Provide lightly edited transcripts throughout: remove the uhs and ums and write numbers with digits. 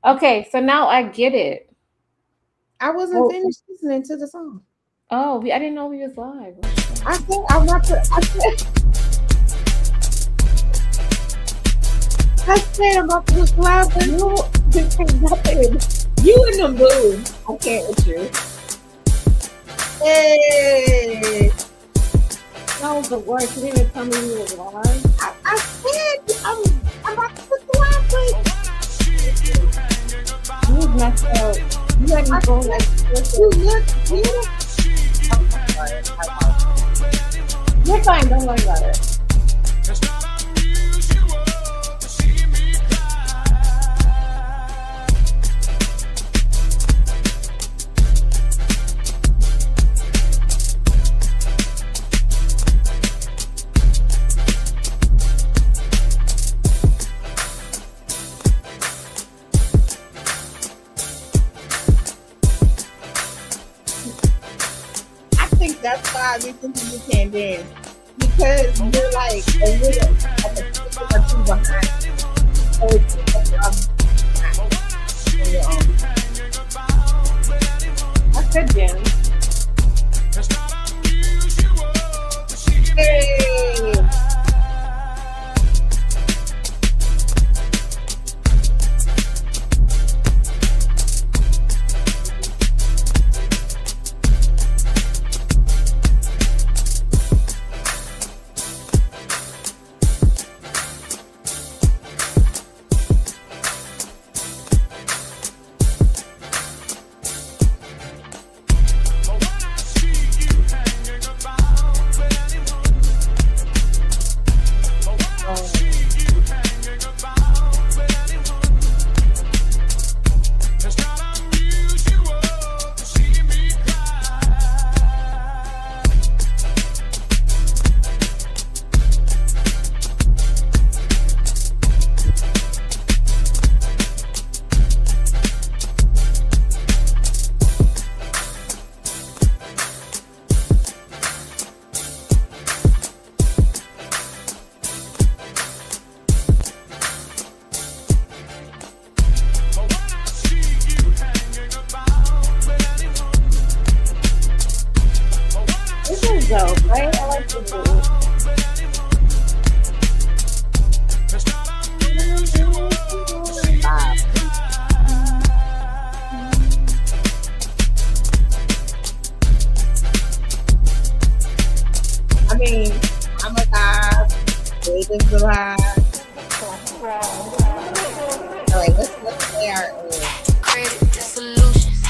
Okay, so now I get it. I wasn't Oh, finished listening to the song. I didn't know we was live. I said I'm not. I said I'm about to push live. You just ain't nothing. You in the mood. I can't with you. Hey, No, but worse, you didn't tell me you was live. I said I'm about to push the live. You was messed up. You had me I going said like this. you look beautiful. I'm sorry. You're fine. Don't worry about it. I think that's why I be thinking you can't dance because you're like a little like a step or two behind. So it's like on your own. I said Jen. Hey, Oh, this is dope, right? I like this beat. Bob. I mean, I'm alive. David's alive. All right, let's play our. Credit solutions.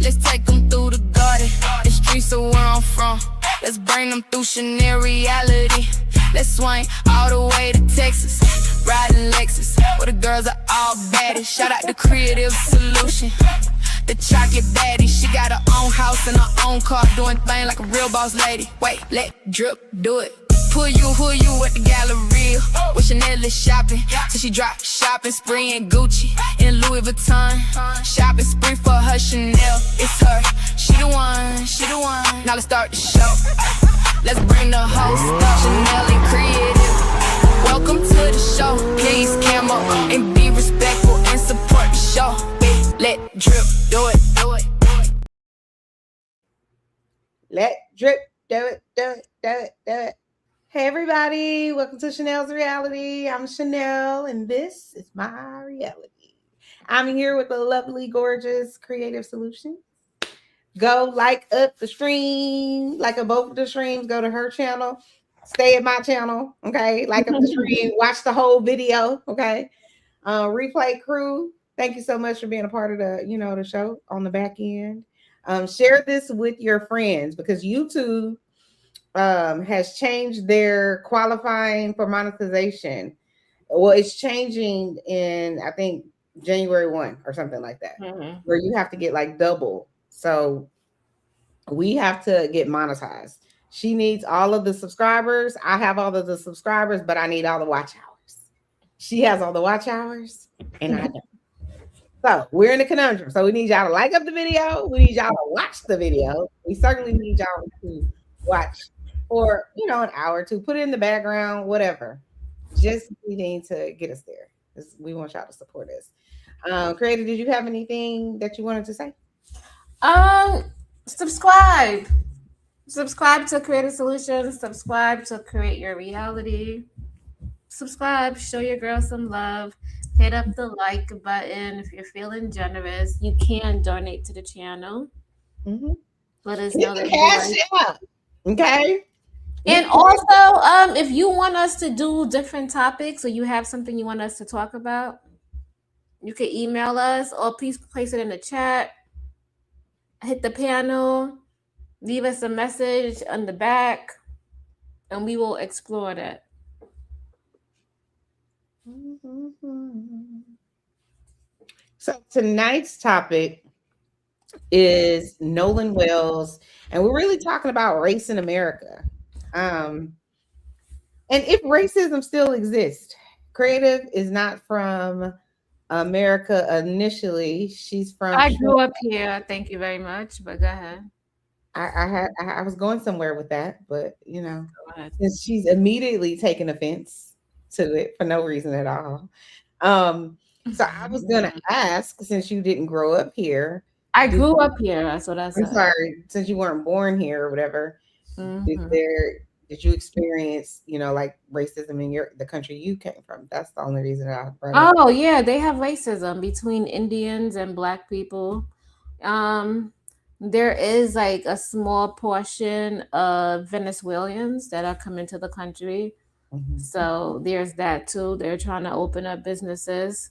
Let's take them through the garden. The streets of where I'm from. Let's bring them through Chanel reality. Let's swing all the way to Texas. Riding Lexus, where the girls are all baddies. Shout out to Creative Solution. The chocolate baddie, she got her own house and her own car, doing things like a real boss lady. Wait, let drip do it. Who you at the Galleria? With Chanel is shopping, till she drop shopping spree in Gucci and Louis Vuitton. Shopping spree for her Chanel, it's her. She the one, she the one. Now let's start the show. Let's bring the host, Chanel and Creative. Welcome to the show. Please camera and be respectful and support the show. Let drip do it, do it, do it. Let drip do it, do it, do it, do it. Hey everybody, welcome to Chanel's Reality. I'm Chanel and this is my reality. I'm here with the lovely, gorgeous Creative Solutions. Go like up the stream, like up both of the streams, go to her channel, stay at my channel, okay? Like up the stream, watch the whole video, okay? Replay crew, thank you so much for being a part of the show on the back end. Share this with your friends because YouTube has changed their qualifying for monetization. Well, it's changing in I think January 1 or something like that, where you have to get like double. So we have to get monetized. She needs all of the subscribers. I have all of the subscribers, but I need all the watch hours. She has all the watch hours, and I don't. So we're in a conundrum. So we need y'all to like up the video. We need y'all to watch the video. We certainly need y'all to watch for an hour or two. Put it in the background, whatever. Just needing to get us there. We want y'all to support us. Creator, did you have anything that you wanted to say? Um, subscribe. Subscribe to Creative Solutions. Subscribe to Create Your Reality. Subscribe. Show your girl some love. Hit up the like button if you're feeling generous. You can donate to the channel. Mm-hmm. Let us Hit know the that you cash like. out. Okay. And also, if you want us to do different topics or you have something you want us to talk about, you can email us or please place it in the chat. Hit the panel, leave us a message on the back, and we will explore that. So tonight's topic is Nolan Wells, and we're really talking about race in America. And if racism still exists. Creative is not from America initially. She's from. I grew up here. Thank you very much. But go ahead. I was going somewhere with that, but since she's immediately taken offense to it for no reason at all. So I was gonna ask, since you didn't grow up here. I grew up here. That's what I said. I'm sorry, since you weren't born here or whatever. Mm-hmm. Did you experience, like racism in the country you came from? That's the only reason I brought it up. Oh yeah, they have racism between Indians and Black people. There is like a small portion of Venezuelans that are coming to the country. Mm-hmm. So there's that too. They're trying to open up businesses.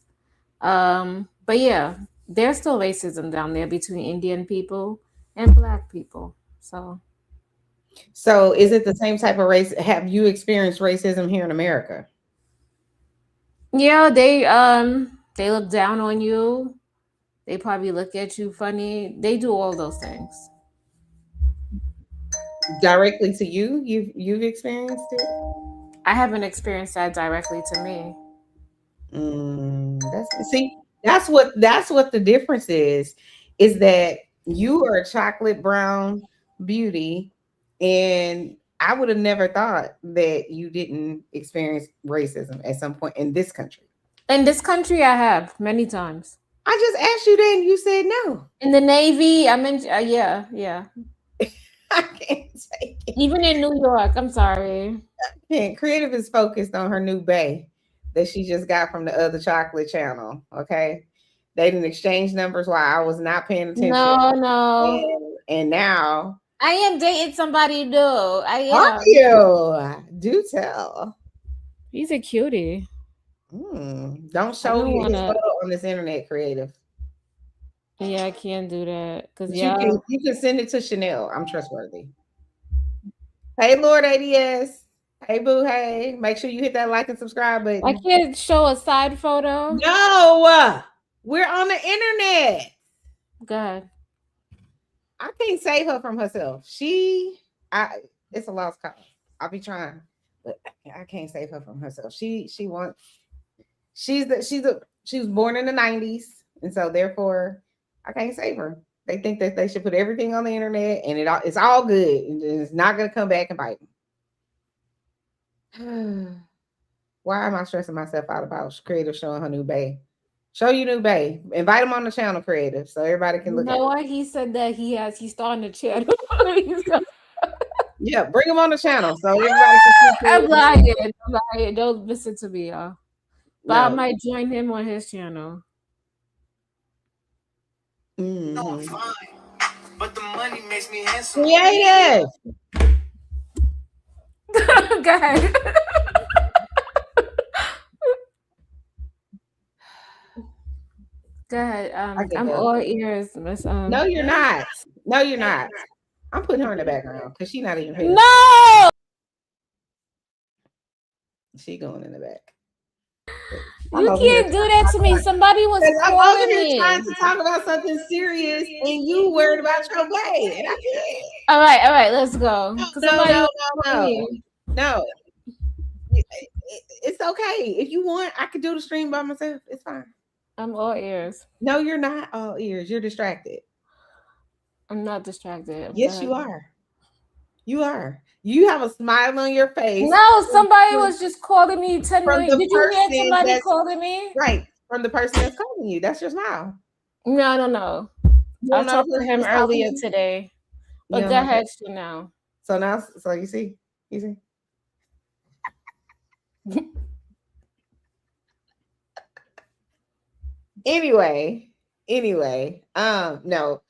But yeah, there's still racism down there between Indian people and Black people. So is it the same type of race? Have you experienced racism here in America? Yeah, they look down on you. They probably look at you funny. They do all those things. Directly to you? You've experienced it? I haven't experienced that directly to me. That's what the difference is that you are a chocolate brown beauty, and I would have never thought that you didn't experience racism at some point in this country. In this country, I have many times. I just asked you that, and you said no. In the Navy, I meant yeah. I can't take it. Even in New York, I'm sorry. Creative is focused on her new bae that she just got from the other chocolate channel. Okay, they didn't exchange numbers while I was not paying attention. No. And now I am dating somebody new. I am. Are you? Do tell. He's a cutie. Don't show your photo on this internet, Creative. Yeah, I can't do that because you can send it to Chanel. I'm trustworthy. Hey, Lord ADS. Hey, boo. Hey, make sure you hit that like and subscribe button. I can't show a side photo. No, we're on the internet. Go ahead. I can't save her from herself. It's a lost cause. I'll be trying, but I can't save her from herself. She was born in the 90s, and so therefore I can't save her. They think that they should put everything on the internet, and it's all good, and it's not gonna come back and bite them. Why am I stressing myself out about Creative showing her new bae? Show your new bae. Invite him on the channel, Creative, so everybody can look at it. What he said that he's starting the channel. Yeah, bring him on the channel so everybody can see. I'm lying. Don't listen to me, y'all. But I might join him on his channel. No, I'm fine. But the money makes me handsome. Creative. Go ahead. Go ahead. I'm all ears, Miss. No, you're not. No, you're not. I'm putting her in the background because she's not even here. No. She going in the back. You can't do that to me. Somebody was calling me. Trying to talk about something serious, and you worried about your bae, and I can't. All right, let's go. No. It's okay. If you want, I could do the stream by myself. It's fine. I'm all ears. No, you're not all ears. You're distracted. I'm not distracted. Yes, you are. You are. You have a smile on your face No, somebody from, was just calling me 10 from million. the Did you hear person somebody that's calling me? right. From the person that's calling you. That's your smile. No, I don't know. You I don't know the talked to person him that's calling earlier you. today. You But don't go know. ahead, now. So now, so you see. Anyway, no.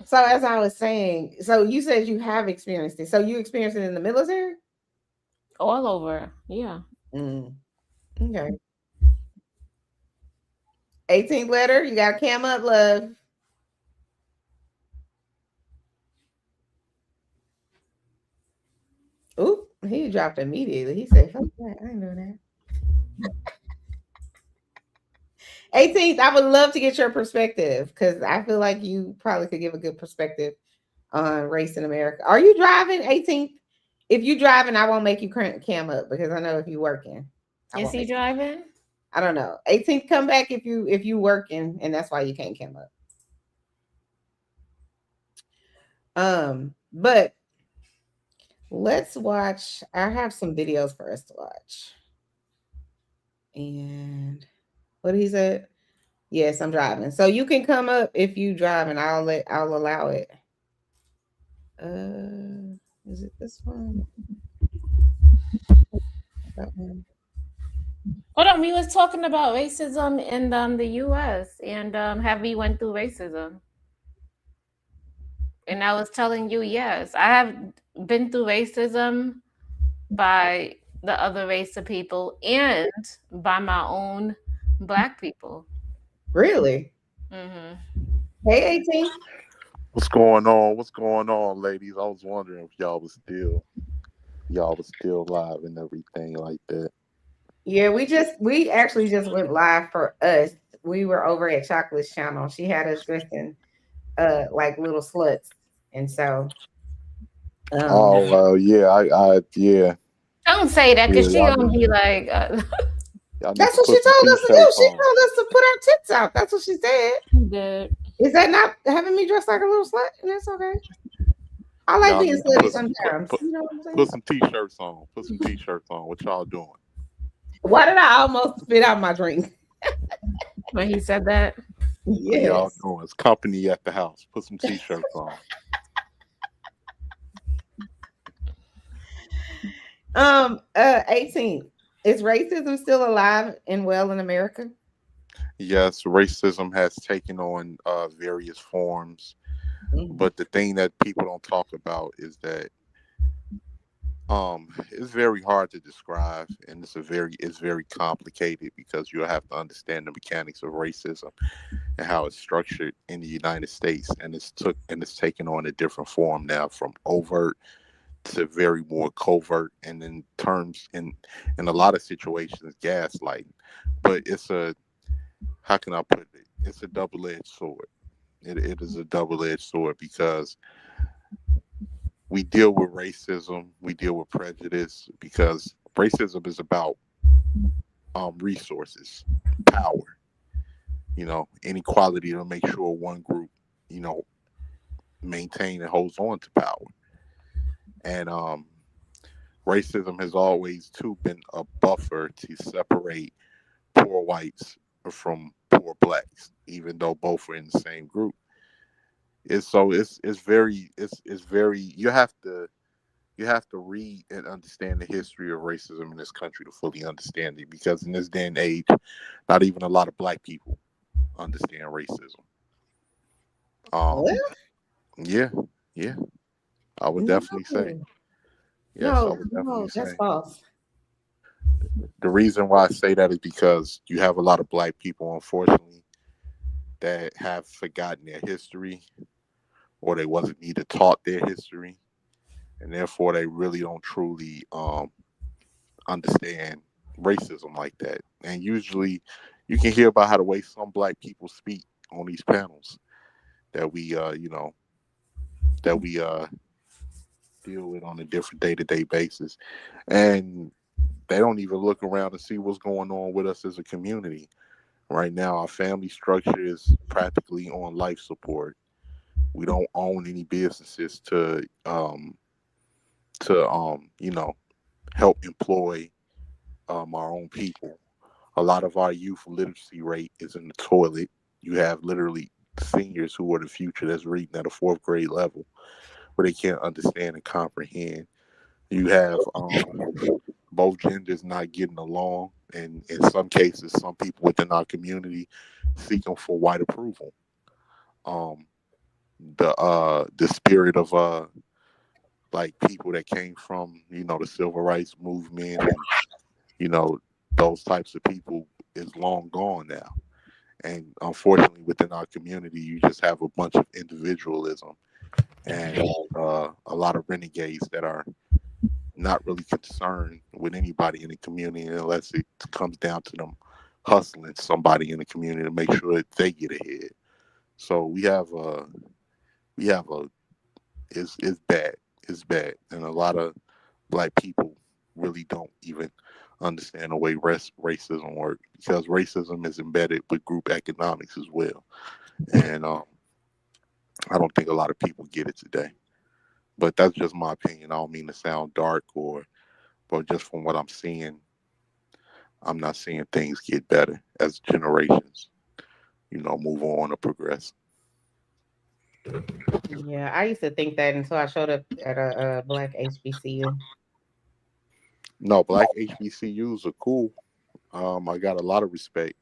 So as I was saying, so you said you have experienced it. So you experienced it in the military? All over. Yeah. Mm, okay. 18th letter, you got to cam up, love. Oop, he dropped immediately. He said, fuck that. I ain't doing that. 18th, I would love to get your perspective because I feel like you probably could give a good perspective on race in America. Are you driving 18th? If you driving, I won't make you cam up because I know if you working, I Is won't he make you. driving? I don't know. 18th, come back if you working, and that's why you can't cam up. But let's watch. I have some videos for us to watch. And what he said? Yes, I'm driving. So you can come up if you drive, and I'll allow it. Is it this one? That one? Hold on, we was talking about racism in the US and have we went through racism? And I was telling you, yes, I have been through racism by the other race of people and by my own black people. Really? Hmm. Hey, 18. What's going on? What's going on, ladies? I was wondering if y'all was still live and everything like that. Yeah, we actually just went live for us. We were over at Chocolate's channel. She had us dressing like little sluts. And so Oh, um yeah, yeah, Don't say that yeah. because she Y'all gonna need be to like, y'all need that's to what she put some told us to do. t-shirts She on. told us to put our tits out. That's what she said. good. Is that not having me dressed like a little slut? And that's okay. I like Y'all being need to slutty sometimes. You know what I'm saying? put some t-shirts on. Put some t-shirts on. What y'all doing? Why did I almost spit out my drink? When he said that, What y'all Yes. doing? It's company at the house. Put some t-shirts on. 18. Is racism still alive and well in America? Yes, racism has taken on various forms, Mhm. but the thing that people don't talk about is that it's very hard to describe, and it's very complicated because you have to understand the mechanics of racism and how it's structured in the United States, and it's taken on a different form now, from overt to very more covert, and in terms in a lot of situations, gaslighting. But it's a how can I put it? It's a double-edged sword. It is a double-edged sword because we deal with racism, we deal with prejudice because racism is about resources, power, inequality to make sure one group, you know, maintain and holds on to power. And racism has always too been a buffer to separate poor whites from poor blacks, even though both are in the same group. It's very you have to read and understand the history of racism in this country to fully understand it, because in this day and age, not even a lot of black people understand racism. Well, Um, yeah, yeah, I would definitely say no, yes. I no, would definitely no, that's say false. the reason why I say that is because you have a lot of black people, unfortunately, that have forgotten their history, or they wasn't either taught their history, and therefore they really don't truly understand racism like that. And usually, you can hear about how the way some black people speak on these panels that we deal with on a different day-to-day basis, and they don't even look around and see what's going on with us as a community. Right now, our family structure is practically on life support. We don't own any businesses to to help employ our own people. A lot of our youth literacy rate is in the toilet. You have literally seniors who are the future that's reading at a fourth grade level where they can't understand and comprehend. You have both genders not getting along, and in some cases, some people within our community seeking for white approval. Um, the spirit of like people that came from the civil rights movement and you know those types of people is long gone now. And unfortunately, within our community, you just have a bunch of individualism and a lot of renegades that are not really concerned with anybody in the community unless it comes down to them hustling somebody in the community to make sure that they get ahead. So we have a it's bad. It's bad, and a lot of black people really don't even understand the way racism works because racism is embedded with group economics as well. And I don't think a lot of people get it today. But that's just my opinion. I don't mean to sound dark but just from what I'm seeing, I'm not seeing things get better as generations, move on or progress. Yeah, I used to think that until I showed up at a black HBCU. No, black HBCUs are cool. I got a lot of respect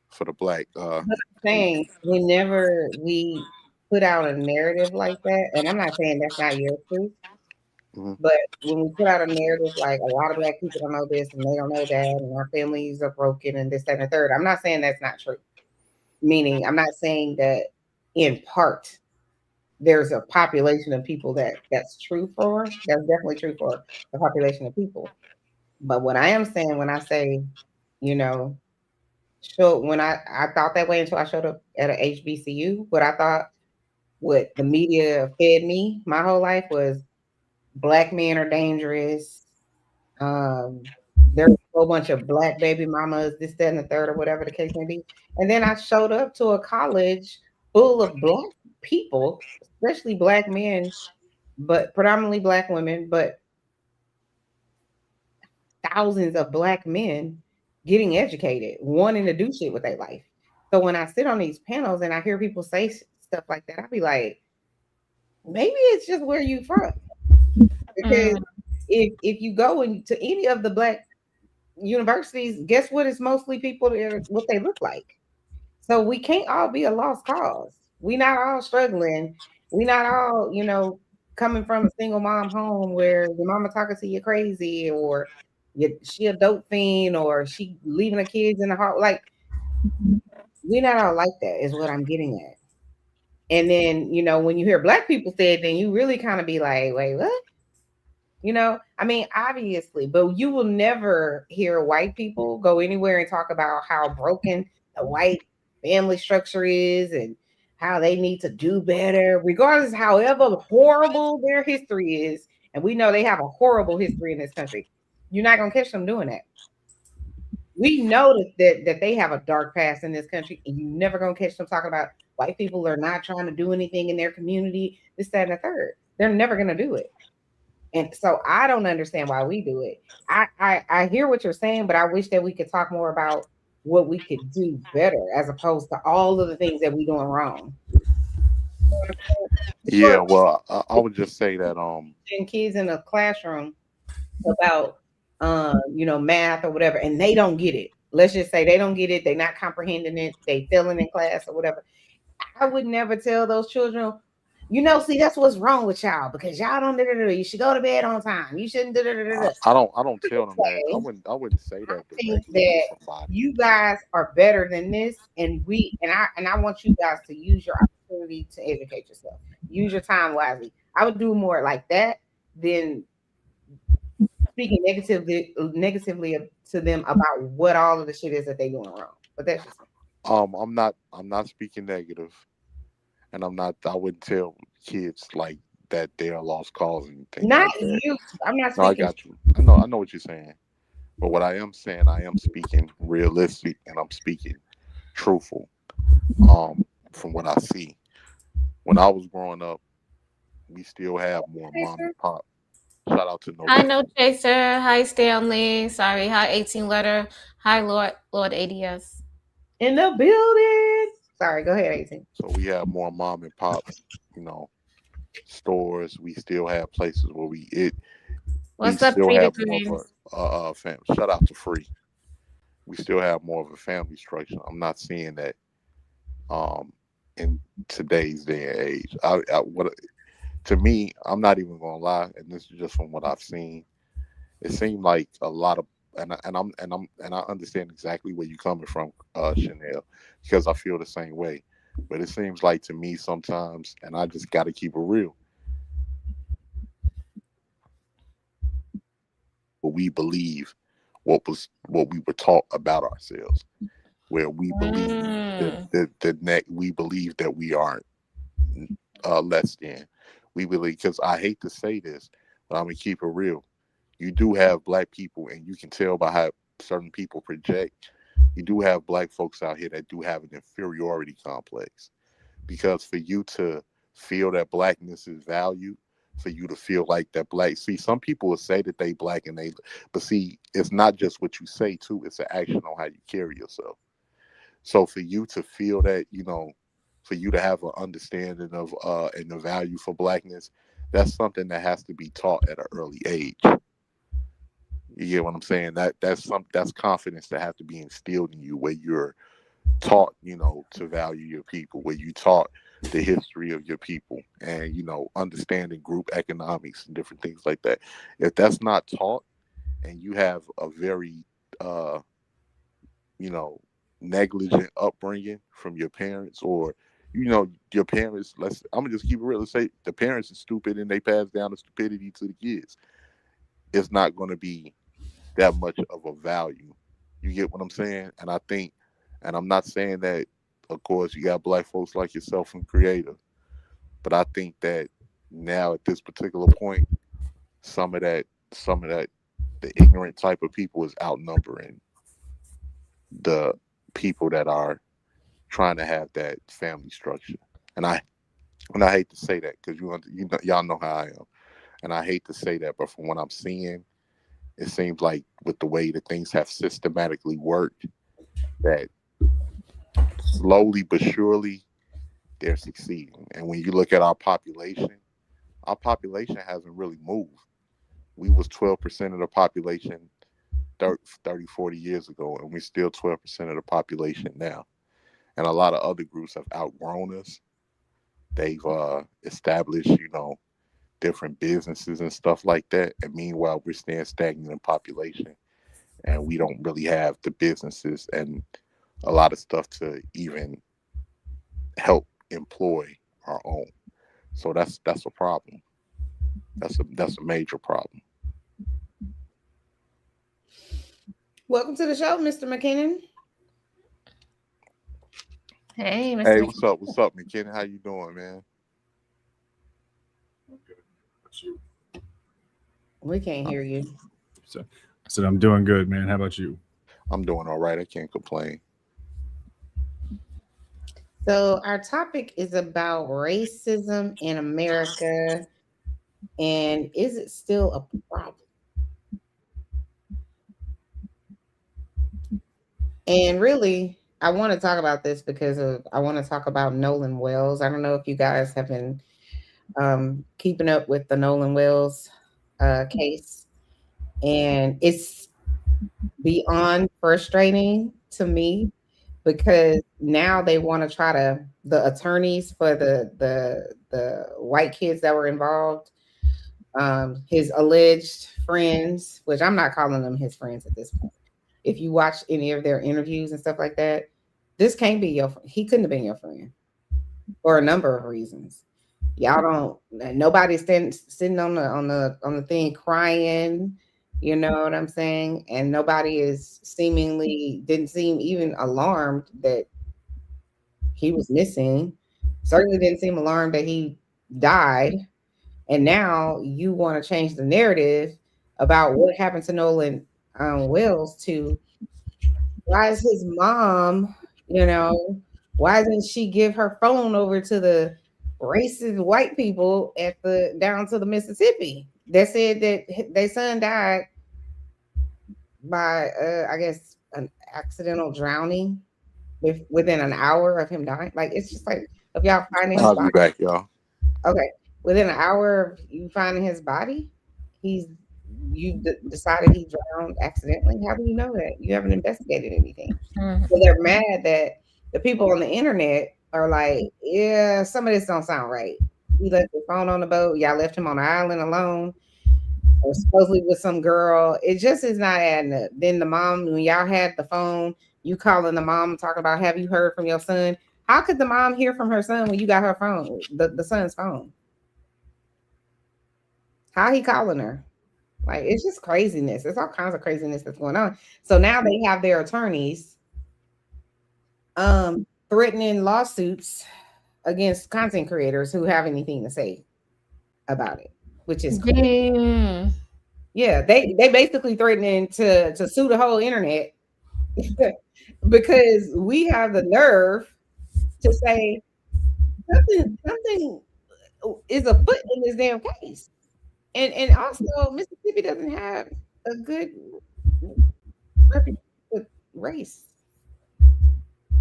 for the black. But I'm saying whenever we put out a narrative like that, and I'm not saying that's not your truth, Mhm. but when we put out a narrative like a lot of black people don't know this and they don't know that, and our families are broken and this, that, and the third, I'm not saying that's not true. Meaning, I'm not saying that in part there's a population of people that's true for. That's definitely true for the population of people. But what I am saying when I say, you know, when I thought that way until I showed up at a HBCU, what I thought what the media fed me my whole life was black men are dangerous. Um, there's a whole bunch of black baby mamas, this, that, and the third, or whatever the case may be. And then I showed up to a college full of black people, especially black men, but predominantly black women, but thousands of black men getting educated, wanting to do shit with their life. So when I sit on these panels and I hear people say stuff like that, I'll be like, maybe it's just where you from. Because Mm, if you go into any of the black universities, guess what? It's mostly people that are what they look like. So we can't all be a lost cause. We not all struggling. We not all, coming from a single mom home where your mama talking to you crazy or she a dope fiend or she leaving the kids in the heart. Like we not all like that is what I'm getting at. And then, when you hear black people say it, then you really kind of be like, wait, what? I mean, obviously, but you will never hear white people go anywhere and talk about how broken the white family structure is and how they need to do better, regardless, however horrible their history is. And we know they have a horrible history in this country. You're not gonna catch them doing that. We know that they have a dark past in this country, and you never gonna catch them talking about white people are not trying to do anything in their community, this, that, and the third. They're never gonna do it. And so I don't understand why we do it. I hear what you're saying, but I wish that we could talk more about what we could do better as opposed to all of the things that we doing wrong. Yeah, well, I would just say that Teaching kids in a classroom about math or whatever, and they don't get it. Let's just say they don't get it, they're not comprehending it, they failing in class or whatever. I would never tell those children, see, that's what's wrong with y'all because y'all don't. You should go to bed on time. You shouldn't. I don't tell them that. I Say, wouldn't say I that think directly to that somebody. you guys are better than this, and I want you guys to use your opportunity to educate yourself. Use your time wisely. I would do more like that than speaking negatively to them about what all of the shit is that they doing wrong. But that's just me. I'm not speaking negative, and I wouldn't tell kids like that they're a lost cause and things Not like that. you. I'm not No, I speaking. got you. I know what you're saying. But what I am saying, I am speaking realistic and I'm speaking truthful. From what I see. When I was growing up, we still have more mom and pop. Shout out to Hi, November. No Chaser. Hi, Stanley. Sorry. Hi, 18 letter. Hi, Lord ADS. In the building. Sorry, go ahead, 18. So we have more mom and pop, you know, stores. We still have places where we What's up, still Pretty have more of Greens? a fam. Shout out to Free. We still have more of a family structure. I'm not seeing that um in today's day and age. What to me, I'm not even gonna lie, and this is just from what I've seen. It seemed like a lot of and I understand exactly where you're coming from, Chanel, because I feel the same way. But it seems like to me sometimes, and I just got to keep it real. But we believe what we were taught about ourselves, where we believe Mm. we believe that we aren't less than. We believe because I hate to say this, but I'm gonna keep it real. You do have black people, and you can tell by how certain people project. You do have black folks out here that do have an inferiority complex because for you to feel that blackness is valued, for you to feel like that black. See, some people will say that they black and they, but see, it's not just what you say too; it's an action on how you carry yourself. So for you to feel that, for you to have an understanding of and the value for blackness, that's something that has to be taught at an early age. You get what I'm saying? That's confidence that have to be instilled in you, where you're taught, to value your people, where you taught the history of your people, and understanding group economics and different things like that. If that's not taught, and you have a very uh, you know, negligent upbringing from your parents, or your parents. I'm gonna just keep it real. Let's say the parents are stupid and they pass down the stupidity to the kids. It's not going to be that much of a value. You get what I'm saying? And I think, and I'm not saying that, of course, you got black folks like yourself and creative, but I think that now at this particular point, some of that, the ignorant type of people is outnumbering the people that are trying to have that family structure. And I hate to say that because y'all know how I am, and I hate to say that, but from what I'm seeing, it seems like with the way that things have systematically worked, that slowly but surely they're succeeding. And when you look at our population hasn't really moved. We was 12% of the population 30, 40 years ago, and we're still 12% of the population now. And a lot of other groups have outgrown us. They've established, different businesses and stuff like that. And meanwhile, we're staying stagnant in population, and we don't really have the businesses and a lot of stuff to even help employ our own. So that's a problem. That's a major problem. Welcome to the show, Mr. McKinnon. Hey, Mr. Hey, McKee. what's up? What's up, McKenna? How you doing, man? We can't hear you. So I said, I'm doing good, man. How about you? I'm doing all right. I can't complain. So, our topic is about racism in America, and is it still a problem? And really, I want to talk about this because I want to talk about Nolan Wells. I don't know if you guys have been keeping up with the Nolan Wells case, and it's beyond frustrating to me because now they want to try to the attorneys for the white kids that were involved, his alleged friends, which I'm not calling them his friends at this point. If you watch any of their interviews and stuff like that, this can't be your he couldn't have been your friend for a number of reasons. Y'all don't nobody's sitting on the thing crying, you know what I'm saying? And nobody is seemingly didn't seem even alarmed that he was missing. Certainly didn't seem alarmed that he died. And now you want to change the narrative about what happened to Nolan Wells to why is his mom, you know, why didn't she give her phone over to the racist white people at the down to the Mississippi? They said that their son died by, I guess, an accidental drowning within an hour of him dying. Like, it's just like, if y'all finding his I'll be body, back, y'all. okay, within an hour of you finding his body, he's decided he drowned accidentally. How do you know that? You haven't investigated anything. So they're mad that the people on the internet are like, yeah, some of this don't sound right. He left his phone on the boat. Y'all left him on the island alone, or supposedly with some girl. It just is not adding up. Then the mom, when y'all had the phone, you calling the mom talking about, have you heard from your son? How could the mom hear from her son when you got her phone, the son's phone? How he calling her? Like, it's just craziness. There's all kinds of craziness that's going on. So now they have their attorneys threatening lawsuits against content creators who have anything to say about it, which is crazy. Damn. Yeah, they basically threatening to sue the whole internet because we have the nerve to say something is afoot in this damn case. And also Mississippi doesn't have a good reputation with race.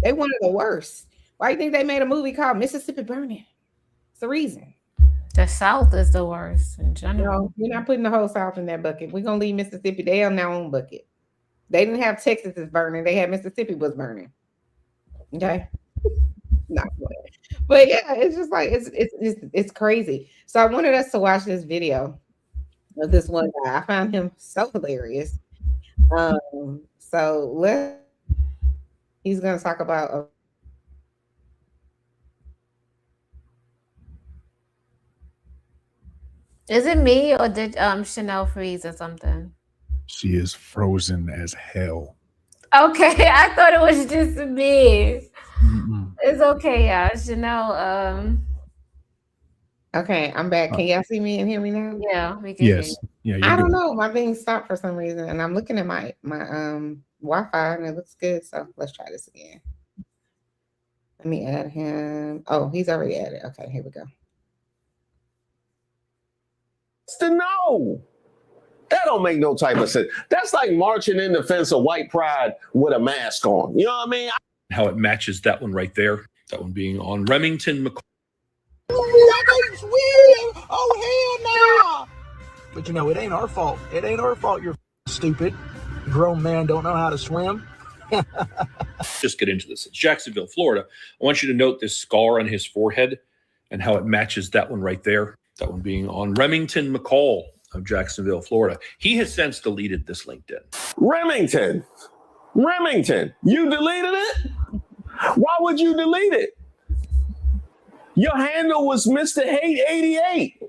They one of the worst. Why do you think they made a movie called Mississippi Burning? It's the reason. The South is the worst in general. No, we're not putting the whole South in that bucket. We're gonna leave Mississippi. They on their own bucket. They didn't have Texas is burning. They had Mississippi was burning. Okay, not good. But yeah, it's just like it's crazy. So I wanted us to watch this video of this one guy. I found him so hilarious. So he's gonna talk about Is it me or did Chanel freeze or something? She is frozen as hell. Okay, I thought it was just me. Mm-mm. It's okay, yeah. Chanel, okay, I'm back. Can y'all see me and hear me now? yeah, we can hear you. Yes. Yeah, you're I don't good. know. My thing stopped for some reason, and I'm looking at my Wi-Fi, and it looks good. So let's try this again. Let me add him. Oh, he's already added. Okay, here we go. To know. That don't make no type of sense. That's like marching in defense of white pride with a mask on. You know what I mean? How it matches that one right there. That one being on Remington McCall. Oh, hell no! But you know, it ain't our fault. It ain't our fault you're stupid. Grown man don't know how to swim. Just get into this. It's Jacksonville, Florida. I want you to note this scar on his forehead and how it matches that one right there. That one being on Remington McCall of Jacksonville, Florida. He has since deleted this LinkedIn. Remington, you deleted it? Why would you delete it? Your handle was Mr. Hate 88.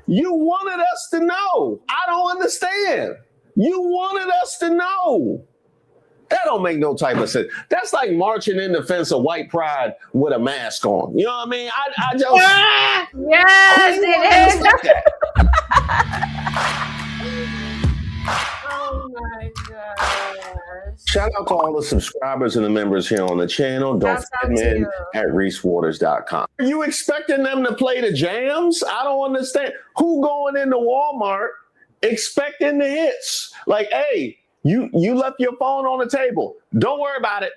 You wanted us to know. I don't understand. You wanted us to know. That don't make no type of sense. That's like marching in defense of white pride with a mask on. You know what I mean? I just... Yes, it is. Oh my gosh. Shout out to all the subscribers and the members here on the channel. Don't forget men at reesewaters.com. Are you expecting them to play the jams? I don't understand. Who going into Walmart expecting the hits? Like, hey, you left your phone on the table. Don't worry about it.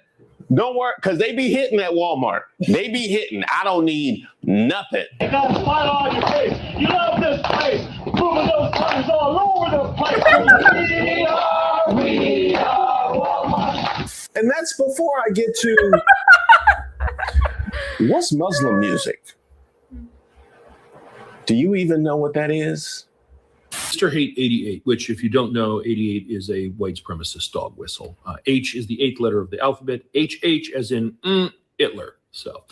Don't worry, because they be hitting at Walmart. They be hitting. I don't need nothing. You got a smile on your face. You love this place. Moving those buttons all over the place. We are Walmart. And that's before I get to what's Muslim music? Do you even know what that is? Mr. Hate 88, which if you don't know, 88 is a white supremacist dog whistle. H is the eighth letter of the alphabet. HH as in Hitler. So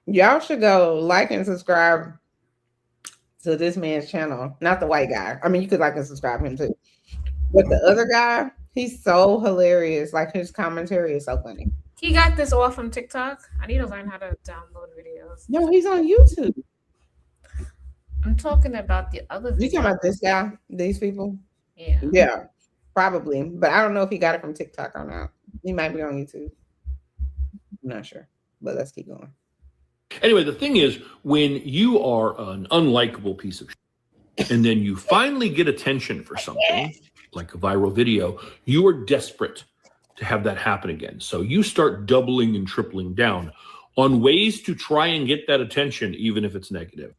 Y'all should go like and subscribe to this man's channel. Not the white guy. I mean, you could like and subscribe him too. But the other guy, he's so hilarious. Like, his commentary is so funny. He got this all from TikTok. I need to learn how to download videos. No, he's on YouTube. I'm talking about the other You talking about this guy? These people? Yeah. Yeah, probably. But I don't know if he got it from TikTok or not. He might be on YouTube. I'm not sure. But let's keep going. Anyway, the thing is, when you are an unlikable piece of shit, and then you finally get attention for something, like a viral video, you are desperate to have that happen again. So you start doubling and tripling down on ways to try and get that attention, even if it's negative.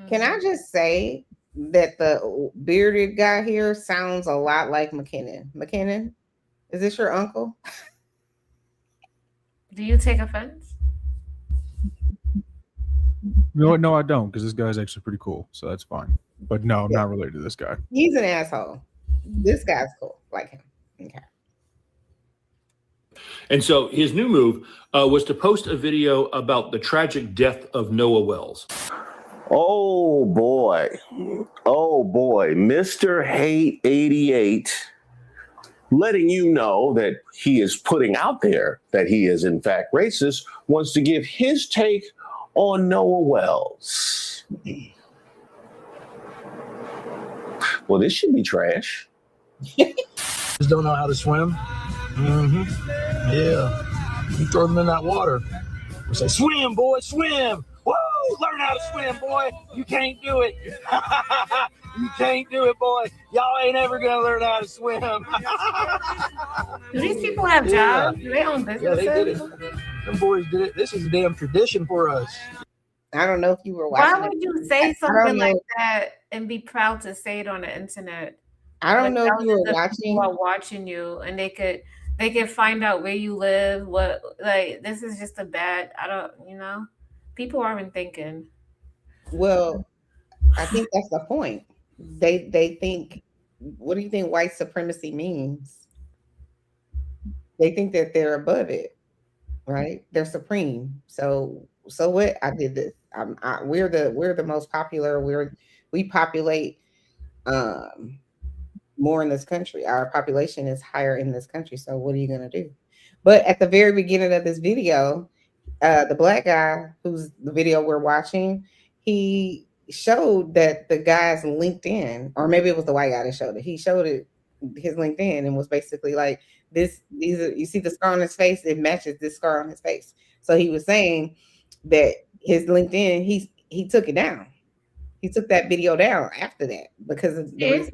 Can I just say that the bearded guy here sounds a lot like McKinnon? McKinnon, is this your uncle? Do you take offense? No, I don't, because this guy's actually pretty cool, so that's fine. But no, I'm not related to this guy. He's an asshole. This guy's cool, like him. Okay. And so his new move was to post a video about the tragic death of Noah Wells. Oh boy, Mr. Hate 88, letting you know that he is putting out there that he is in fact racist, wants to give his take on Noah Wells. Well, this should be trash. Just don't know how to swim. Mm-hmm. Yeah. You throw them in that water. We say, swim, boy, swim. Whoa, learn how to swim, boy. You can't do it. You can't do it, boy. Y'all ain't ever going to learn how to swim. Do these people have jobs? Do they own businesses? Yeah, they did it. Them boys did it. This is a damn tradition for us. I don't know if you were watching. Why would you say something like that and be proud to say it on the internet? I don't know if you were watching. People are watching you, and they could find out where you live. What, like, this is just a bad. I don't, people aren't thinking. Well, I think that's the point. They think. What do you think white supremacy means? They think that they're above it, right? They're supreme. So what? I did this. We're the most popular. We populate more in this country. Our population is higher in this country. So what are you gonna do? But at the very beginning of this video, the black guy who's the video we're watching, he showed that the guy's LinkedIn, or maybe it was the white guy that showed it. He showed it his LinkedIn and was basically like this. You see the scar on his face, it matches this scar on his face. So he was saying that his LinkedIn, he took it down. He took that video down after that because of the reason.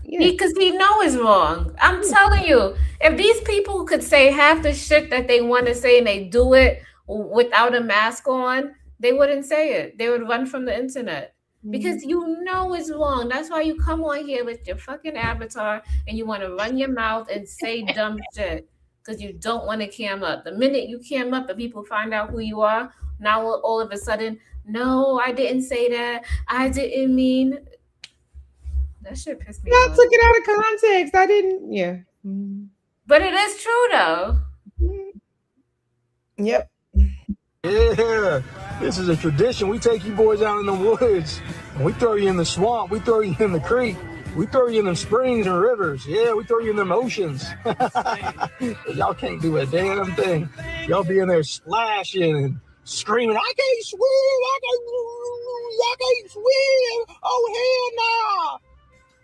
Because he know it's wrong. I'm telling you, if these people could say half the shit that they want to say and they do it without a mask on, they wouldn't say it. They would run from the internet because you know it's wrong. That's why you come on here with your fucking avatar and you want to run your mouth and say dumb shit because you don't want to cam up. The minute you cam up and people find out who you are, now all of a sudden, no, I didn't say that. I didn't mean. That shit pissed me off. I took it out of context. I didn't. Yeah. But it is true though. Yep. Yeah. This is a tradition. We take you boys out in the woods and we throw you in the swamp. We throw you in the creek. We throw you in them springs and rivers. Yeah, we throw you in them oceans. Y'all can't do a damn thing. Y'all be in there splashing and screaming, I can't swim. I can't swim. Oh, hell no.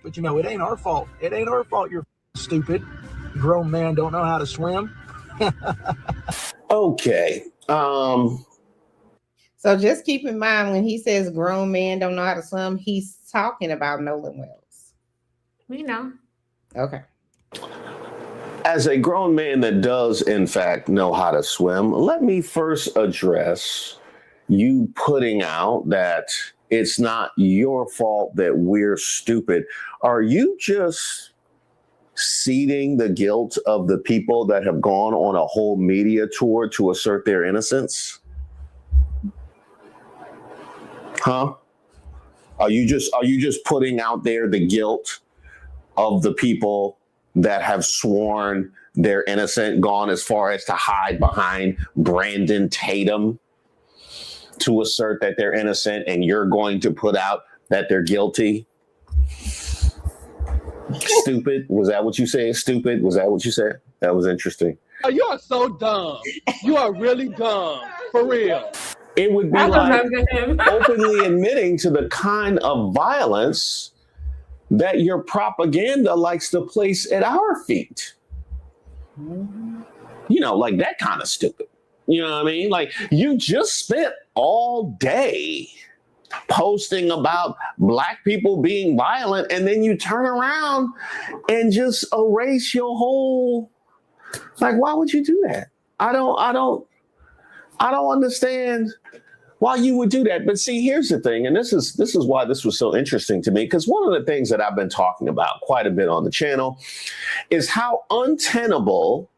But it ain't our fault. It ain't our fault you're stupid. Grown man don't know how to swim. Okay. So just keep in mind when he says grown man don't know how to swim, he's talking about Nolan Wells. We know. Okay. As a grown man that does, in fact, know how to swim, let me first address you putting out that it's not your fault that we're stupid. Are you just ceding the guilt of the people that have gone on a whole media tour to assert their innocence? Huh? Are you just putting out there the guilt of the people that have sworn they're innocent, gone as far as to hide behind Brandon Tatum to assert that they're innocent, and you're going to put out that they're guilty? Stupid? Was that what you said? Stupid? Was that what you said? That was interesting. Oh, you are so dumb. You are really dumb. For real. It would be like openly admitting to the kind of violence that your propaganda likes to place at our feet. Like that kind of stupid. You know what I mean? Like, you just spent all day posting about black people being violent, and then you turn around and just erase your whole, like, why would you do that? I don't understand why you would do that. But see, here's the thing, and this is why this was so interesting to me, because one of the things that I've been talking about quite a bit on the channel is how untenable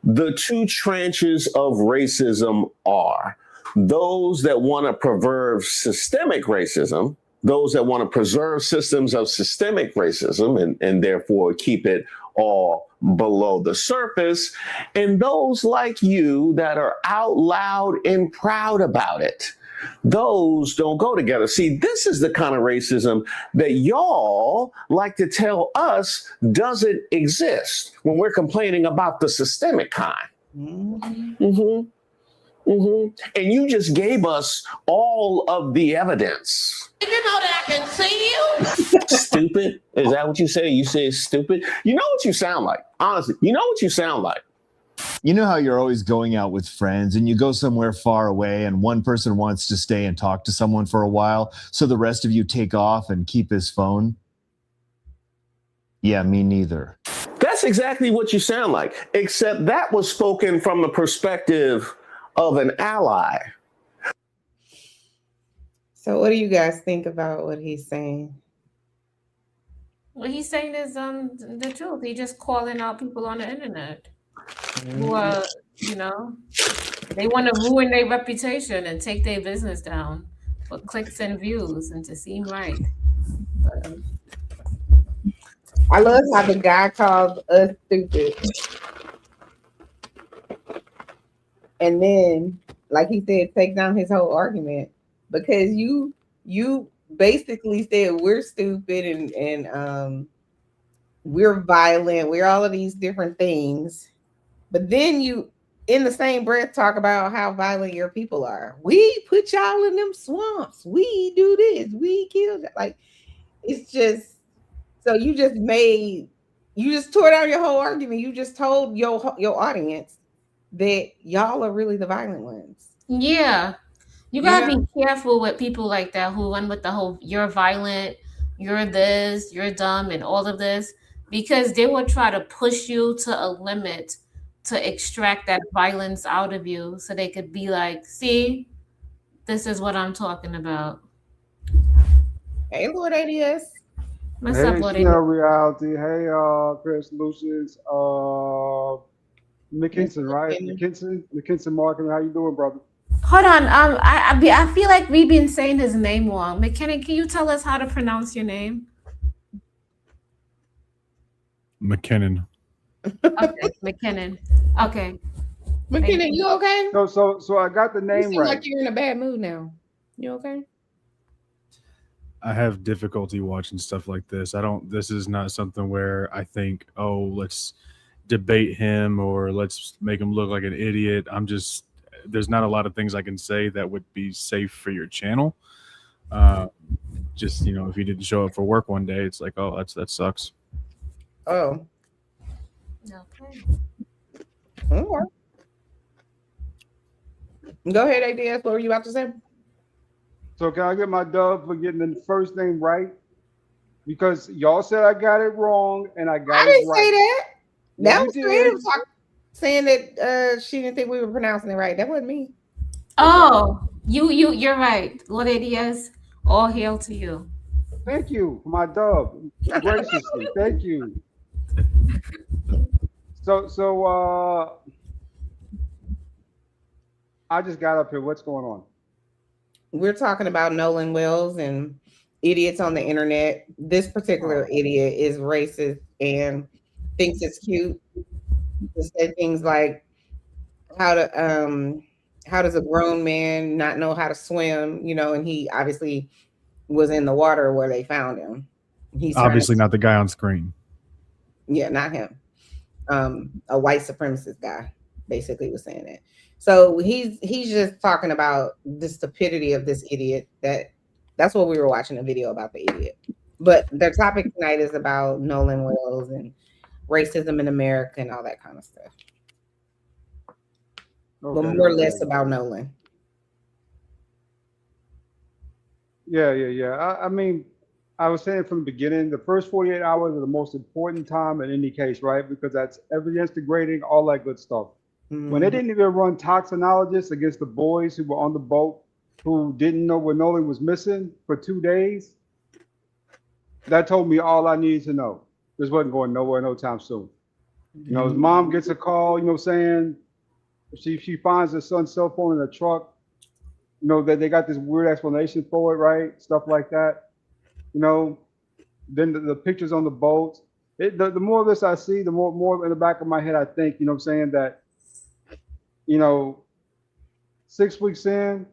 the two tranches of racism are. Those that want to preserve systemic racism, those that want to preserve systems of systemic racism and therefore keep it all below the surface, and those like you that are out loud and proud about it. Those don't go together. See, this is the kind of racism that y'all like to tell us doesn't exist when we're complaining about the systemic kind. And you just gave us all of the evidence. Did you know that I can see you? Stupid? Is that what you say? You say stupid? You know what you sound like. Honestly, you know what you sound like. You know how you're always going out with friends and you go somewhere far away and one person wants to stay and talk to someone for a while, so the rest of you take off and keep his phone? Yeah, me neither. That's exactly what you sound like, except that was spoken from the perspective of an ally. So what do you guys think about what he's saying? What he's saying is the truth. He's just calling out people on the internet who are, you know, they want to ruin their reputation and take their business down for clicks and views and to seem right. I love how the guy calls us stupid. And then, like he said, take down his whole argument, because you basically said we're stupid and we're violent, we're all of these different things. But then you, in the same breath, talk about how violent your people are. We put y'all in them swamps. We do this. We killed. Like, it's just, so you just tore down your whole argument. You just told your audience that y'all are really the violent ones. Yeah. You gotta be careful with people like that who run with the whole you're violent, you're this, you're dumb, and all of this, because they will try to push you to a limit to extract that violence out of you so they could be like, see, this is what I'm talking about. Hey, Lord ADS. What's hey, up, Lord Chanel ADS? Reality. Hey, Chris Lucius. McKinson, right? McKinson Marketing. How you doing, brother? Hold on. I feel like we've been saying his name wrong. McKinnon, can you tell us how to pronounce your name? McKinnon. Okay, McKinnon. Okay. McKinnon, you okay? So I got the You name seem right. like you're in a bad mood now. You okay? I have difficulty watching stuff like this. This is not something where I think, oh, let's debate him or let's make him look like an idiot. There's not a lot of things I can say that would be safe for your channel. Just, if he didn't show up for work one day, it's like, oh, that sucks. Oh. Okay. Go ahead, ADS. What were you about to say? So can I get my dub for getting the first name right? Because y'all said I got it wrong and I got it right. I didn't say that. Yeah, That was Creative saying that she didn't think we were pronouncing it right. That wasn't me. Oh, you're right. Lord ADS, all hail to you. Thank you for my dub. Graciously. Thank you. So I just got up here. What's going on? We're talking about Nolan Wells and idiots on the internet. This particular idiot is racist and thinks it's cute to say things like, how does a grown man not know how to swim? And he obviously was in the water where they found him. He's obviously not the guy on screen. Yeah, not him. A white supremacist guy basically was saying it. So he's just talking about the stupidity of this idiot. That's what we were watching a video about, the idiot. But their topic tonight is about Nolan Wells and racism in America and all that kind of stuff. but Okay, more or okay. less about Nolan. Yeah. I mean, I was saying from the beginning, the first 48 hours are the most important time in any case, right? Because that's evidence degrading, all that good stuff. When they Mhm. didn't even run toxinologists against the boys who were on the boat who didn't know what Nolan was missing for 2 days, that told me all I needed to know. This wasn't going nowhere no time soon. You know, his mom gets a call, you know what I'm saying? She finds her son's cell phone in a truck, you know, that they got this weird explanation for it, right? Stuff like that. You know, then the pictures on the boat. The more of this I see, the more in the back of my head I think, you know what I'm saying, that, you know, 6 weeks in,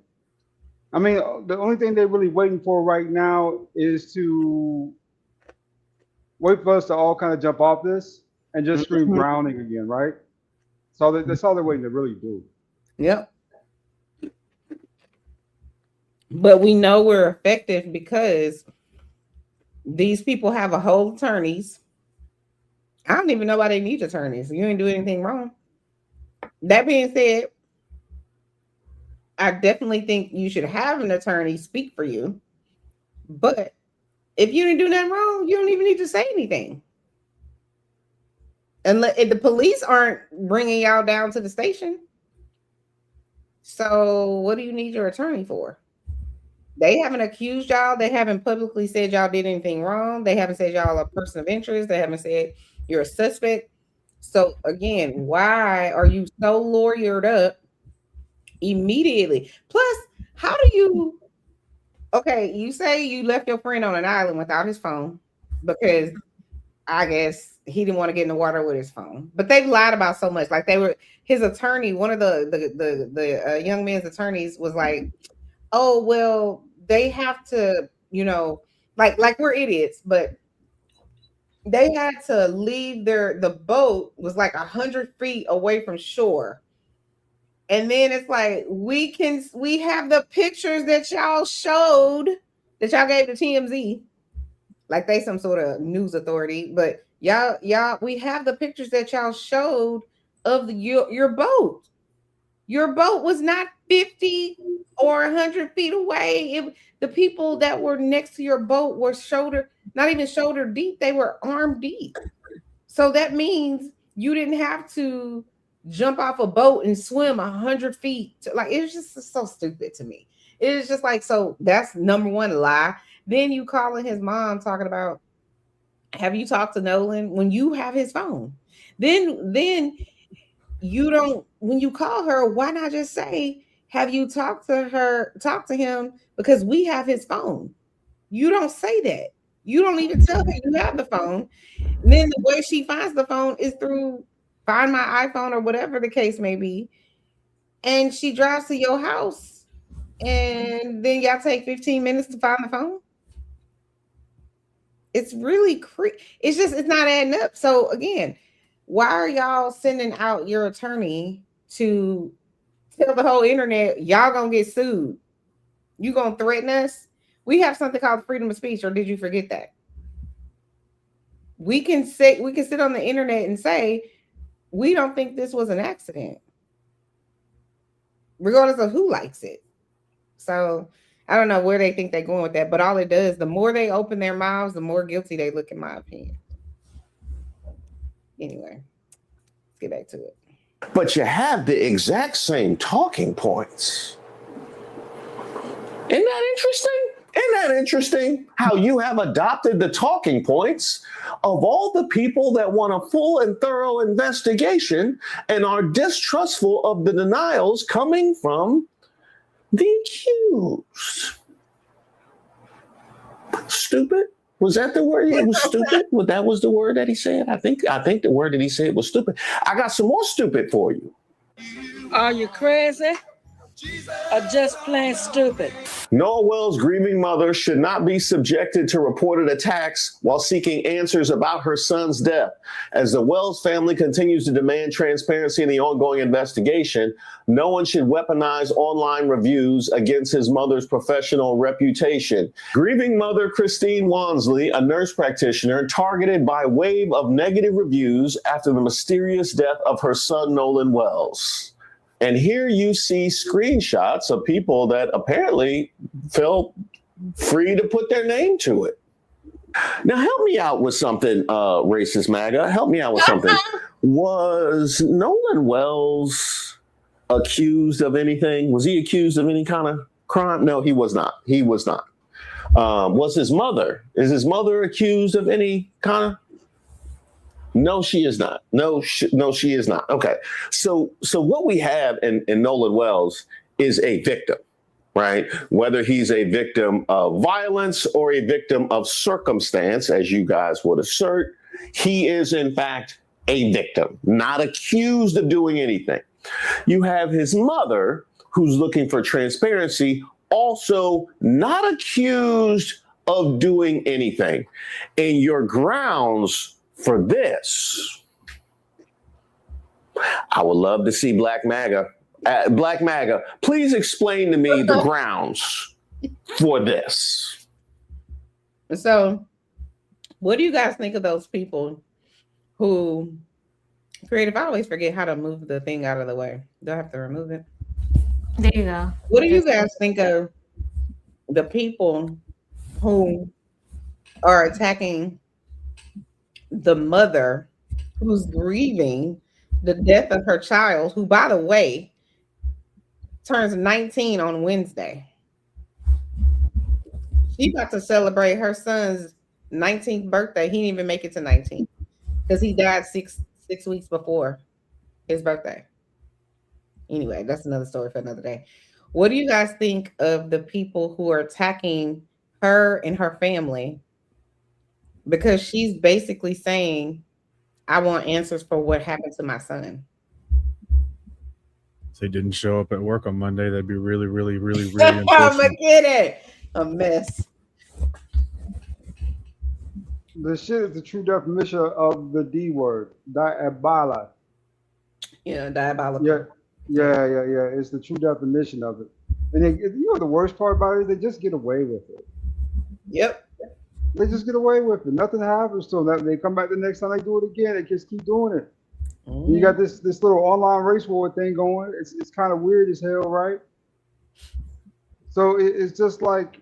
I mean, the only thing they're really waiting for right now is to wait for us to all kind of jump off this and just scream Mhm. drowning again, right? So that's all they're waiting to really do. Yep. But we know we're effective because these people have a whole attorneys. I don't even know why they need attorneys. You ain't do anything wrong. That being said, I definitely think you should have an attorney speak for you. But if you didn't do nothing wrong, you don't even need to say anything. And if the police aren't bringing y'all down to the station, so what do you need your attorney for? They haven't accused y'all. They haven't publicly said y'all did anything wrong. They haven't said y'all a person of interest. They haven't said you're a suspect. So again, why are you so lawyered up immediately? Plus, how do you? Okay, you say you left your friend on an island without his phone because I guess he didn't want to get in the water with his phone. But they've lied about so much. Like they were his attorney. One of the young man's attorneys was like, "Oh well, they have to, like we're idiots, but they had to leave the boat was like 100 feet away from shore." And then it's like we have the pictures that y'all showed that y'all gave to TMZ, like they some sort of news authority, but y'all we have the pictures that y'all showed of your boat. Your boat was not 50 or 100 feet away. The people that were next to your boat were not even shoulder deep, they were arm deep. So that means you didn't have to jump off a boat and swim 100 feet. Like, it's just so stupid to me. It's just like, so that's number one lie. Then you calling his mom talking about, have you talked to Nolan when you have his phone? Then you don't, when you call her, why not just say, have you talked to him because we have his phone? You don't say that. You don't even tell her you have the phone. And then the way she finds the phone is through Find My iPhone or whatever the case may be. And she drives to your house and then y'all take 15 minutes to find the phone. It's really it's not adding up. So again, why are y'all sending out your attorney to tell the whole internet y'all gonna get sued? You gonna threaten us? We have something called freedom of speech, or did you forget that? We can sit on the internet and say we don't think this was an accident, regardless of who likes it. So I don't know where they think they're going with that, but all it does, the more they open their mouths, the more guilty they look, in my opinion. Anyway, let's get back to it. But you have the exact same talking points. Isn't that interesting? Isn't that interesting how you have adopted the talking points of all the people that want a full and thorough investigation and are distrustful of the denials coming from the accused? Stupid? Was that the word? It was stupid? Well, that was the word that he said? I think the word that he said was stupid. I got some more stupid for you. Are you crazy? Or just plain stupid? Noah Wells' grieving mother should not be subjected to reported attacks while seeking answers about her son's death. As the Wells family continues to demand transparency in the ongoing investigation, no one should weaponize online reviews against his mother's professional reputation. Grieving mother Christine Wansley, a nurse practitioner, targeted by a wave of negative reviews after the mysterious death of her son Nolan Wells. And here you see screenshots of people that apparently felt free to put their name to it. Now, help me out with something, racist MAGA. Help me out with something. Was Nolan Wells accused of anything? Was he accused of any kind of crime? No, he was not. He was not. Was his mother? Is his mother accused of any kind of? No, she is not. No, she is not. Okay. So what we have in Nolan Wells is a victim, right? Whether he's a victim of violence or a victim of circumstance, as you guys would assert, he is in fact a victim, not accused of doing anything. You have his mother, who's looking for transparency, also not accused of doing anything. And your grounds for this, I would love to see Black MAGA. Black MAGA, please explain to me the grounds for this. So, what do you guys think of those people who creative? I always forget how to move the thing out of the way. Do I have to remove it? There you go. What do you guys think of the people who are attacking the mother who's grieving the death of her child, who, by the way, turns 19 on Wednesday? She got to celebrate her son's 19th birthday. He didn't even make it to 19 because he died six weeks before his birthday. Anyway, that's another story for another day. What do you guys think of the people who are attacking her and her family? Because she's basically saying, I want answers for what happened to my son. If they didn't show up at work on Monday, that'd be really, really, really, really Oh my unfortunate. God, a mess. The shit is the true definition of the D word, diabolical. Yeah, diabolical. Yeah. It's the true definition of it. And you know the worst part about it, they just get away with it. Yep. They just get away with it. Nothing happens to them. They come back the next time they do it again. They just keep doing it. And you got this little online race war thing going. It's kind of weird as hell, right? So it's just like,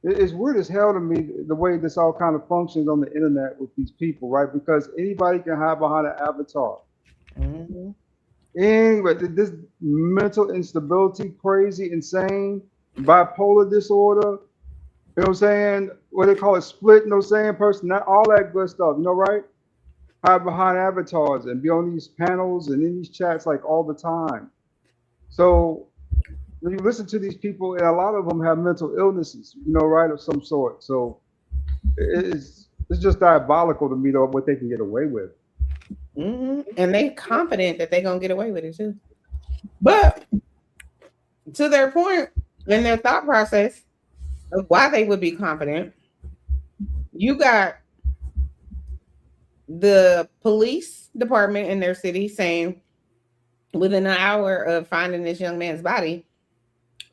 it's weird as hell to me the way this all kind of functions on the internet with these people, right? Because anybody can hide behind an avatar. Anyway, this mental instability, crazy, insane, bipolar disorder, you know what I'm saying? What they call it, split, you know what I'm saying? Person, not all that good stuff, you know, right? Hide behind avatars and be on these panels and in these chats like all the time. So when you listen to these people, and a lot of them have mental illnesses, you know, right, of some sort. So it's just diabolical to me, though, what they can get away with. And they confident that they're gonna get away with it too. But to their point, in their thought process of why they would be confident, you got the police department in their city saying within an hour of finding this young man's body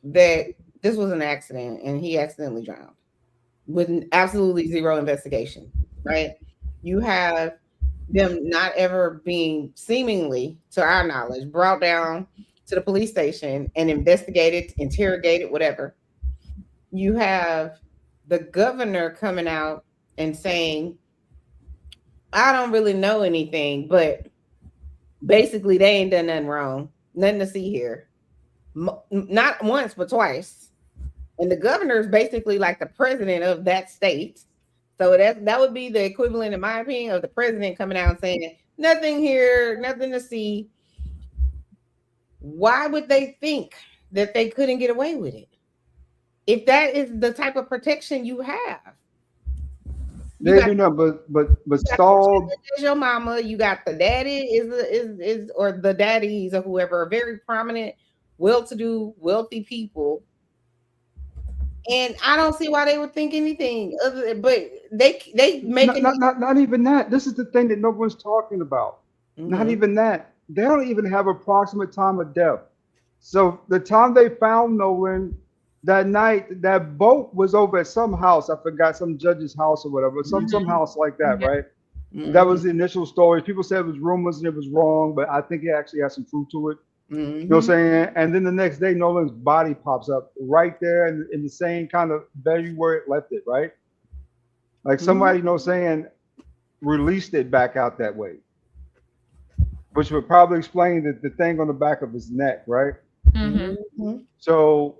that this was an accident and he accidentally drowned with absolutely zero investigation, right? You have them not ever being, seemingly to our knowledge, brought down to the police station and investigated, interrogated, whatever. You have the governor coming out and saying, I don't really know anything, but basically they ain't done nothing wrong, nothing to see here. Not once, but twice. And the governor is basically like the president of that state. So that would be the equivalent, in my opinion, of the president coming out and saying, nothing here, nothing to see. Why would they think that they couldn't get away with it? If that is the type of protection you have. They do nothing but stall. Your mama, you got the daddy is or the daddies or whoever are very prominent, well-to-do, wealthy people. And I don't see why they would think anything other than, but they make it not even that. This is the thing that no one's talking about. Not even that. They don't even have approximate time of death. So the time they found Nolan that night, that boat was over at some house. I forgot, some judge's house or whatever, some house like that, right? That was the initial story. People said it was rumors and it was wrong, but I think it actually has some truth to it. You know what I'm saying? And then the next day, Nolan's body pops up right there in the same kind of venue where it left it, right? Like somebody, you know what I'm saying, released it back out that way, which would probably explain the thing on the back of his neck, right? So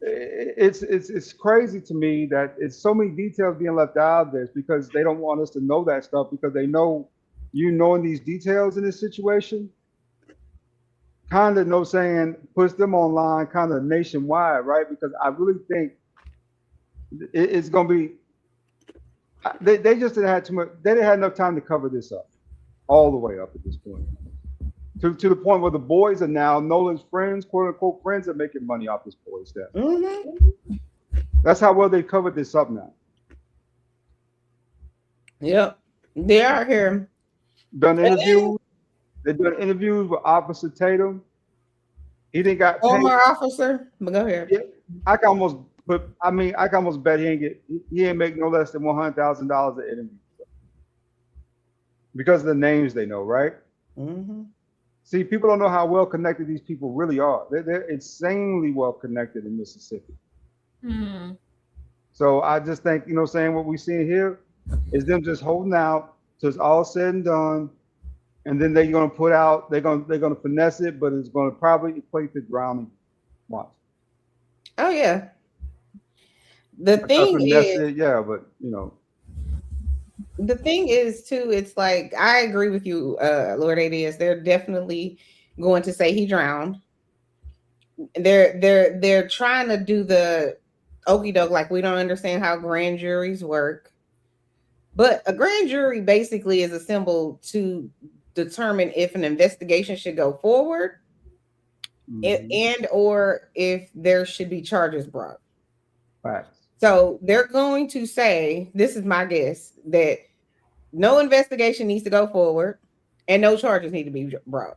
it's crazy to me that it's so many details being left out of this because they don't want us to know that stuff because they know you knowing these details in this situation kind of, no saying, puts them online kind of nationwide, right? Because I really think it's going to be, they just didn't have too much, they didn't have enough time to cover this up all the way up at this point. To the point where the boys are now Nolan's friends, quote unquote friends, are making money off this boy's death. That's how well they covered this up now. Yep, they are here. Done interviews. They've done interviews with Officer Tatum. He didn't got paid. Former officer, but go ahead. Yeah, I can almost bet he ain't make no less than $100,000 an interview because of the names they know, right? See, people don't know how well connected these people really are. They're insanely well connected in Mississippi. So I just think, you know what I'm saying, what we see here is them just holding out till it's all said and done. And then they're gonna put out, they're gonna finesse it, but it's gonna probably equate to drowning. Watch. Oh yeah. The thing is, yeah, but you know. The thing is too, it's like I agree with you, Lord ADS. They're definitely going to say he drowned. They're trying to do the okey doke, like we don't understand how grand juries work. But a grand jury basically is assembled to determine if an investigation should go forward and or if there should be charges brought. Right. So they're going to say, this is my guess, that no investigation needs to go forward and no charges need to be brought.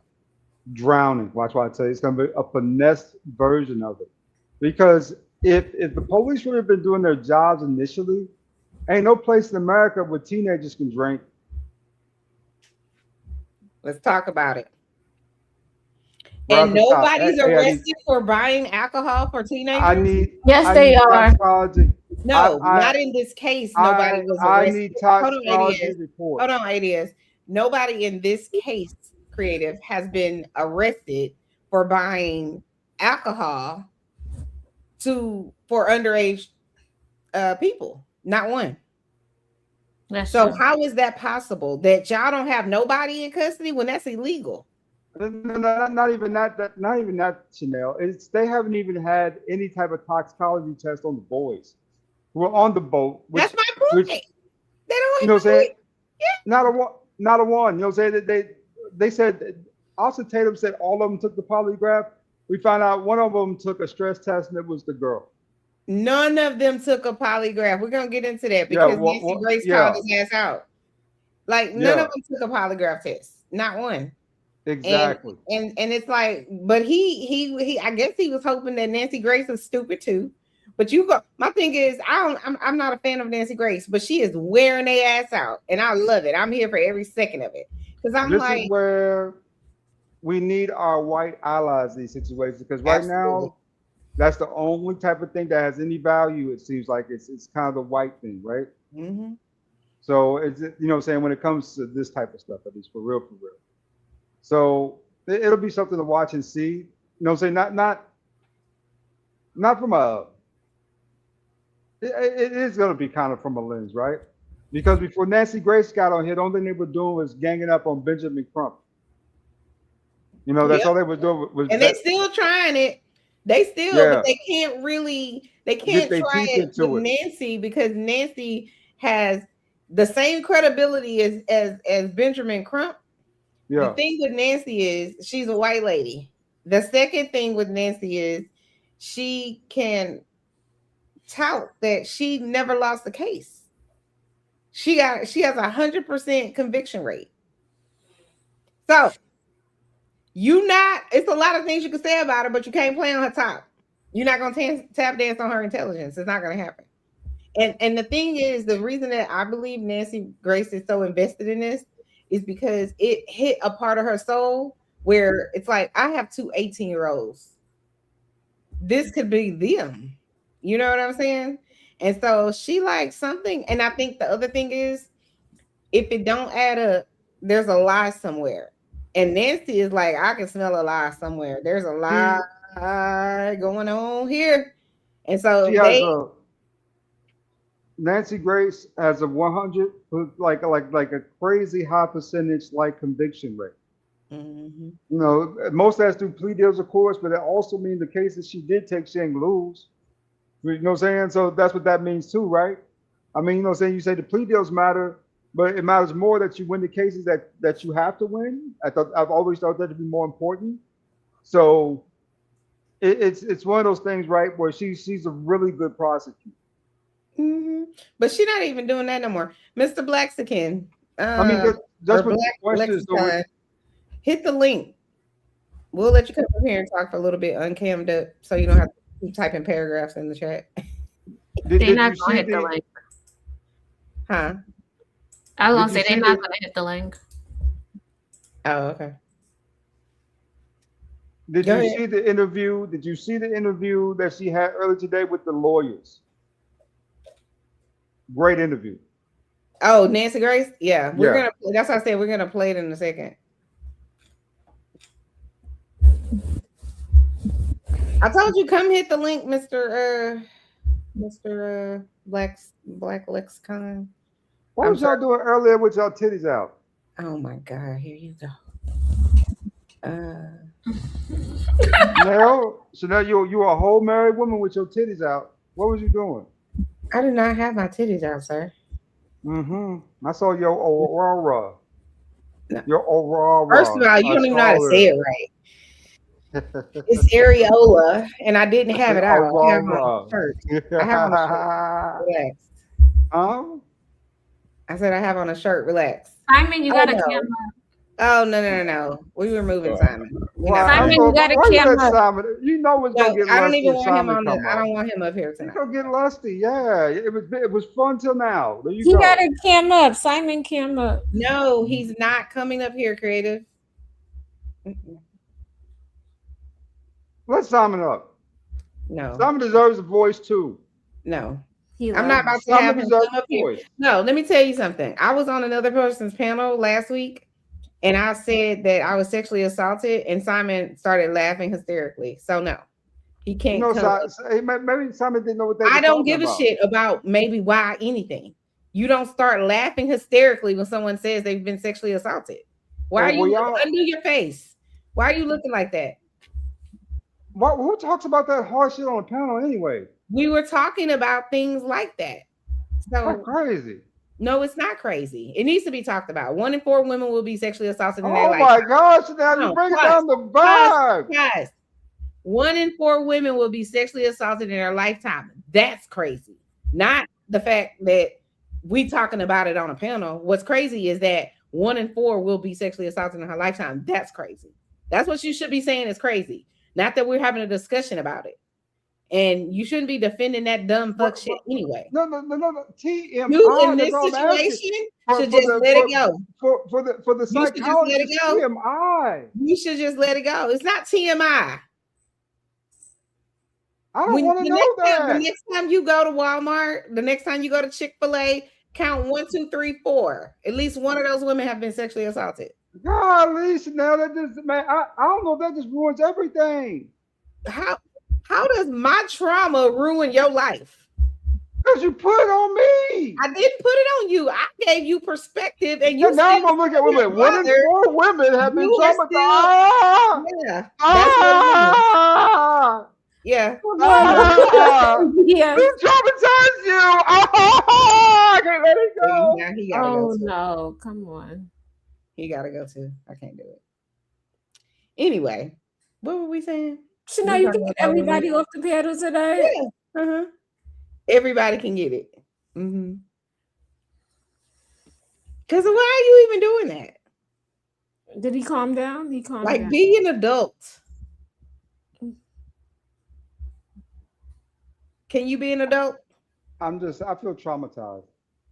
Drowning. Watch what I tell you. It's going to be a finesse version of it. Because if the police would have been doing their jobs initially, ain't no place in America where teenagers can drink. Let's talk about it. And nobody's arrested for buying alcohol for teenagers? Yes, they are. No, not in this case. Nobody was arrested. I need toxicology report. Hold on, ADS. Nobody in this case, Creative, has been arrested for buying alcohol for underage people. Not one. So how is that possible that y'all don't have nobody in custody when that's illegal? No, not even that, Chanel. They haven't even had any type of toxicology test on the boys who are on the boat. That's my point. They don't. You know what I'm saying? Yeah. Not a one. You know what I'm saying? They said, Officer Tatum said all of them took the polygraph. We found out one of them took a stress test and it was the girl. None of them took a polygraph. We're gonna get into that because Nancy Grace called his ass out. Like none of them took a polygraph test. Not one. Exactly. And it's like, but he I guess he was hoping that Nancy Grace was stupid too. But my thing is, I'm not a fan of Nancy Grace, but she is wearing their ass out, and I love it. I'm here for every second of it because this is where we need our white allies in these situations because right now that's the only type of thing that has any value. It seems like it's kind of the white thing, right? So it's, you know what I'm saying, when it comes to this type of stuff, at least for real. So it'll be something to watch and see. You know what I'm saying? Not from a. It is going to be kind of from a lens, right? Because before Nancy Grace got on here, the only thing they were doing was ganging up on Benjamin Crump. You know, that's all they were doing. They still trying it. But they can't try it with Nancy because Nancy has the same credibility as Benjamin Crump. Yeah. The thing with Nancy is she's a white lady. The second thing with Nancy is she can tout that she never lost a case. She has 100% conviction rate. So it's a lot of things you can say about her, but you can't play on her top. You're not gonna tap dance on her intelligence. It's not gonna happen. And the thing is, the reason that I believe Nancy Grace is so invested in this is because it hit a part of her soul where it's like, I have two 18-year-olds. This could be them. You know what I'm saying? And so she likes something. And I think the other thing is, if it don't add up, there's a lie somewhere. And Nancy is like, I can smell a lie somewhere. There's a lie going on here. And so She has a Nancy Grace has a 100 like a crazy high percentage like conviction rate. Mhm. You know, most of that's through plea deals, of course, but it also means the cases she did take, she ain't lose. You know what I'm saying? So that's what that means too, right? I mean, you know what I'm saying? You say the plea deals matter, but it matters more that you win the cases that you have to win. I've always thought that to be more important. So it's one of those things, right, where she's a really good prosecutor. Mm-hmm. But she's not even doing that no more. Mr. Blaxican, I mean, that's or what the Black question is. Lexicon, hit the link. We'll let you come up here and talk for a little bit uncammed up so you don't have to keep typing paragraphs in the chat. They're not gonna hit the link. Huh? I was gonna say they're not gonna hit the link. Oh, okay. Did you see the interview? Did you see the interview that she had earlier today with the lawyers? Great interview. Oh, Nancy Grace? Yeah. We're Yeah. gonna that's why I said we're gonna play it in a second. I told you come hit the link, Mr. Black Lexicon. What was y'all doing earlier with y'all titties out? Oh my God, here you go. So now you a whole married woman with your titties out. What was you doing? I did not have my titties out, sir. Mm-hmm. I saw your aurora. No. Your aurora. First of all, you don't even know how to say it right. It's areola, and I didn't have it out. I have on a shirt. I have on a shirt. Relax. I said I have on a shirt. Relax. Simon, you got a camera. Oh no. We were moving Simon. Simon, you got a camera. Simon, you know what's gonna get lusty. I don't even want Simon him on I don't want him up here tonight. He's gonna get lusty. Yeah, it was fun till now. There you He go. got a cam up. Simon cam up. No, he's not coming up here, creative. Let Simon up. No. Simon deserves a voice too. No. I'm not about to have him come up here. No, let me tell you something. I was on another person's panel last week, and I said that I was sexually assaulted, and Simon started laughing hysterically. So no, he can't. No, maybe Simon didn't know what they were I don't give about. a shit about maybe why anything. You don't start laughing hysterically when someone says they've been sexually assaulted. Why are you undo your face? Why are you looking like that? Who talks about that hard shit on the panel anyway? We were talking about things like that. So that's crazy. No, it's not crazy. It needs to be talked about. 1 in 4 women will be sexually assaulted in their life. Oh my gosh, now you bring down the vibe. Guys, 1 in 4 women will be sexually assaulted in their lifetime. That's crazy. Not the fact that we talking about it on a panel. What's crazy is that 1 in 4 will be sexually assaulted in her lifetime. That's crazy. That's what you should be saying is crazy. Not that we're having a discussion about it. And you shouldn't be defending that dumb fuck shit anyway. No. TMI. You in this situation should just let it go. For the psychologist, TMI. You should just let it go. It's not TMI. I don't want to know that. The next time you go to Walmart, the next time you go to Chick-fil-A, count 1, 2, 3, 4. At least one of those women have been sexually assaulted. Golly, Chanel, that just I don't know if that just ruins everything. How does my trauma ruin your life? Because you put it on me. I didn't put it on you. I gave you perspective, and you. Now I'm gonna look at women. 1 in 4 women have been traumatized. Yeah, that's what it is. Yeah. Yeah. Who traumatized you? I can't let it go. Now he gotta Oh go too. no! Come on. He gotta go too. I can't do it. Anyway, what were we saying? So now you can get everybody off the panel tonight. Yeah. Uh-huh. Everybody can get it. Mm-hmm. Because why are you even doing that? Did he calm down? He calmed down. Be an adult. Can you be an adult? I feel traumatized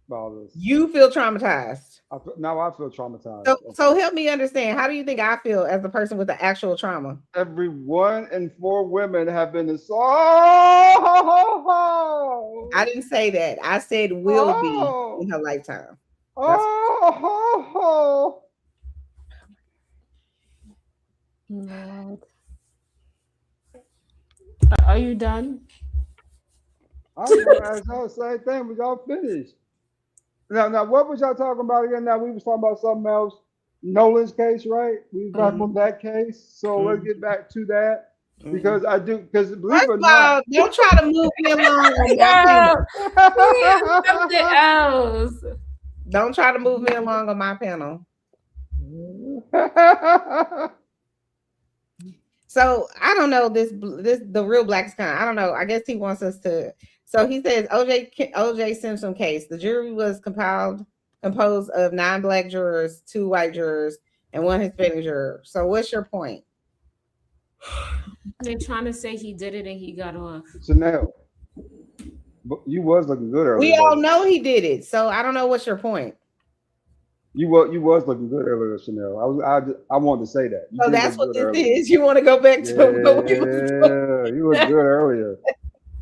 by all this. You feel traumatized. Now I feel traumatized. So help me understand. How do you think I feel as the person with the actual trauma? Every 1 in 4 women have been assaulted. I didn't say that. I said will be in her lifetime. No. Are you done? I was going to ask y'all the same thing, but y'all finished. Now, what was y'all talking about again? Now, we was talking about something else. Nolan's case, right? We was back on that case. So let's get back to that. Because because believe First it or of all, not. don't try to move me along on my Yeah, panel. something else. Don't try to move me along on my panel. So I don't know this the real black sky. I don't know. I guess he wants us to. So he says OJ Simpson case. The jury was composed of 9 black jurors, 2 white jurors, and 1 Hispanic juror. So what's your point? They're trying to say he did it and he got off. Chanel, you was looking good earlier. We all know he did it. So I don't know what's your point. You was looking good earlier, Chanel. I wanted to say that. You So did that's look what good this earlier. is. You want to go back to what we was doing? Yeah, you look good earlier.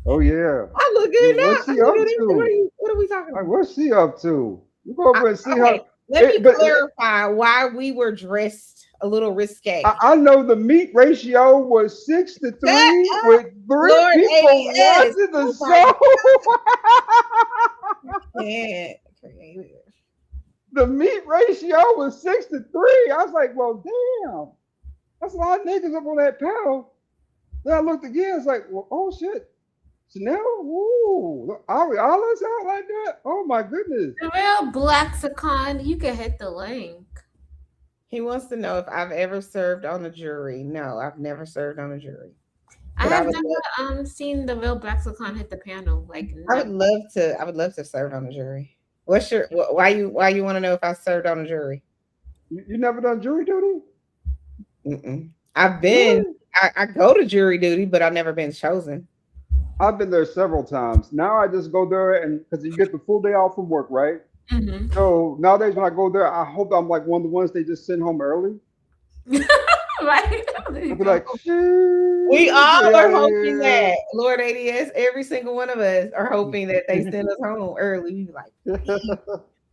Oh yeah. I look good now. What's she up to? What are we talking about? What's she up to? You go over and see her. Let me clarify why we were dressed a little risque. I know the meat ratio was 6 to 3 with 3 Lord people ADS. watching the show. Yeah. The meat ratio was 6 to 3. I was like, well, damn. That's a lot of niggas up on that panel. Then I looked again. It's like, well, oh shit. Chanel, ooh, are we all us out like that? Oh my goodness. The real Blaxicon, you can hit the link. He wants to know if I've ever served on a jury. No, I've never served on a jury. I have never seen the real Blaxicon hit the panel. Like I would love to serve on a jury. What's your why you want to know if I served on a jury? You never done jury duty? I've been I go to jury duty, but I've never been chosen. I've been there several times. Now I just go there and because you get the full day off from work, right? Mm-hmm. So nowadays when I go there, I hope I'm like one of the ones they just send home early. Right? I'll be like, we all are hoping that Lord ADS, every single one of us are hoping that they send us home early. We be like,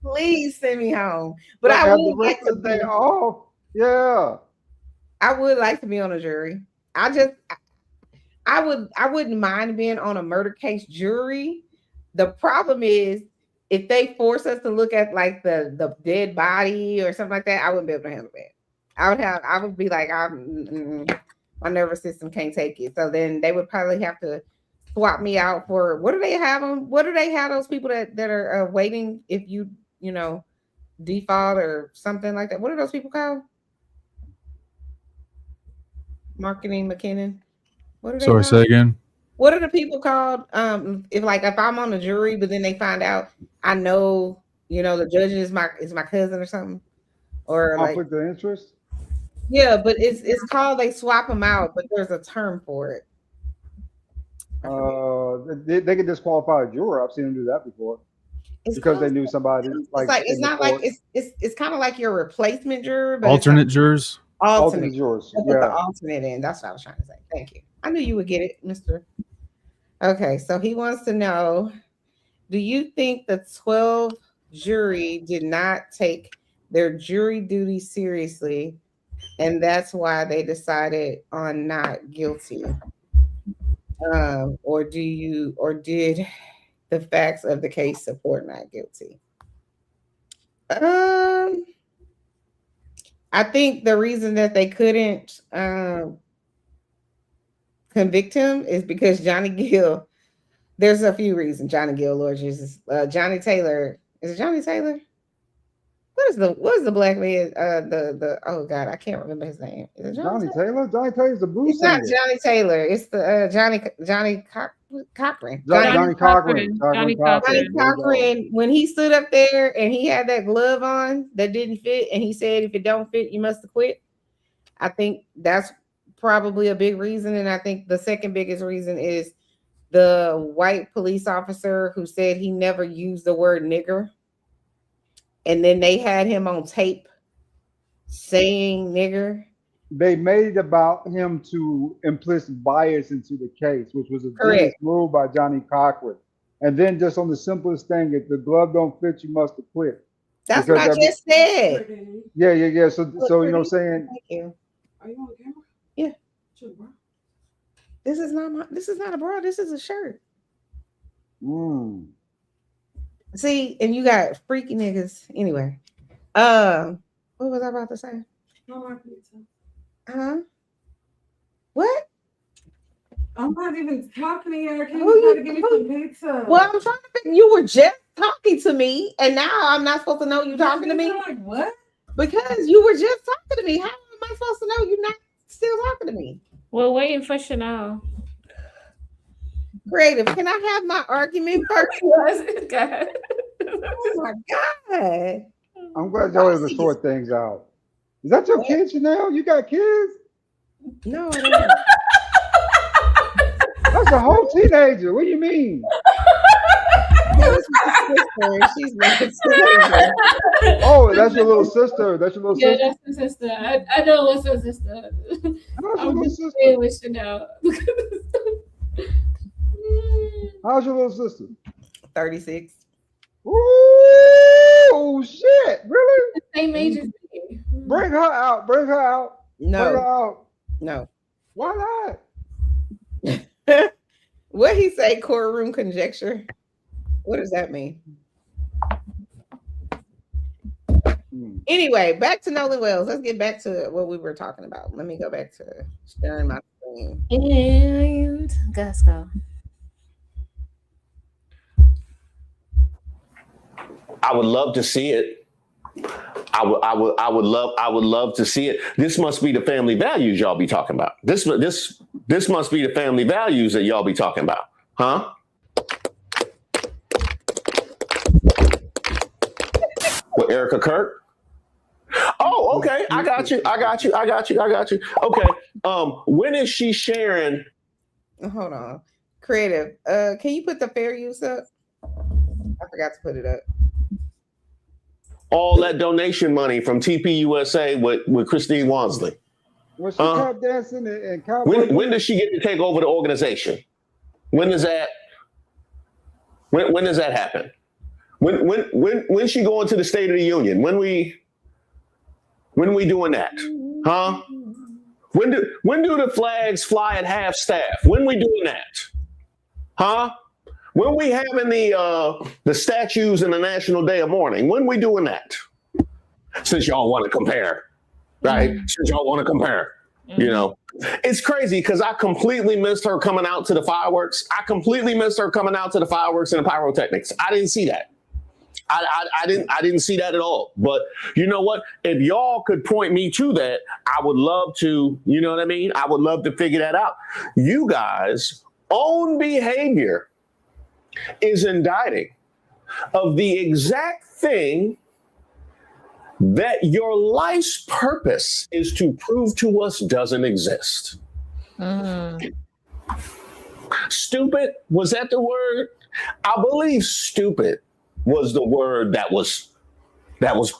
please send me home. But I have would the rest of the day off. Yeah. I would like to be on a jury. I wouldn't mind being on a murder case jury. The problem is if they force us to look at like the dead body or something like that, I wouldn't be able to handle that. I would be like, my nervous system can't take it. So then they would probably have to swap me out for what do they have them? What do they have those people that are waiting if you default or something like that? What are those people called? Marketing McKinnon. What are they Sorry, called? say again. What are the people called? If I'm on the jury, but then they find out I know, the judge is my cousin or something, or conflict of interest. Yeah, but it's called they swap them out, but there's a term for it. They can disqualify a juror. I've seen them do that before because they knew somebody. It's not like it's kind of like your replacement juror, but alternate jurors. Alternate jurors. Put the alternate in. That's what I was trying to say. Thank you. I knew you would get it, Mister. Okay, so he wants to know: do you think the 12 jury did not take their jury duty seriously, and that's why they decided on not guilty? Or did the facts of the case support not guilty? I think the reason that they couldn't convict him is because Johnny Gill. There's a few reasons. Johnny Gill, Lord Jesus, Johnny Taylor. Is it Johnny Taylor? What is the black man? The oh God, I can't remember his name. Is it Johnny Taylor? Johnny Taylor's the blues It's singer. not Johnny Taylor. It's the Johnny Cochran. Johnny Cochran. Johnny Cochran. When he stood up there and he had that glove on that didn't fit, and he said, "If it don't fit, you must have quit." I think that's probably a big reason, and I think the second biggest reason is the white police officer who said he never used the word nigger. And then they had him on tape saying nigger. They made it about him to implicit bias into the case, which was a genius Correct. move by Johnny Cochran. And then just on the simplest thing, if the glove don't fit, you must have quit. That's what I just said. Yeah. So you know what I'm saying? Thank you. Are you on the camera? Yeah. Sure, bro. This is not a bra. This is a shirt. See, and you got freaky niggas. Anyway. What was I about to say? No more pizza. Huh? What? I'm not even talking to you. Can Who you try you- to give me who- some pizza? Well, I'm trying to think. You were just talking to me, and now I'm not supposed to know you talking to me. Like what? Because you were just talking to me. How am I supposed to know you're not still talking to me? We're waiting for Chanel. Creative, can I have my argument first? God. Oh my God. I'm glad y'all able to sort things out. Is that your kid, Chanel? You got kids? No, I don't. That's a whole teenager. What do you mean? That's my sister. She's my sister. Oh, that's your little sister. That's your little Yeah, sister. that's my sister. I know what's her sister. That's your I'm little just sister. saying with Chanel. How's your little sister? 36. Ooh, shit! Really? Same age as me. Bring her out. Bring her out. Bring her No, out. no. Why not? What he say? Courtroom conjecture. What does that mean? Anyway, back to Nolan Wells. Let's get back to what we were talking about. Let me go back to sharing my screen. And let's go. I would love to see it. I would love to see it. This must be the family values y'all be talking about. This must be the family values that y'all be talking about, huh? With Erica Kirk? Oh, okay. I got you. Okay. When is she sharing? Hold on. Creative. Can you put the fair use up? I forgot to put it up. All that donation money from TPUSA with Christine Wansley. Was she tap dancing and cowboy? When does she get to take over the organization? When does that happen? When she going to the State of the Union? When we doing that? Huh? When do the flags fly at half staff? When we doing that? Huh? When we having the statues in the National Day of Mourning? When we doing that? Since y'all want to compare, right? Since y'all want to compare, you know, it's crazy because I completely missed her coming out to the fireworks. I completely missed her coming out to the fireworks and the pyrotechnics. I didn't see that. I didn't see that at all. But you know what? If y'all could point me to that, I would love to. You know what I mean? I would love to figure that out. You guys' own behavior is indicting of the exact thing that your life's purpose is to prove to us doesn't exist. Stupid, was that the word? I believe stupid was the word that was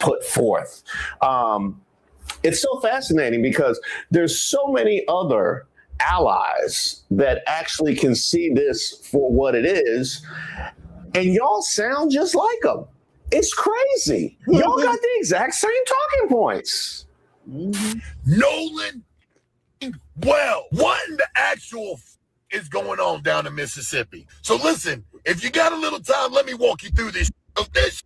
put forth. It's so fascinating because there's so many other allies that actually can see this for what it is, and y'all sound just like them. It's crazy. Y'all got the exact same talking points. Nolan, well, what in the actual is going on down in Mississippi? So listen, if you got a little time, let me walk you through this. This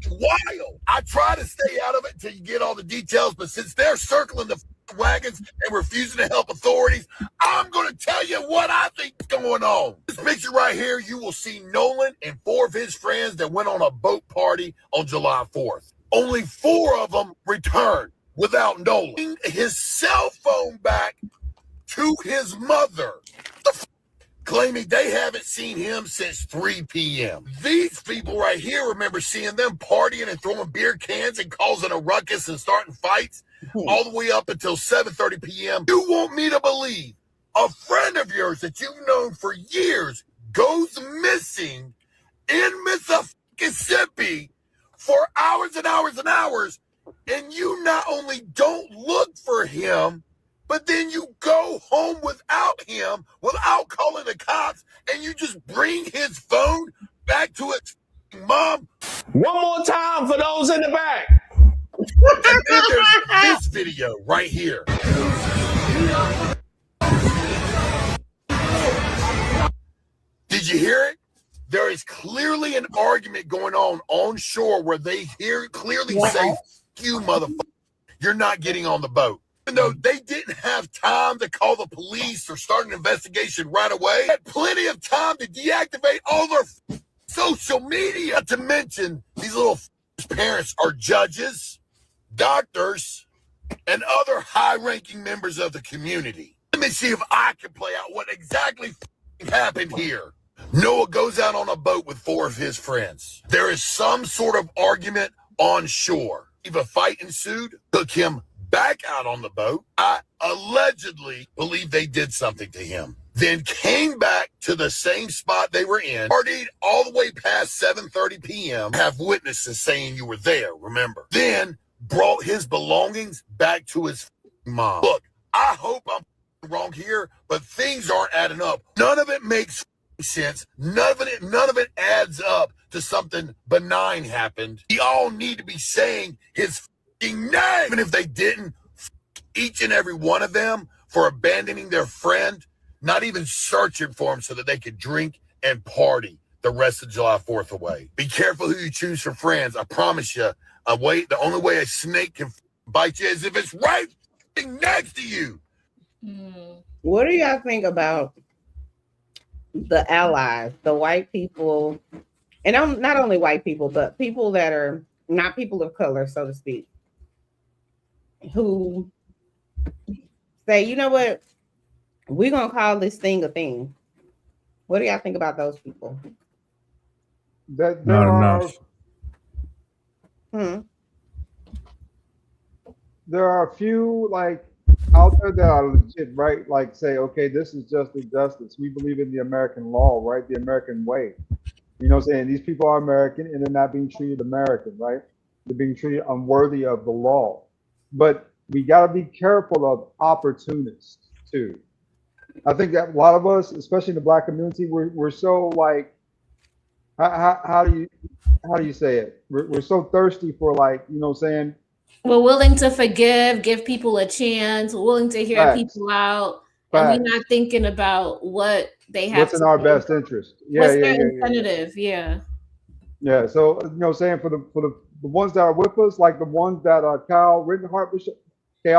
wild. I try to stay out of it until you get all the details, but since they're circling the wagons and refusing to help authorities, I'm going to tell you what I think is going on. This picture right here, you will see Nolan and 4 of his friends that went on a boat party on July 4th. Only 4 of them returned without Nolan. His cell phone back to his mother, claiming they haven't seen him since 3 p.m. These people right here remember seeing them partying and throwing beer cans and causing a ruckus and starting fights all the way up until 7:30 p.m. You want me to believe a friend of yours that you've known for years goes missing in Mississippi for hours and hours and hours, and you not only don't look for him, but then you go home without him, without calling the cops, and you just bring his phone back to its mom. One more time for those in the back. And then there's this video right here. Did you hear it? There is clearly an argument going on shore where they clearly say, you motherfucker, you're not getting on the boat. Even though they didn't have time to call the police or start an investigation right away, they had plenty of time to deactivate all their social media. Not to mention, these little parents are judges, doctors, and other high-ranking members of the community. Let me see if I can play out what exactly happened here. Noah goes out on a boat with 4 of his friends. There is some sort of argument on shore. If a fight ensued, took him back out on the boat. I allegedly believe they did something to him. Then came back to the same spot they were in, partied all the way past 7:30 p.m. Have witnesses saying you were there, remember. Then brought his belongings back to his mom. Look, I hope I'm wrong here, but things aren't adding up. None of it makes sense. None of it adds up to something benign happened. We all need to be saying his name. Even if they didn't, each and every one of them for abandoning their friend, not even searching for him so that they could drink and party the rest of July 4th away. Be careful who you choose for friends. I promise you, the only way a snake can bite you is if it's right next to you. What do y'all think about the allies, the white people, and I'm not only white people, but people that are not people of color, so to speak, who say, you know what, we're gonna call this thing a thing. What do y'all think about those people? That Not there enough. there are a few like out there that are legit, right? Like say, okay, this is just justice. We believe in the American law, right? The American way. You know what I'm saying? These people are American and they're not being treated American, right? They're being treated unworthy of the law. But we got to be careful of opportunists too. I think that a lot of us, especially in the black community, we're so like, how do you say it? We're so thirsty for like, you know what I'm saying? We're willing to forgive, give people a chance, willing to hear Facts. people out, and Facts. we're not thinking about what they have What's in to our do. best interest? What's their incentive? Yeah. Yeah. So you know, what I'm saying for the ones that are with us, like the ones that are Kyle Rittenhouse, was, you know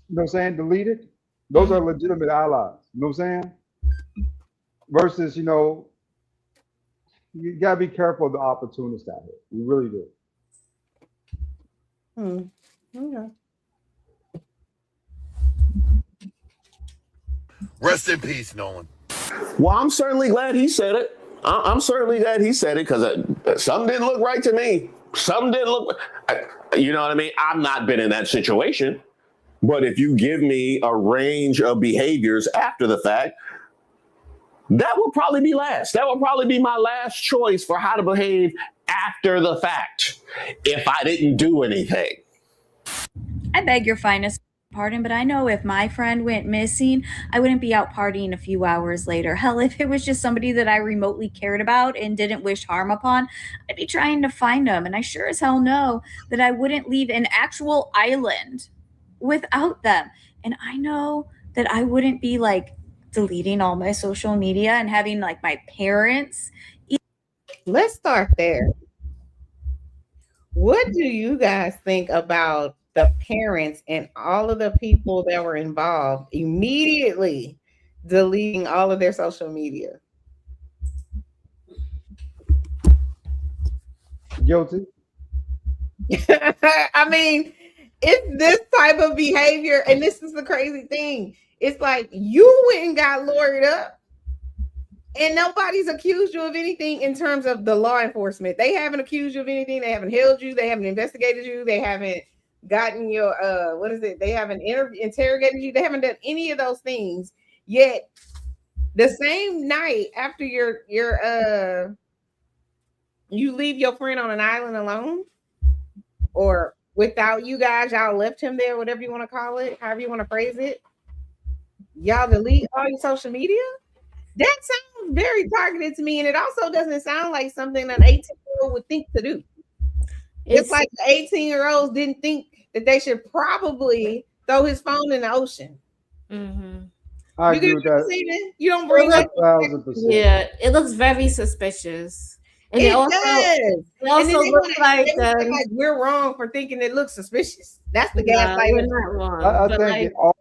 what I'm saying, deleted. Those are legitimate allies. You know what I'm saying? Versus, you know, you gotta be careful of the opportunists out here. You really do. Okay. Rest in peace, Nolan. Well, I'm certainly glad he said it. I'm certainly glad he said it because something didn't look right to me. Something didn't look, you know what I mean? I've not been in that situation. But if you give me a range of behaviors after the fact, that will probably be last. That will probably be my last choice for how to behave after the fact if I didn't do anything. I beg your finest pardon, but I know if my friend went missing, I wouldn't be out partying a few hours later. Hell, if it was just somebody that I remotely cared about and didn't wish harm upon, I'd be trying to find them. And I sure as hell know that I wouldn't leave an actual island without them. And I know that I wouldn't be like deleting all my social media and having like my parents. Let's start there. What do you guys think about the parents and all of the people that were involved immediately deleting all of their social media? Guilty. I mean, it's this type of behavior, and this is the crazy thing. It's like you went and got lawyered up, and nobody's accused you of anything in terms of the law enforcement. They haven't accused you of anything. They haven't held you. They haven't investigated you. They haven't gotten your They haven't interrogated you. They haven't done any of those things. Yet The same night after you leave your friend on an island alone, or without you guys, y'all left him there, whatever you want to call it, however you want to phrase it. Y'all delete all your social media. That sounds very targeted to me, and it also doesn't sound like something that an 18-year-old would think to do. It's like the 18-year-olds didn't think that they should probably throw his phone in the ocean. Mm-hmm. I agree with that. You don't bring up 1,000%. Yeah, it looks very suspicious. And it also, does. It And also then they looks wanna- like, they wanna say, like we're wrong for thinking it looks suspicious. That's the no, gaslighting. we're not wrong. I but think like, it all,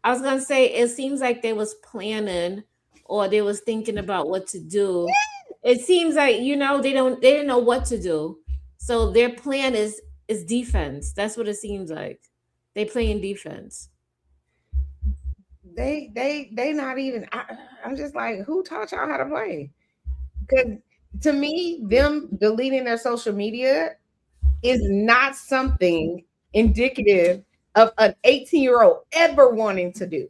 I was gonna say, it seems like they was planning or they was thinking about what to do. It seems like they didn't know what to do, so their plan is defense. That's what it seems like. They playing defense. They not even. I'm just like, who taught y'all how to play? Because to me, them deleting their social media is not something indicative of an 18-year-old ever wanting to do.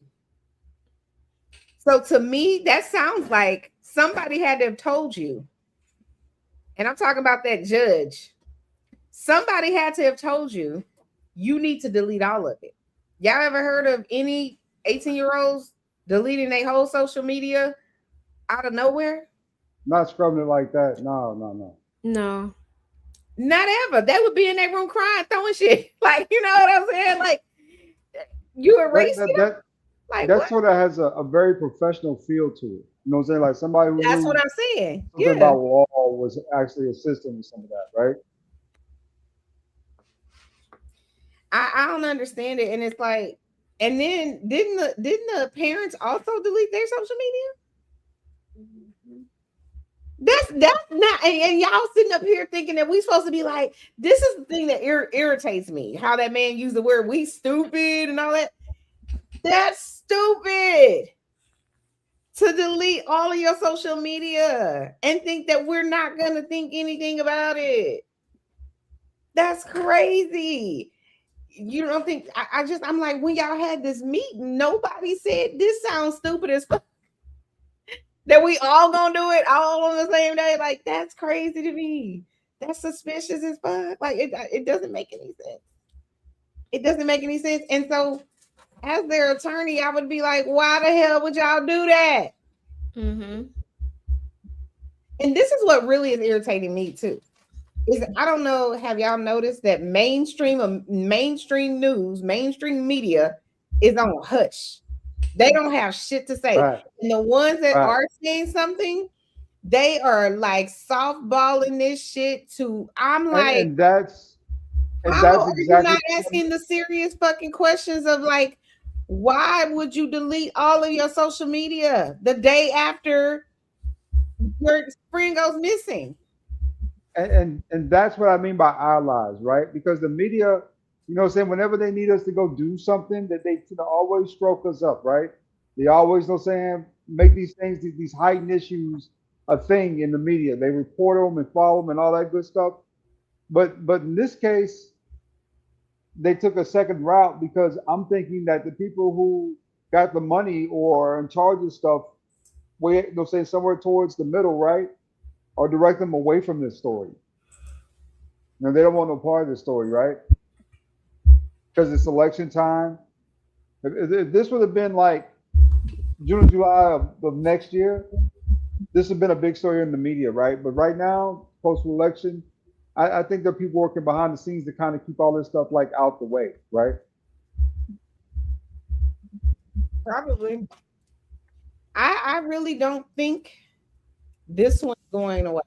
So to me, that sounds like somebody had to have told you. And I'm talking about that judge. Somebody had to have told you you need to delete all of it. Y'all ever heard of any 18-year-olds deleting their whole social media out of nowhere? not scrubbing it like that. No. No. Not ever. They would be in their room crying, throwing shit. Like, you know what I'm saying? Like, you erased it? Like, that what? sort of has a very professional feel to it. You know what I'm saying? Like somebody who That's knew what I'm saying. something Yeah. about law was actually assisting with some of that, right? I don't understand it. And it's like, and then didn't the parents also delete their social media? That's not, and y'all sitting up here thinking that we supposed to be like, this is the thing that irritates me. How that man used the word "we stupid" and all that. That's stupid to delete all of your social media and think that we're not gonna think anything about it. That's crazy. You don't think I'm like, when y'all had this meeting, nobody said this sounds stupid as fuck. That we all gonna do it all on the same day. Like, that's crazy to me. That's suspicious as fuck. Like, it doesn't make any sense. It doesn't make any sense. And so, as their attorney, I would be like, why the hell would y'all do that? Mm-hmm. And this is what really is irritating me too. Is I don't know, have y'all noticed that mainstream news, mainstream media is on hush. They don't have shit to say. Right. And the ones that Right. are saying something, they are like softballing this shit to. I'm like, And that's how are you exactly not asking the serious fucking questions of like, why would you delete all of your social media the day after your friend goes missing? and that's what I mean by allies, right? Because the media, you know what I'm saying, whenever they need us to go do something, that they always stroke us up, right? They always, you know what I'm saying, make these things, these heightened issues a thing in the media. They report them and follow them and all that good stuff. But in this case, they took a second route because I'm thinking that the people who got the money or are in charge of stuff, they'll say somewhere towards the middle, right? Or direct them away from this story. Now they don't want no part of this story, right? Because it's election time. If this would have been like June, July of next year, this would have been a big story in the media, right? But right now, post-election, I think there are people working behind the scenes to kind of keep all this stuff like out the way, right? Probably. I really don't think this one's going away.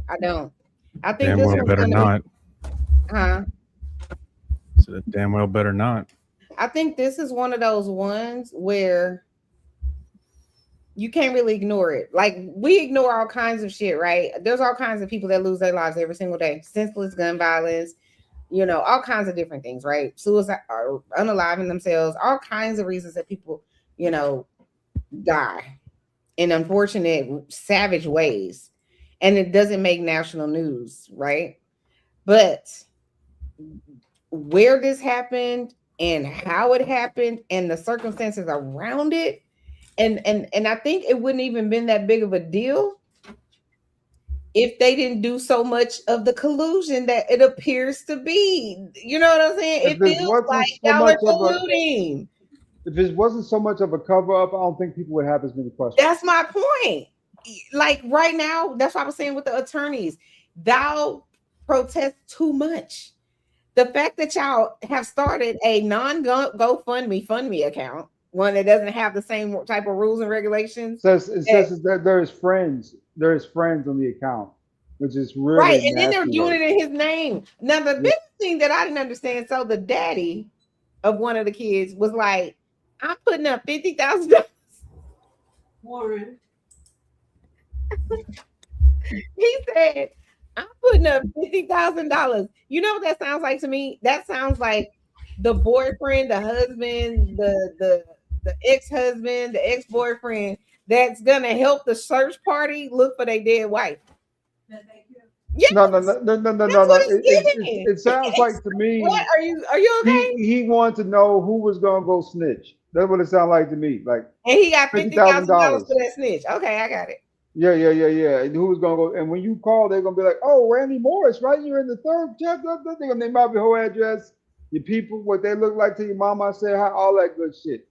I don't. I think Damn this well one's better gonna not. Huh? So damn well better not. I think this is one of those ones where you can't really ignore it. Like, we ignore all kinds of shit, right? There's all kinds of people that lose their lives every single day. Senseless gun violence, all kinds of different things, right? Suicide or unaliving themselves, all kinds of reasons that people, die in unfortunate, savage ways. And it doesn't make national news, right? But where this happened and how it happened and the circumstances around it And I think it wouldn't even been that big of a deal if they didn't do so much of the collusion that it appears to be. You know what I'm saying? If It this feels wasn't like so y'all are much of a colluding. if it wasn't so much of a cover up, I don't think people would have as many questions. That's my point. Like right now, that's what I was saying with the attorneys. Thou protest too much. The fact that y'all have started a non-GoFundMe fund me account, one that doesn't have the same type of rules and regulations. It says that there's friends on the account, which is Right, really and then they're nasty. doing it in his name. Now, the Yeah. big thing that I didn't understand, so the daddy of one of the kids was like, I'm putting up $50,000. Warren. He said, I'm putting up $50,000. You know what that sounds like to me? That sounds like the boyfriend, the husband, the ex-husband, the ex-boyfriend that's gonna help the search party look for their dead wife. Yes, No. that's what it's giving. It sounds like to me. What are you okay? He wanted to know who was gonna go snitch. That's what it sounded like to me. Like, And he got $50,000 $50,000. for that snitch. Okay, I got it. Yeah. And who was gonna go? And when you call, they're gonna be like, "Oh, Randy Morris, right? You're in the third chapter." They're gonna name out your whole address, your people, what they look like to your mama, say hi, all that good shit.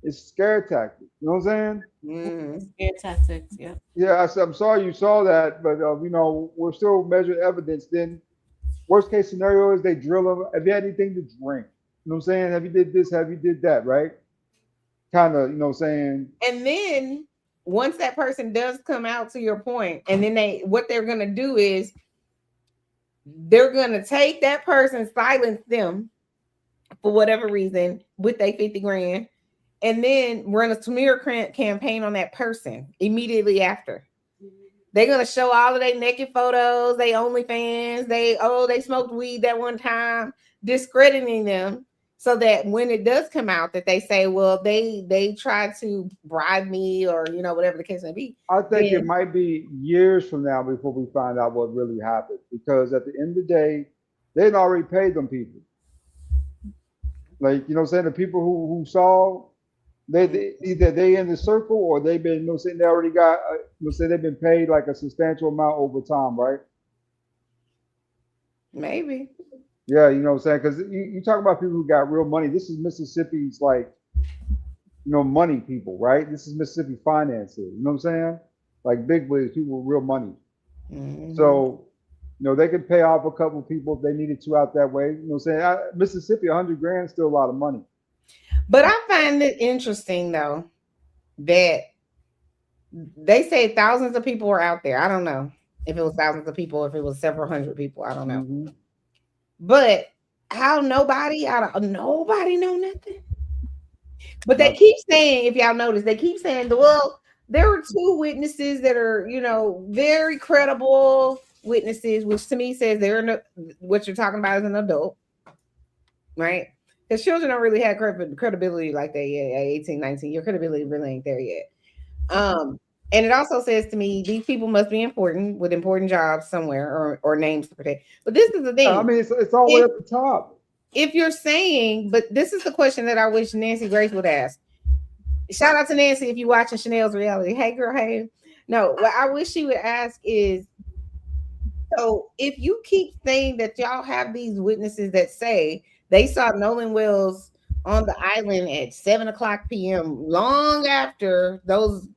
It's scare tactic. You know what I'm saying? Scare tactics. Yeah. Yeah, I'm sorry you saw that, but we're still measuring evidence. Then, worst case scenario is they drill them. Have you had anything to drink? You know what I'm saying? Have you did this? Have you did that? Right? Kind of, you know what I'm saying? And then once that person does come out, to your point, and then what they're gonna do is they're gonna take that person, silence them for whatever reason with their 50 grand, and then run a smear campaign on that person immediately after. They're gonna show all of their naked photos, they OnlyFans, they smoked weed that one time, discrediting them, so that when it does come out that they say, well, they tried to bribe me, or whatever the case may be. I think it might be years from now before we find out what really happened, because at the end of the day, they'd already paid them people. Like, you know what I'm saying? The people who saw, they either they in the circle, or they've been, you know what I'm saying, they already got, they've been paid like a substantial amount over time, right? Maybe. Yeah, you know what I'm saying? Because you talk about people who got real money. This is Mississippi's, like, money people, right? This is Mississippi finances. You know what I'm saying? Like big wigs, people with real money. Mm-hmm. So, they could pay off a couple of people if they needed to out that way. You know what I'm saying? Mississippi, 100 grand is still a lot of money. But I find it interesting, though, that they say thousands of people were out there. I don't know if it was thousands of people, if it was several hundred people. I don't know. Mm-hmm. But how nobody know nothing. But they keep saying, if y'all notice, they keep saying, well, there were two witnesses that are, very credible witnesses, which to me says what you're talking about is an adult, right? Because children don't really have credibility like that yet at 18, 19. Your credibility really ain't there yet. And it also says to me, these people must be important, with important jobs somewhere, or names to protect. But this is the thing. I mean, it's all the way at the top. If you're saying, but this is the question that I wish Nancy Grace would ask. Shout out to Nancy if you're watching Chanel's Reality. Hey, girl, hey. No, what I wish she would ask is, so if you keep saying that y'all have these witnesses that say they saw Nolan Wells on the island at 7:00 p.m., long after those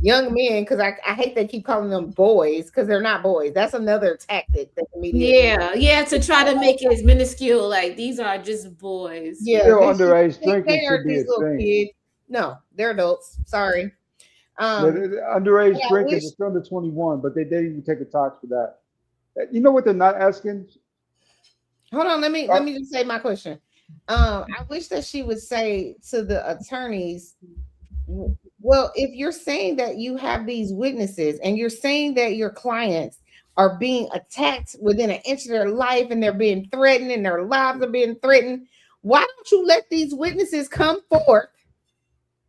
young men, because I hate they keep calling them boys, because they're not boys. That's another tactic that the media. Yeah, to try to make it minuscule, like these are just boys. Yeah, still underage drinking they are should be these a little thing. kids. No, they're adults. Sorry. Underage drinking is still under 21, but they didn't even take a tax for that. You know what they're not asking? Hold on, let me just say my question. I wish that she would say to the attorneys, well, if you're saying that you have these witnesses and you're saying that your clients are being attacked within an inch of their life, and they're being threatened and their lives are being threatened, why don't you let these witnesses come forth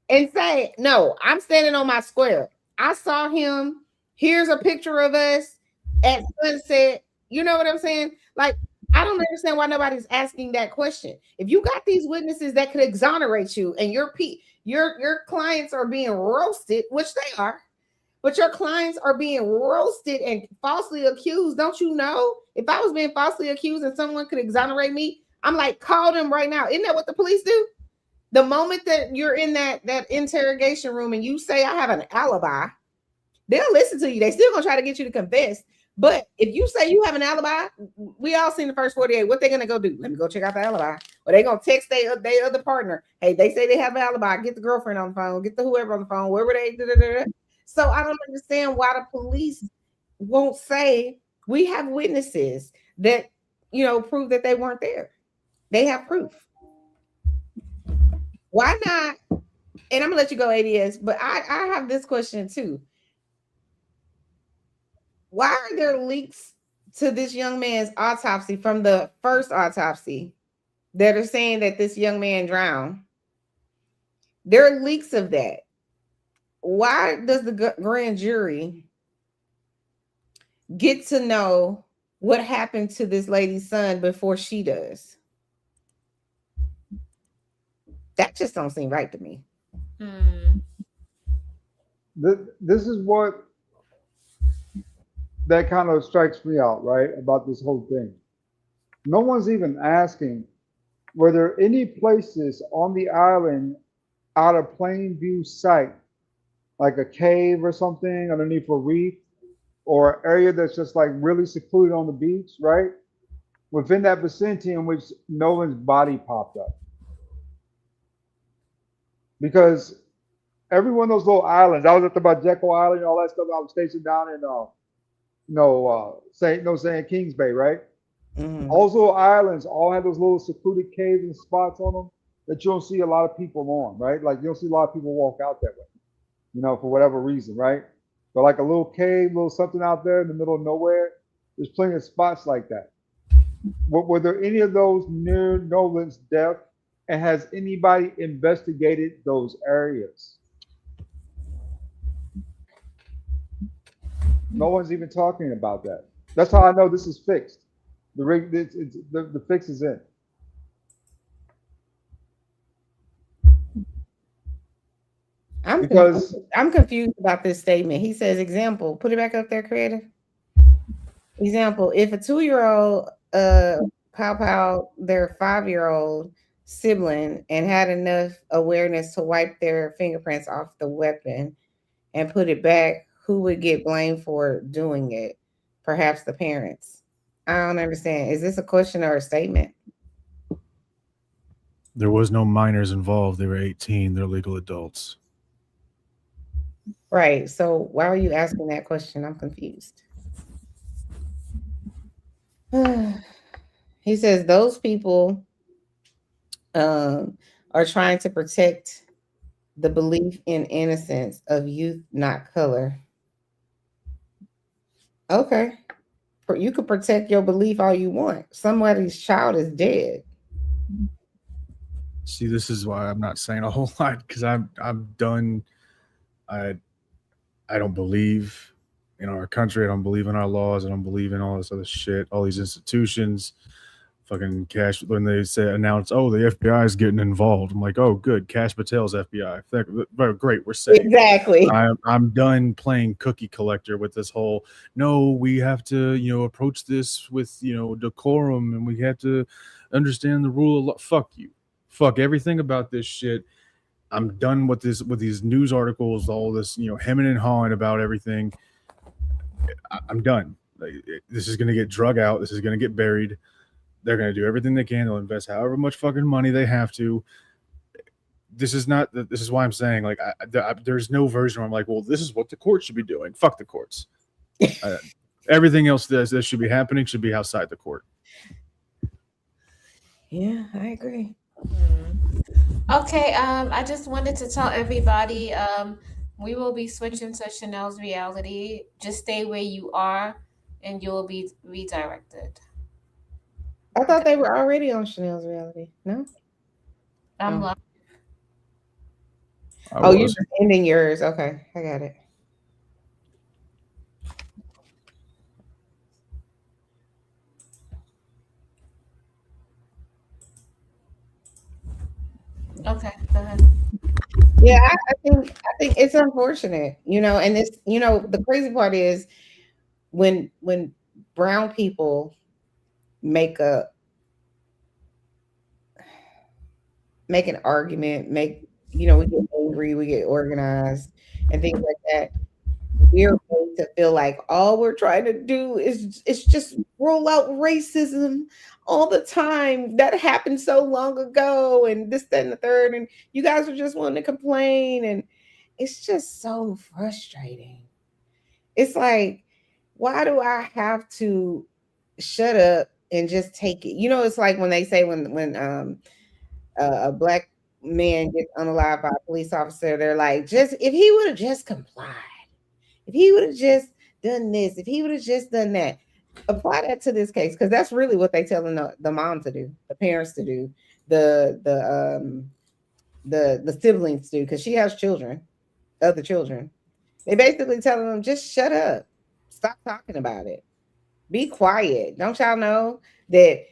and say, no, I'm standing on my square. I saw him. Here's a picture of us at sunset. You know what I'm saying? Like, I don't understand why nobody's asking that question. If you got these witnesses that could exonerate you, and Your clients are being roasted, which they are, but your clients are being roasted and falsely accused. Don't you know? If I was being falsely accused and someone could exonerate me, I'm like, call them right now. Isn't that what the police do? The moment that you're in that interrogation room and you say I have an alibi, they'll listen to you. They still gonna try to get you to confess. But if you say you have an alibi, we all seen the first 48. What they gonna go do? Let me go check out the alibi. Or they gonna text their other partner. Hey, they say they have an alibi. Get the girlfriend on the phone. Get the whoever on the phone. Where were they? So I don't understand why the police won't say we have witnesses that prove that they weren't there. They have proof. Why not? And I'm gonna let you go, ADS. But I have this question too. Why are there leaks to this young man's autopsy from the first autopsy that are saying that this young man drowned? There are leaks of that. Why does the grand jury get to know what happened to this lady's son before she does? That just don't seem right to me. This is what that kind of strikes me out, right, about this whole thing. No one's even asking, were there any places on the island out of plain view sight, like a cave or something underneath a reef, or an area that's just like really secluded on the beach, right? Within that vicinity in which Nolan's body popped up. Because every one of those little islands, I was at about Jekyll Island and all that stuff. I was stationed down in St. Kings Bay, right? Mm-hmm. All those little islands all have those little secluded caves and spots on them that you don't see a lot of people on, right? Like you don't see a lot of people walk out that way, for whatever reason, right? But like a little cave, little something out there in the middle of nowhere, there's plenty of spots like that. Were there any of those near Nolan's death? And has anybody investigated those areas? No one's even talking about that. That's how I know this is fixed. The fix is in. I'm confused about this statement. He says, example, put it back up there, creator. Example, if a 2-year-old pow their 5-year-old sibling and had enough awareness to wipe their fingerprints off the weapon and put it back, who would get blamed for doing it? Perhaps the parents. I don't understand. Is this a question or a statement? There was no minors involved. They were 18. They're legal adults. Right. So why are you asking that question? I'm confused. He says those people are trying to protect the belief in innocence of youth, not color. Okay. You could protect your belief all you want. Somebody's child is dead. See, this is why I'm not saying a whole lot, because I'm done. I don't believe in our country. I don't believe in our laws. I don't believe in all this other shit. All these institutions, fucking Cash. When they announce, oh, the FBI is getting involved, I'm like, oh, good. Cash Patel's FBI. Great, we're safe. Exactly. I'm done playing cookie collector with this whole. No, we have to, approach this with, decorum, and we have to understand the rule of law. Fuck you. Fuck everything about this shit. I'm done with these news articles, all this, hemming and hawing about everything. I'm done. This is going to get drug out. This is going to get buried. They're going to do everything they can. They'll invest however much fucking money they have to. This is why I'm saying, like, there's no version where I'm like, well, this is what the court should be doing. Fuck the courts. Everything else that should be happening should be outside the court. Yeah, I agree. Okay, I just wanted to tell everybody we will be switching to Chanel's reality. Just stay where you are and you will be redirected. I thought they were already on Chanel's reality. No? I'm live. Oh, you're just ending yours. Okay, I got it. Okay, go ahead. Yeah, I think it's unfortunate, and it's the crazy part is when brown people make a make an argument, we get angry, we get organized and things like that. We're made to feel like all we're trying to do is just roll out racism all the time. That happened so long ago, and this, that, and the third, and you guys are just wanting to complain, and it's just so frustrating. It's like, why do I have to shut up and just take it? It's like when they say when a black man gets unalived by a police officer, they're like, just if he would have just complied, if he would have just done this, if he would have just done that. Apply that to this case, because that's really what they telling the mom to do, the parents to do, the siblings to do, because she has children, other children. They basically telling them, just shut up, stop talking about it, be quiet. Don't y'all know that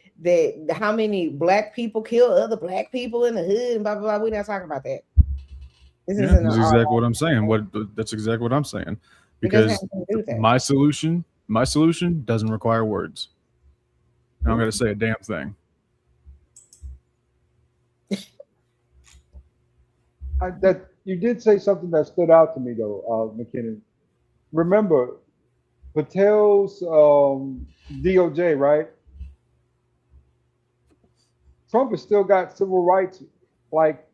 how many black people kill other black people in the hood and blah blah blah? We're not talking about that. This Yeah, isn't that's all. exactly what I'm saying. That's exactly what I'm saying. It doesn't have Because anything to do with that. my solution doesn't require words. I don't got to say a damn thing. That you did say something that stood out to me though, McKinnon. Remember Patel's DOJ, right? Trump has still got civil rights like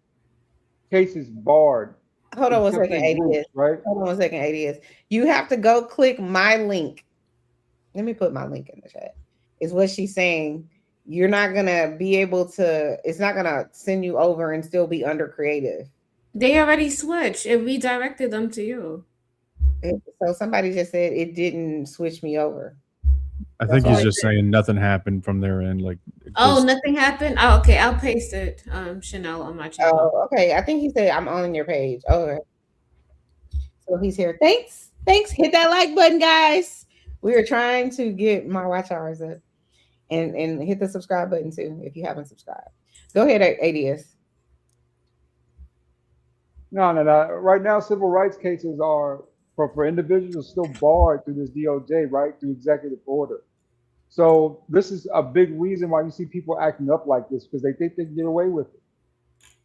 cases barred. Hold on one except second, in groups, ADS. right? Hold on one second, ADS. You have to go click my link. Let me put my link in the chat. Is what she's saying. You're not gonna be able to. It's not gonna send you over and still be under creative. They already switched. It redirected them to you. So somebody just said it didn't switch me over. I think he's just saying nothing happened from their end. Like, Oh, nothing happened. Oh, okay, I'll paste it, Chanel, on my channel. Oh, okay. I think he said I'm on your page. Okay. So he's here. Thanks. Hit that like button, guys. We are trying to get my watch hours up, and hit the subscribe button too if you haven't subscribed. Go ahead, ADS. No. Right now, civil rights cases are for individuals are still barred through this DOJ, right? Through executive order. So this is a big reason why you see people acting up like this, because they think they can get away with it.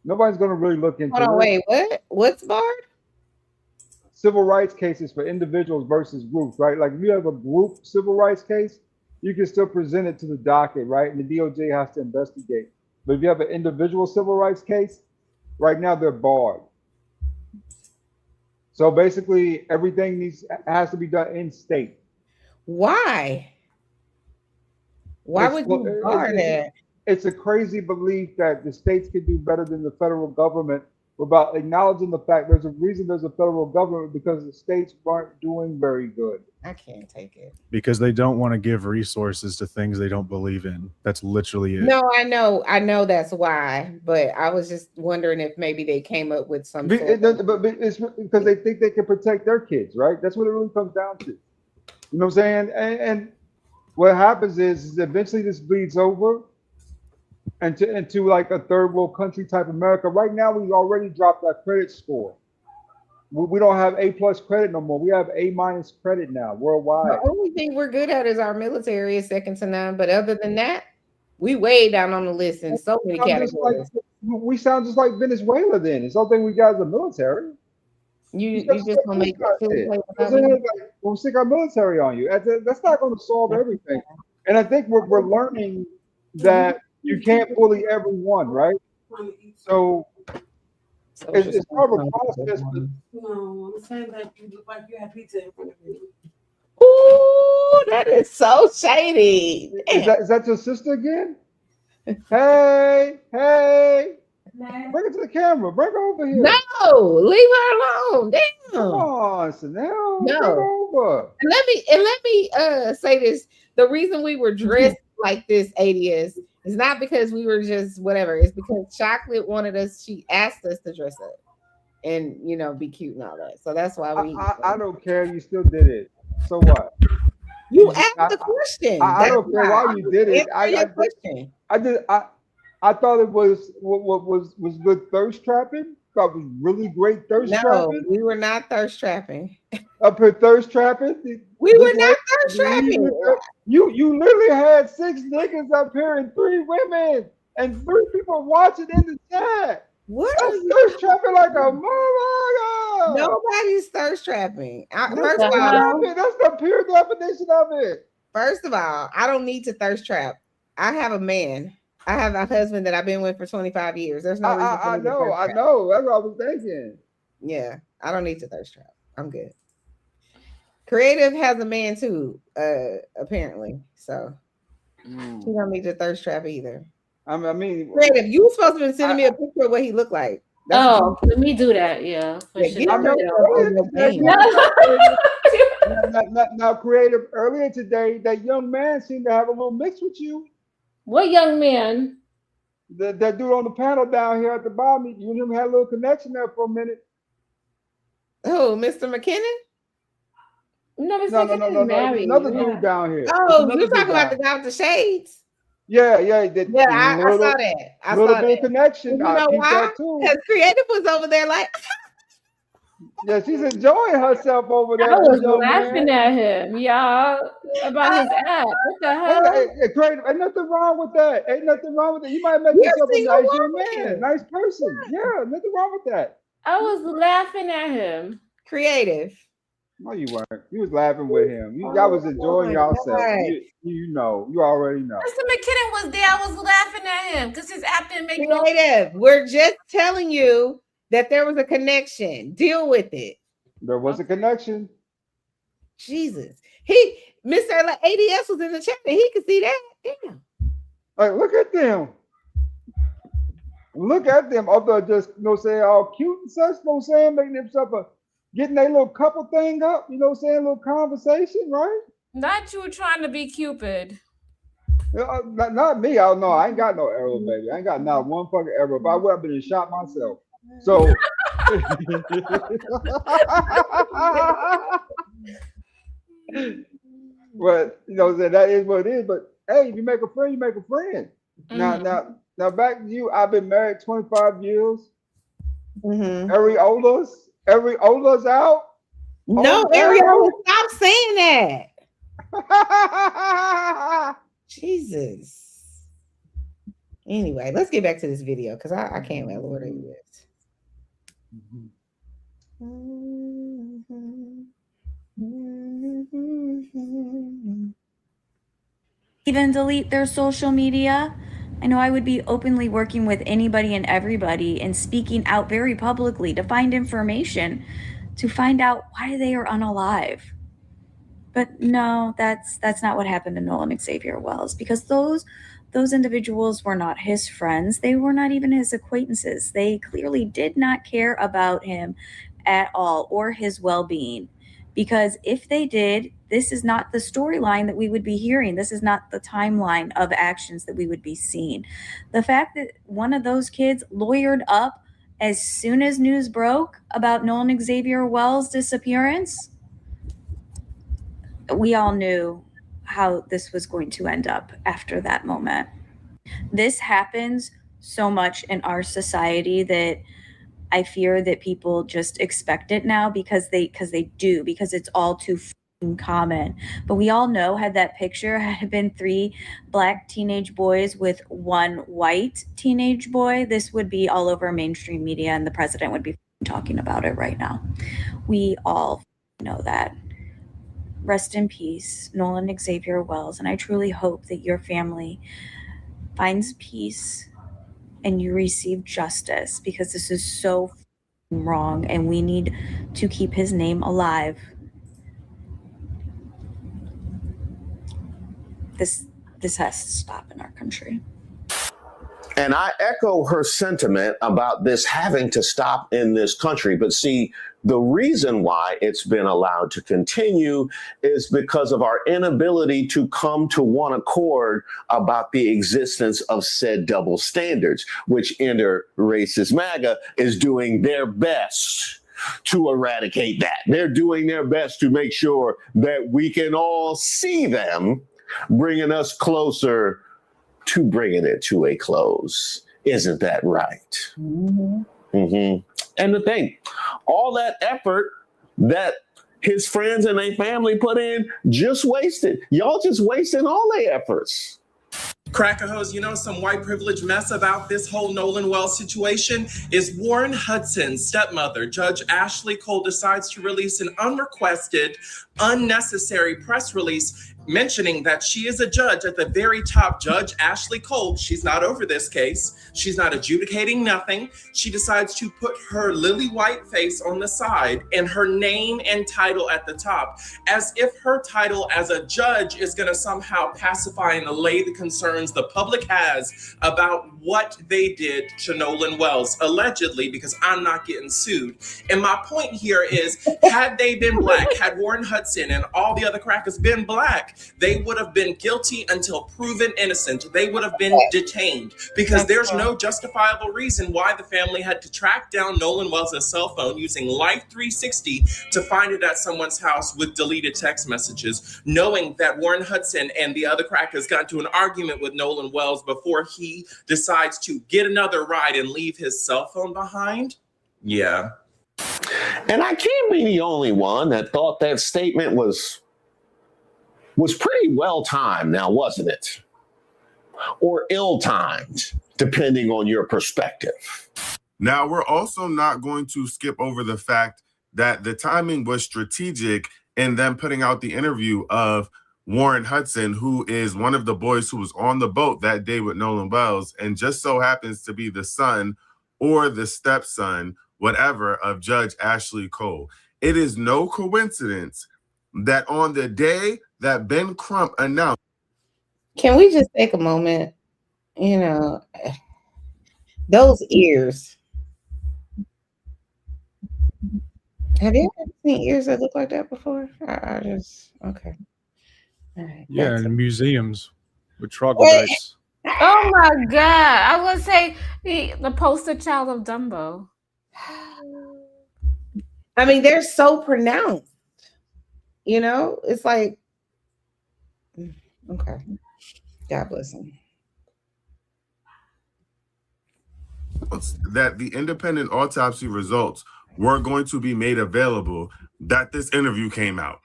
Nobody's going to really look into Hold on, it. wait, what? What's barred? Civil rights cases for individuals versus groups, right? Like if you have a group civil rights case, you can still present it to the docket, right? And the DOJ has to investigate. But if you have an individual civil rights case, right now they're barred. So basically, everything has to be done in state. Why? Why would you bar that? It's a crazy belief that the states can do better than the federal government without acknowledging the fact there's a reason there's a federal government, because the states aren't doing very good. I can't take it. Because they don't want to give resources to things they don't believe in. That's literally it. No, I know that's why, but I was just wondering if maybe they came up with some. But it's because they think they can protect their kids, right? That's what it really comes down to. You know what I'm saying? And what happens is eventually this bleeds over into like a third world country type America. Right now, we already dropped our credit score. We don't have A+ credit no more. We have A- credit now worldwide. The only thing we're good at is our military is second to none. But other than that, we way down on the list in so many categories. We sound just like Venezuela then. It's something we got as a military. You just gonna make it. We'll stick our military on you. That's not going to solve everything. And I think we're learning that you can't bully everyone, right? So it's part of a process. No, I'm saying that you look like you have pizza in front of you. Ooh, that is so shady. Is that your sister again? Hey. Bring it to the camera. Bring her over here. No, leave her alone. Damn. Come on, Chanel. No. Bring her over. And let me say this. The reason we were dressed like this, ADS, is not because we were just whatever. It's because Chocolate wanted us. She asked us to dress up and be cute and all that. So that's why we. I don't care. You still did it. So what? You asked the question. I don't care why you did it. I thought it was good thirst trapping. thought was really great thirst No, trapping. we were not thirst trapping. Up here thirst trapping. We were not thirst trapping. You literally had 6 niggas up here and 3 women and 3 people watching in the chat. What? That's thirst trapping like a motherfucker. Nobody's thirst trapping. That's the pure definition of it. First of all, I don't need to thirst trap. I have a man. I have a husband that I've been with for 25 years. There's no reason I know. That's what I was thinking. Yeah, I don't need to thirst trap. I'm good. Creative has a man too, apparently. So he don't need to thirst trap either. I mean, Creative, you were supposed to be sending me a picture of what he looked like. Let me do that. Yeah. Now, Creative, earlier today, that young man seemed to have a little mix with you. What young man? That dude on the panel down here at the bottom, you and him had a little connection there for a minute. Oh, Mr. McKinnon? No, married. Another dude down here. Oh, you're talking about the guy with the shades? Yeah. I saw that. I little saw bit that. of connection. You know why? Because Creative was over there like. Yeah, she's enjoying herself over there. I was laughing at him, y'all, about his app. What the hell? Creative, ain't nothing wrong with that. You might make yourself a nice young man, nice person. Yeah, nothing wrong with that. I was laughing at him. Creative. No, you weren't. You was laughing with him. Y'all was enjoying yourself. You already know. Mr. McKinnon was there. I was laughing at him because his app didn't make Creative. We're just telling you that there was a connection. Deal with it. There was a connection. Jesus. Mr. ADS was in the chat and he could see that. Damn. Like, look at them. Look at them. Although just, saying all cute and such, saying, making themselves getting their little couple thing up, saying, a little conversation, right? Not you trying to be Cupid. Not me. I don't know. I ain't got no arrow, baby. I ain't got not one fucking arrow. If I would have been shot myself. So but that is what it is. But hey, if you make a friend, you make a friend. Now back to you. I've been married 25 years. Areola's out. No, Areola, stop saying that. Jesus. Anyway, let's get back to this video because I can't let Lord you this. Even delete their social media. I know I would be openly working with anybody and everybody and speaking out very publicly to find information, to find out why they are unalive. But no, that's not what happened to Nolan Xavier Wells, because those individuals were not his friends. They were not even his acquaintances. They clearly did not care about him at all or his well-being. Because if they did, this is not the storyline that we would be hearing. This is not the timeline of actions that we would be seeing. The fact that one of those kids lawyered up as soon as news broke about Nolan Xavier Wells' disappearance, we all knew how this was going to end up after that moment. This happens so much in our society that I fear that people just expect it now because it's all too common. But we all know, had that picture had been 3 black teenage boys with 1 white teenage boy, this would be all over mainstream media and the president would be talking about it right now. We all know that. Rest in peace, Nolan Xavier Wells. And I truly hope that your family finds peace and you receive justice, because this is so wrong and we need to keep his name alive. This has to stop in our country. And I echo her sentiment about this having to stop in this country. But see, the reason why it's been allowed to continue is because of our inability to come to one accord about the existence of said double standards, which Inter-Racist MAGA is doing their best to eradicate that. They're doing their best to make sure that we can all see them, bringing us closer to bringing it to a close. Isn't that right? Mm-hmm. And to think, all that effort that his friends and their family put in just wasted. Y'all just wasting all their efforts. Crackahos, some white privilege mess about this whole Nolan Wells situation is Warren Hudson's stepmother, Judge Ashley Cole, decides to release an unrequested, unnecessary press release mentioning that she is a judge at the very top. Judge Ashley Cole, she's not over this case. She's not adjudicating nothing. She decides to put her lily white face on the side and her name and title at the top, as if her title as a judge is going to somehow pacify and allay the concerns the public has about what they did to Nolan Wells, allegedly, because I'm not getting sued. And my point here is, had they been black, had Warren Hudson and all the other crackers been black, they would have been guilty until proven innocent. They would have been detained, because there's no justifiable reason why the family had to track down Nolan Wells' cell phone using Life 360 to find it at someone's house with deleted text messages, knowing that Warren Hudson and the other crackers got into an argument with Nolan Wells before he decides to get another ride and leave his cell phone behind. Yeah. And I can't be the only one that thought that statement was pretty well timed now, wasn't it? Or ill-timed, depending on your perspective. Now, we're also not going to skip over the fact that the timing was strategic in them putting out the interview of Warren Hudson, who is one of the boys who was on the boat that day with Nolan Wells, and just so happens to be the son or the stepson, whatever, of Judge Ashley Cole. It is no coincidence that on the day that Ben Crump announced. Can we just take a moment? Those ears. Have you ever seen ears that look like that before? I just, okay. All right. Yeah, in museums with troglodytes. Oh my God. I would say the poster child of Dumbo. I mean, they're so pronounced. It's like, okay. God bless him. That the independent autopsy results were going to be made available, that this interview came out.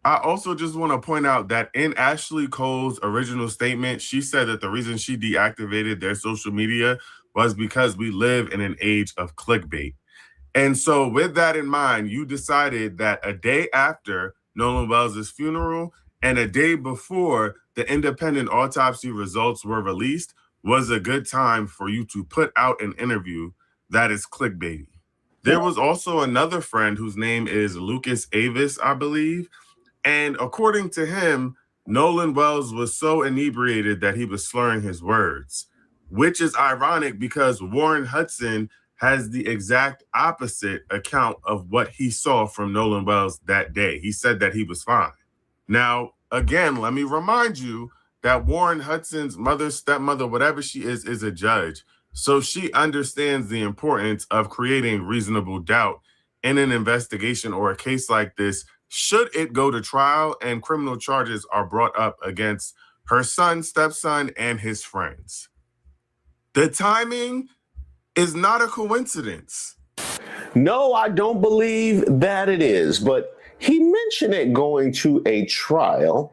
I also just want to point out that in Ashley Cole's original statement, she said that the reason she deactivated their social media was because we live in an age of clickbait. And so with that in mind, you decided that a day after Nolan Wells' funeral and a day before the independent autopsy results were released was a good time for you to put out an interview that is clickbaity. There was also another friend whose name is Lucas Avis, I believe. And according to him, Nolan Wells was so inebriated that he was slurring his words, which is ironic because Warren Hudson has the exact opposite account of what he saw from Nolan Wells that day. He said that he was fine. Now, again, let me remind you that Warren Hudson's mother, stepmother, whatever she is a judge. So she understands the importance of creating reasonable doubt in an investigation or a case like this, should it go to trial and criminal charges are brought up against her son, stepson, and his friends. The timing is not a coincidence. No, I don't believe that it is, but he mentioned it going to a trial.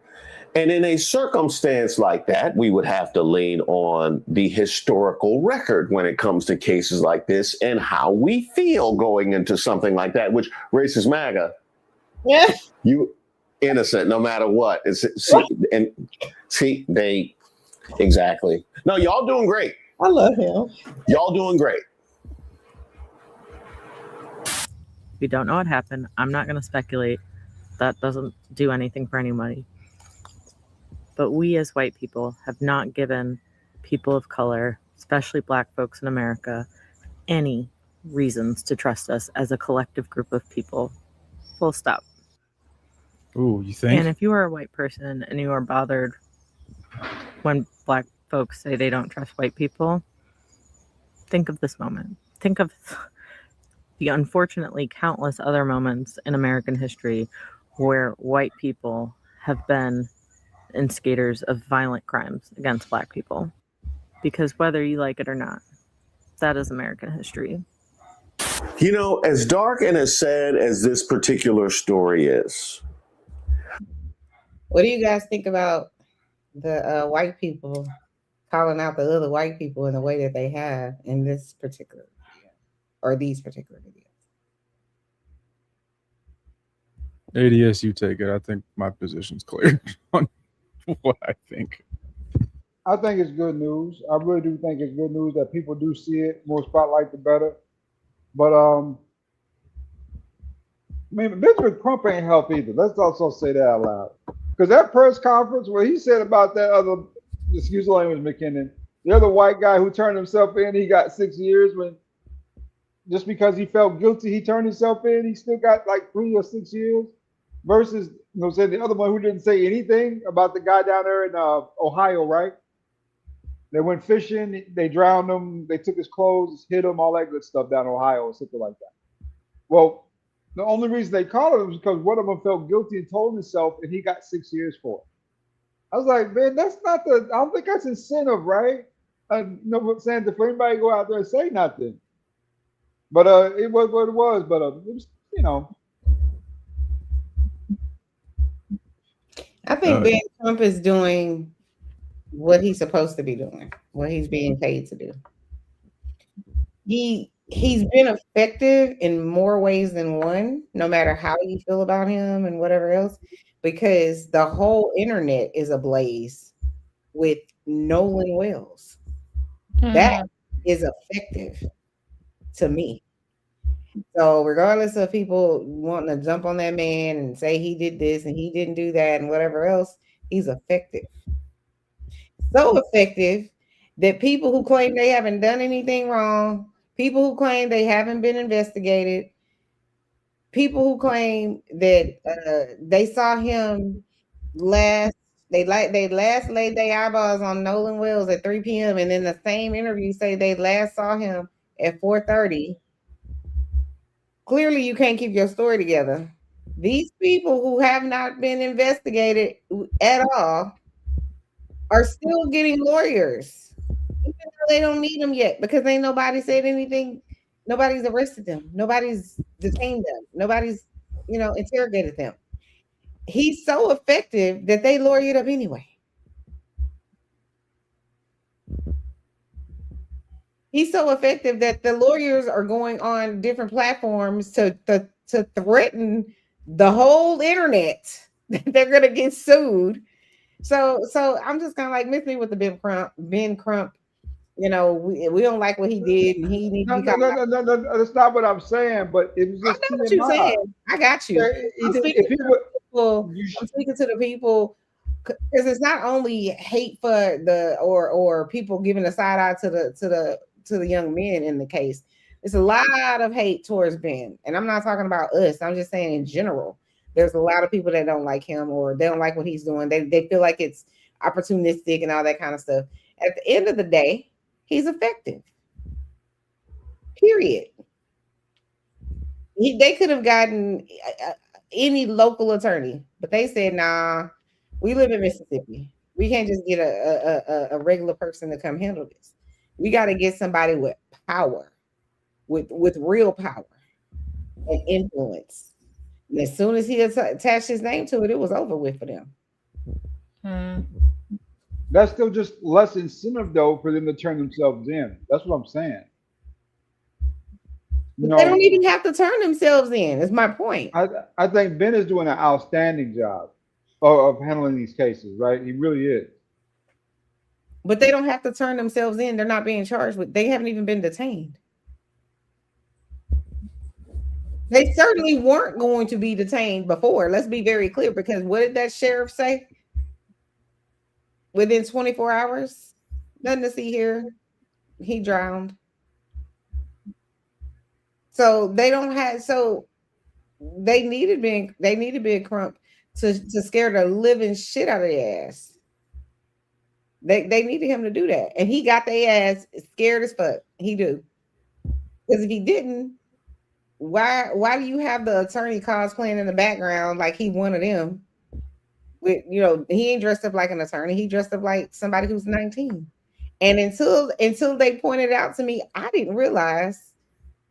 And in a circumstance like that, we would have to lean on the historical record when it comes to cases like this and how we feel going into something like that, which racist MAGA, you innocent no matter what. They exactly. No, y'all doing great. I love him. Y'all doing great. We don't know what happened. I'm not going to speculate. That doesn't do anything for anybody. But we as white people have not given people of color, especially black folks in America, any reasons to trust us as a collective group of people. Full stop. Ooh, you think? And if you are a white person and you are bothered when black folks say they don't trust white people, think of this moment. Think of the unfortunately countless other moments in American history where white people have been instigators of violent crimes against black people. Because whether you like it or not, that is American history. You know, as dark and as sad as this particular story is, What do you guys think about the white people calling out the other white people in the way that they have in this particular video or these particular videos? ADS, you take it. I think my position's clear on what I think. I think it's good news. I really do think it's good news that people do see it. More spotlight, the better. But I mean, Benjamin Crump ain't help either. Let's also say that out loud. Because that press conference where he said about that other, excuse the language, McKinnon, the other white guy who turned himself in, he got 6 years when just because he felt guilty, he turned himself in, he still got like 3 or 6 years. Versus, say the other one who didn't say anything about the guy down there in Ohio, right? They went fishing, they drowned him, they took his clothes, hit him, all that good stuff down in Ohio or something like that. Well, the only reason they called him was because one of them felt guilty and told himself, and he got 6 years for it. I was like, man, that's not the. I don't think that's incentive, right? You know what I'm saying? For anybody to go out there and say nothing, but it was what it was. But it was, you know. I think Ben Trump is doing what he's supposed to be doing, what he's being paid to do. He's been effective in more ways than one, no matter how you feel about him and whatever else, because the whole internet is ablaze with Nolan Wells. That is effective to me. So regardless of people wanting to jump on that man and say he did this and he didn't do that and whatever else, he's effective. So effective that people who claim they haven't done anything wrong, people who claim they haven't been investigated, people who claim that they saw him last, they last laid their eyeballs on Nolan Wells at 3 p.m. and in the same interview say they last saw him at 4:30. Clearly, you can't keep your story together. These people who have not been investigated at all are still getting lawyers, even though they don't need them yet because ain't nobody said anything. Nobody's arrested them. Nobody's detained them. Nobody's, interrogated them. He's so effective that they lawyered up anyway. He's so effective that the lawyers are going on different platforms to threaten the whole internet that they're going to get sued. So I'm just kind of like, miss me with the Ben Crump. We don't like what he did, and he needs to be No, that's not what I'm saying. But it was just I know what you're saying. I got you. I'm speaking to the people because it's not only hate for the or people giving a side eye to the young men in the case. It's a lot of hate towards Ben, and I'm not talking about us. I'm just saying in general. There's a lot of people that don't like him or they don't like what he's doing. They feel like it's opportunistic and all that kind of stuff. At the end of the day, he's effective. Period. They could have gotten any local attorney, but they said, nah, we live in Mississippi. We can't just get a regular person to come handle this. We got to get somebody with power, with real power and influence. And as soon as he attached his name to it, it was over with for them. That's still just less incentive, though, for them to turn themselves in. That's what I'm saying. They don't even have to turn themselves in. Is my point. I think Ben is doing an outstanding job of handling these cases, right? He really is. But they don't have to turn themselves in. They're not being charged with. They haven't even been detained. They certainly weren't going to be detained before. Let's be very clear, because what did that sheriff say? Within 24 hours, nothing to see here. He drowned. So they don't have. So they needed Ben Crump to scare the living shit out of their ass. They needed him to do that, and he got their ass scared as fuck. He do, because if he didn't, why do you have the attorney cosplaying in the background like he one of them? With he ain't dressed up like an attorney. He dressed up like somebody who's 19. And until they pointed out to me, I didn't realize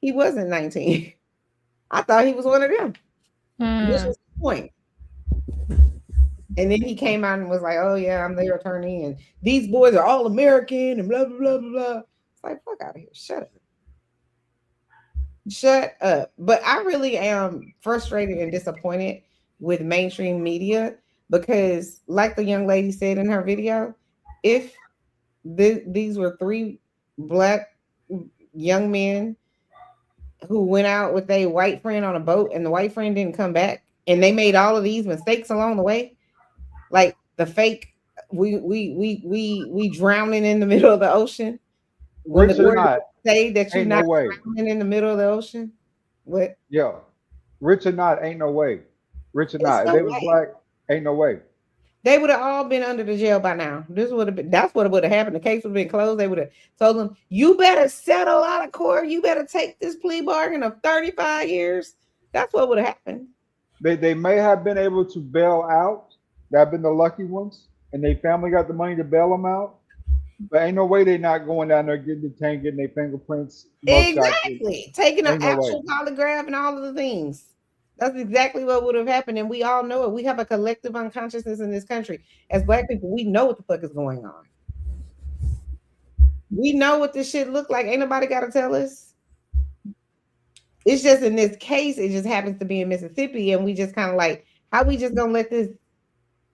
He wasn't 19. I thought he was one of them. This was the point. And then he came out and was like, "Oh yeah, I'm their attorney, and these boys are all American, and blah blah blah blah blah." It's like, fuck out of here. Shut up. Shut up. But I really am frustrated and disappointed with mainstream media because, like the young lady said in her video, if these were three black young men who went out with a white friend on a boat and the white friend didn't come back and they made all of these mistakes along the way, like the fake we drowning in the middle of the ocean when the Rich or Lord not, say that you're ain't no not way. drowning in the middle of the ocean. What? Yeah. Rich or not, ain't no way. Rich or It's not. If no they was way. black, ain't no way. They would have all been under the jail by now. This would have been that's what would have happened. The case would have been closed. They would have told them, you better settle out of court. You better take this plea bargain of 35 years. That's what would have happened. They may have been able to bail out. That have been the lucky ones, and they family got the money to bail them out. But ain't no way they not going down there getting detained, getting their fingerprints, mugshot. Exactly. Taking an Ain't no way. actual polygraph and all of the things. That's exactly what would have happened. And we all know it. We have a collective unconsciousness in this country. As black people, we know what the fuck is going on. We know what this shit look like. Ain't nobody got to tell us. It's just in this case, it just happens to be in Mississippi. And we just kind of like, how we just gonna let this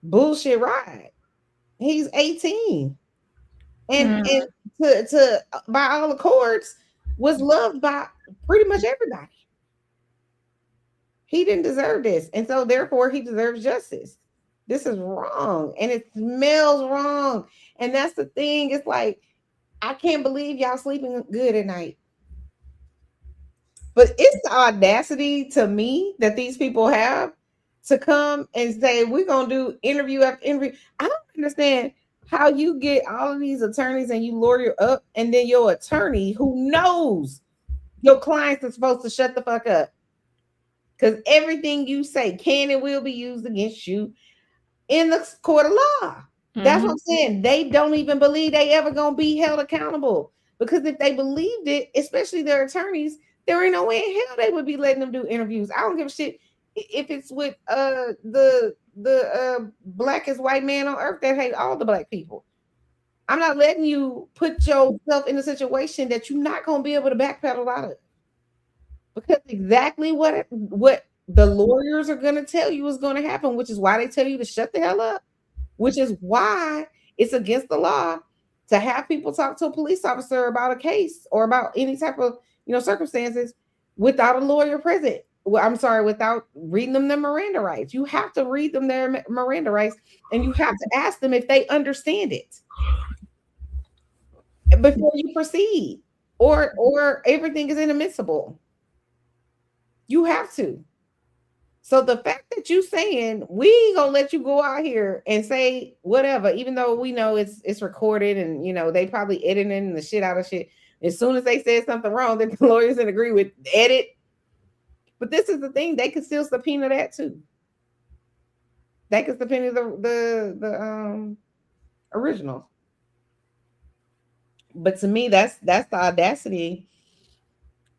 bullshit ride? He's 18. And to by all accords, was loved by pretty much everybody. He didn't deserve this. And so therefore he deserves justice. This is wrong. And it smells wrong. And that's the thing. It's like, I can't believe y'all sleeping good at night. But it's the audacity to me that these people have to come and say, we're going to do interview after interview. I don't understand how you get all of these attorneys and you lawyer up, and then your attorney who knows your clients are supposed to shut the fuck up. Because everything you say can and will be used against you in the court of law. That's what I'm saying. They don't even believe they ever gonna be held accountable. Because if they believed it, especially their attorneys, there ain't no way in hell they would be letting them do interviews. I don't give a shit if it's with the blackest white man on earth that hate all the black people. I'm not letting you put yourself in a situation that you're not gonna be able to backpedal out of. Because exactly what the lawyers are going to tell you is going to happen, which is why they tell you to shut the hell up, which is why it's against the law to have people talk to a police officer about a case or about any type of circumstances without a lawyer present. Well, I'm sorry, without reading them their Miranda rights. You have to read them their Miranda rights, and you have to ask them if they understand it before you proceed, or everything is inadmissible. You have to. So the fact that you saying we ain't gonna let you go out here and say whatever, even though we know it's recorded and they probably editing the shit out of shit. As soon as they said something wrong, that the lawyers didn't agree with edit. But this is the thing, they could still subpoena that too. They could subpoena the original. But to me, that's the audacity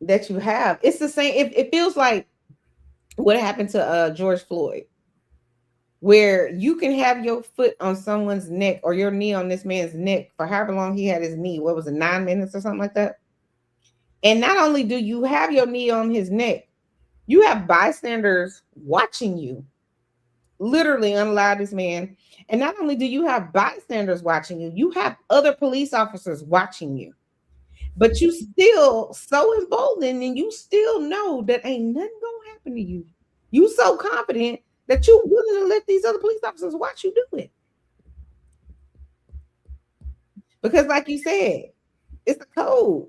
that you have. It's the same. It feels like what happened to George Floyd, where you can have your foot on someone's neck or your knee on this man's neck for however long he had his knee. What was it, 9 minutes or something like that? And not only do you have your knee on his neck, you have bystanders watching you literally unallow this man. And not only do you have bystanders watching you, you have other police officers watching you. But you still so emboldened and you still know that ain't nothing gonna happen to you. You so confident that you willing to let these other police officers watch you do it. Because like you said, it's a code.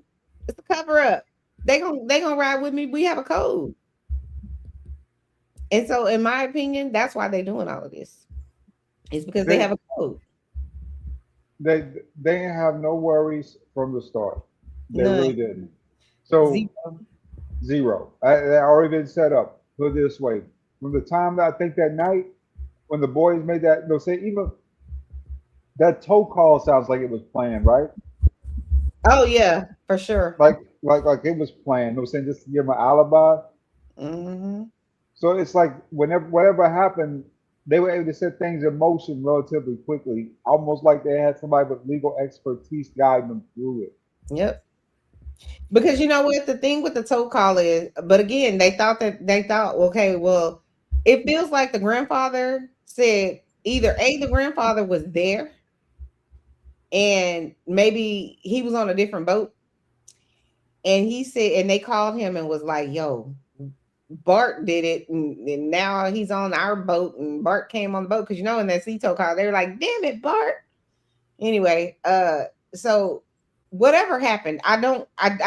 It's a cover up. They gonna ride with me. We have a code. And so in my opinion, that's why they're doing all of this. It's because they have a code. They didn't have no worries from the start. They None. really didn't. So zero. I already been set up. Put it this way: from the time that I think that night when the boys made that, they'll say even that toe call sounds like it was planned, right? Oh yeah, for sure. Like like it was planned. You know what I'm saying, just to give him an alibi. Mm-hmm. So it's like whenever whatever happened, they were able to set things in motion relatively quickly, almost like they had somebody with legal expertise guiding them through it. Yep. Because you know what the thing with the tow call is, but again, they thought, okay, well, it feels like the grandfather said either A, the grandfather was there and maybe he was on a different boat, and he said, and they called him and was like, yo, Bart did it, and now he's on our boat, and Bart came on the boat because you know in that sea tow call they were like, damn it, Bart. Anyway, so whatever happened, I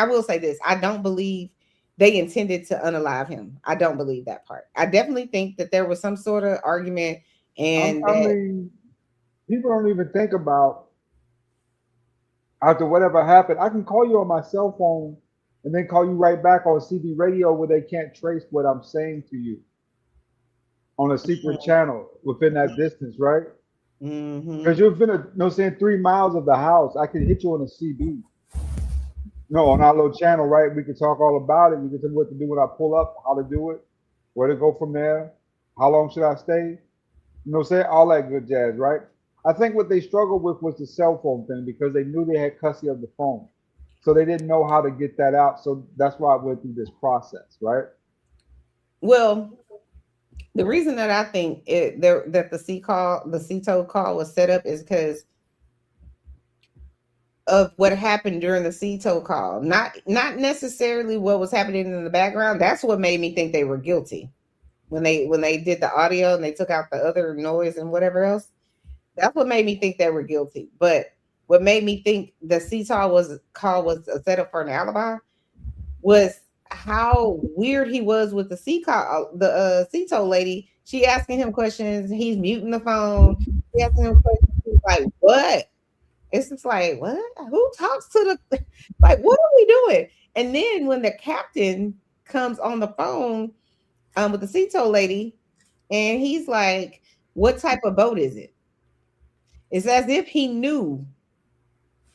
will say this. I don't believe they intended to unalive him. I don't believe that part. I definitely think that there was some sort of argument and I that mean, people don't even think about after whatever happened. I can call you on my cell phone and then call you right back on CB radio where they can't trace what I'm saying to you on a secret channel within that distance, right? Because Mhm. you're within no saying 3 miles of the house. I can hit you on a CB. No, on our little channel, right? We can talk all about it. You can tell me what to do when I pull up, how to do it, where to go from there, how long should I stay? You know, say all that good jazz, right? I think what they struggled with was the cell phone thing because they knew they had custody of the phone. So they didn't know how to get that out. So that's why I went through this process, right? well, the reason that I think that the C tow call was set up is because of what happened during the C tow call. Not necessarily what was happening in the background. That's what made me think they were guilty when they did the audio and they took out the other noise and whatever else. That's what made me think they were guilty. But what made me think the CTAL was call was a setup for an alibi was how weird he was with the CTO lady. She asking him questions, he's muting the phone. She asking him questions. He's like, "What?" It's just like, "What? Who talks to the like? What are we doing?" And then when the captain comes on the phone with the CTO lady, and he's like, "What type of boat is it?" It's as if he knew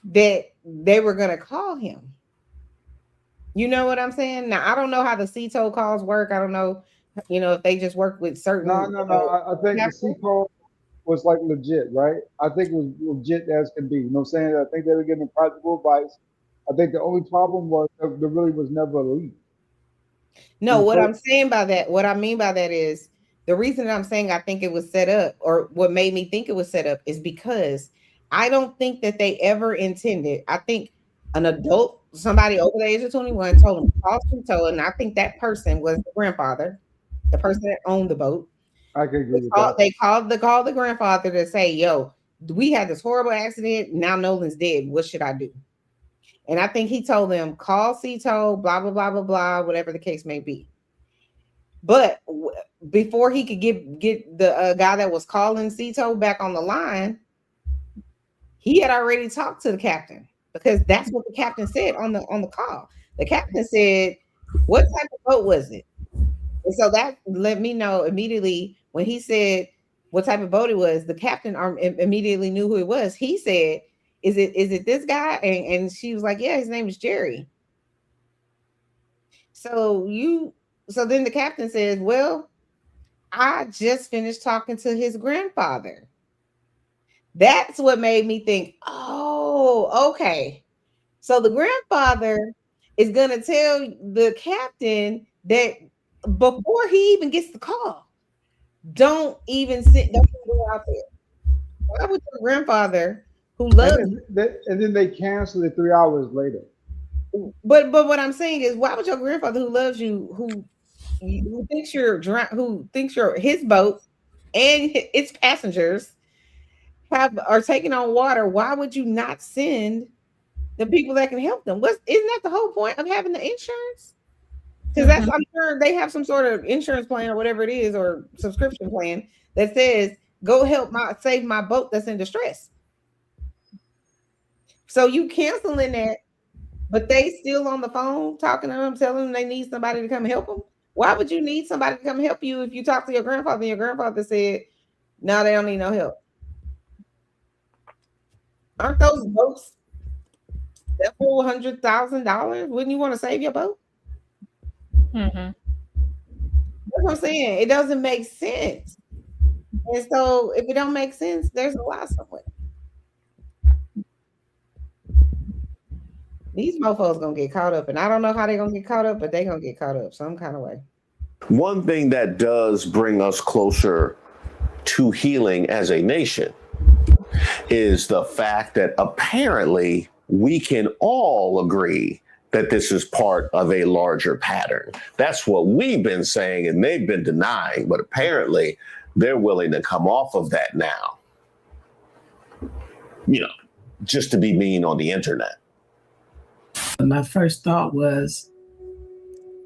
that they were going to call him. You know what I'm saying? Now I don't know how the CTO calls work. I don't know, if they just work with No, certain no, no. I think the C capitals. code was like legit, right? I think it was legit as can be. You know what I'm saying? I think they were giving practical advice. I think the only problem was there really was never a leak. No, And what so I'm saying by that, what I mean by that is the reason that I'm saying I think it was set up, or what made me think it was set up, is because I don't think that they ever intended. I think an adult, somebody over the age of 21, told them to call Tito, and I think that person was the grandfather, the person that owned the boat. I can They agree with called, that. they called the grandfather to say, "Yo, we had this horrible accident. Now Nolan's dead. What should I do?" And I think he told them, "Call Cito, blah blah blah blah blah, whatever the case may be." But before he could get the guy that was calling Cito back on the line, he had already talked to the captain because that's what the captain said on the call. The captain said, "What type of boat was it?" And so that let me know immediately when he said what type of boat it was. The captain immediately knew who it was. He said, "Is it this guy?" And she was like, "Yeah, his name is Jerry." So so then the captain says, "Well, I just finished talking to his grandfather." That's what made me think, "Oh, okay. So the grandfather is going to tell the captain that before he even gets the call, don't even go out there." Why would your grandfather who And loves then they canceled it 3 hours later. you, but what I'm saying is, why would your grandfather who loves you, who thinks who thinks you're his boat and its passengers are taking on water, why would you not send the people that can help them? Isn't that the whole point of having the insurance? Because I'm sure they have some sort of insurance plan or whatever it is, or subscription plan that says, "Go help save my boat that's in distress." So you canceling that, but they still on the phone talking to them, telling them they need somebody to come help them. Why would you need somebody to come help you if you talk to your grandfather and your grandfather said, "No, they don't need no help"? Aren't those boats several $100,000, wouldn't you want to save your boat? Mm-hmm. That's what I'm saying. It doesn't make sense. And so if it don't make sense, there's a lie somewhere. These mofos gonna get caught up, and I don't know how they're gonna get caught up, but they're gonna get caught up some kind of way. One thing that does bring us closer to healing as a nation is the fact that apparently we can all agree that this is part of a larger pattern. That's what we've been saying and they've been denying, but apparently they're willing to come off of that now. You know, just to be mean on the internet. My first thought was,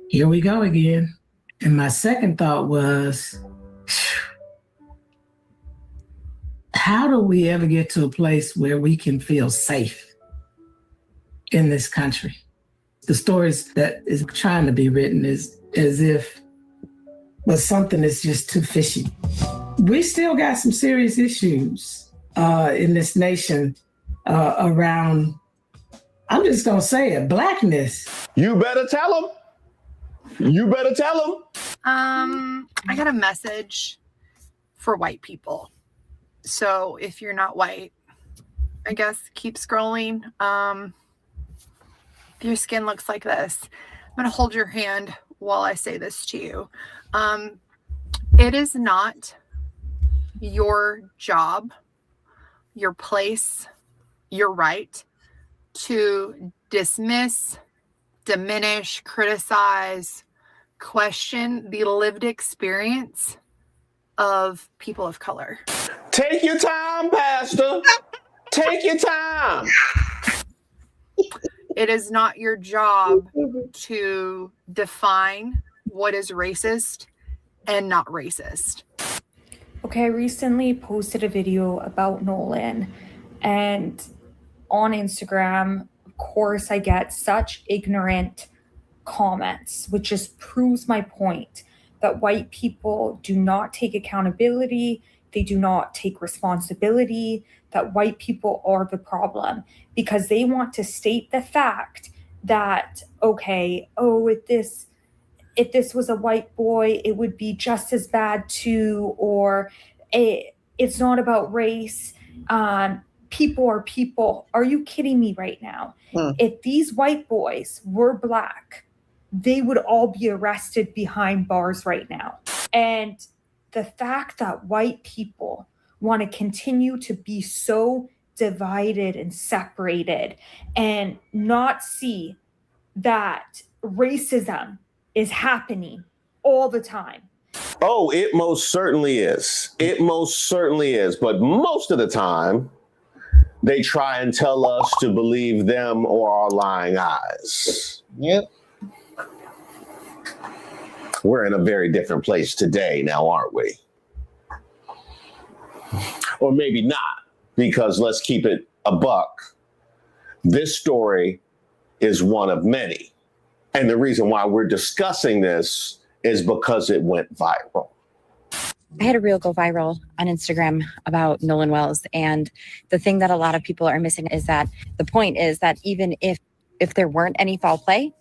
here we go again. And my second thought was, how do we ever get to a place where we can feel safe in this country? The stories that is trying to be written is as if something is just too fishy. We still got some serious issues in this nation around, I'm just going to say it, blackness. You better tell them. You better tell them. I got a message for white people. So if you're not white, I guess keep scrolling. If your skin looks like this, I'm going to hold your hand while I say this to you. It is not your job, your place, your right to dismiss, diminish, criticize, question the lived experience of people of color. Take your time, Pastor. Take your time. It is not your job to define what is racist and not racist. Okay, I recently posted a video about Nolan, and on Instagram, of course, I get such ignorant comments, which just proves my point that white people do not take accountability, they do not take responsibility, that white people are the problem because they want to state the fact that, okay, if this was a white boy, it would be just as bad too, or it's not about race. People are people. Are you kidding me right now? If these white boys were black, they would all be arrested behind bars right now. And the fact that white people want to continue to be so divided and separated and not see that racism is happening all the time. Oh, it most certainly is. It most certainly is. But most of the time, they try and tell us to believe them or our lying eyes. Yep. We're in a very different place today now, aren't we? Or maybe not, because let's keep it a buck. This story is one of many. And the reason why we're discussing this is because it went viral. I had a reel go viral on Instagram about Nolan Wells. And the thing that a lot of people are missing is that the point is that even if there weren't any foul play,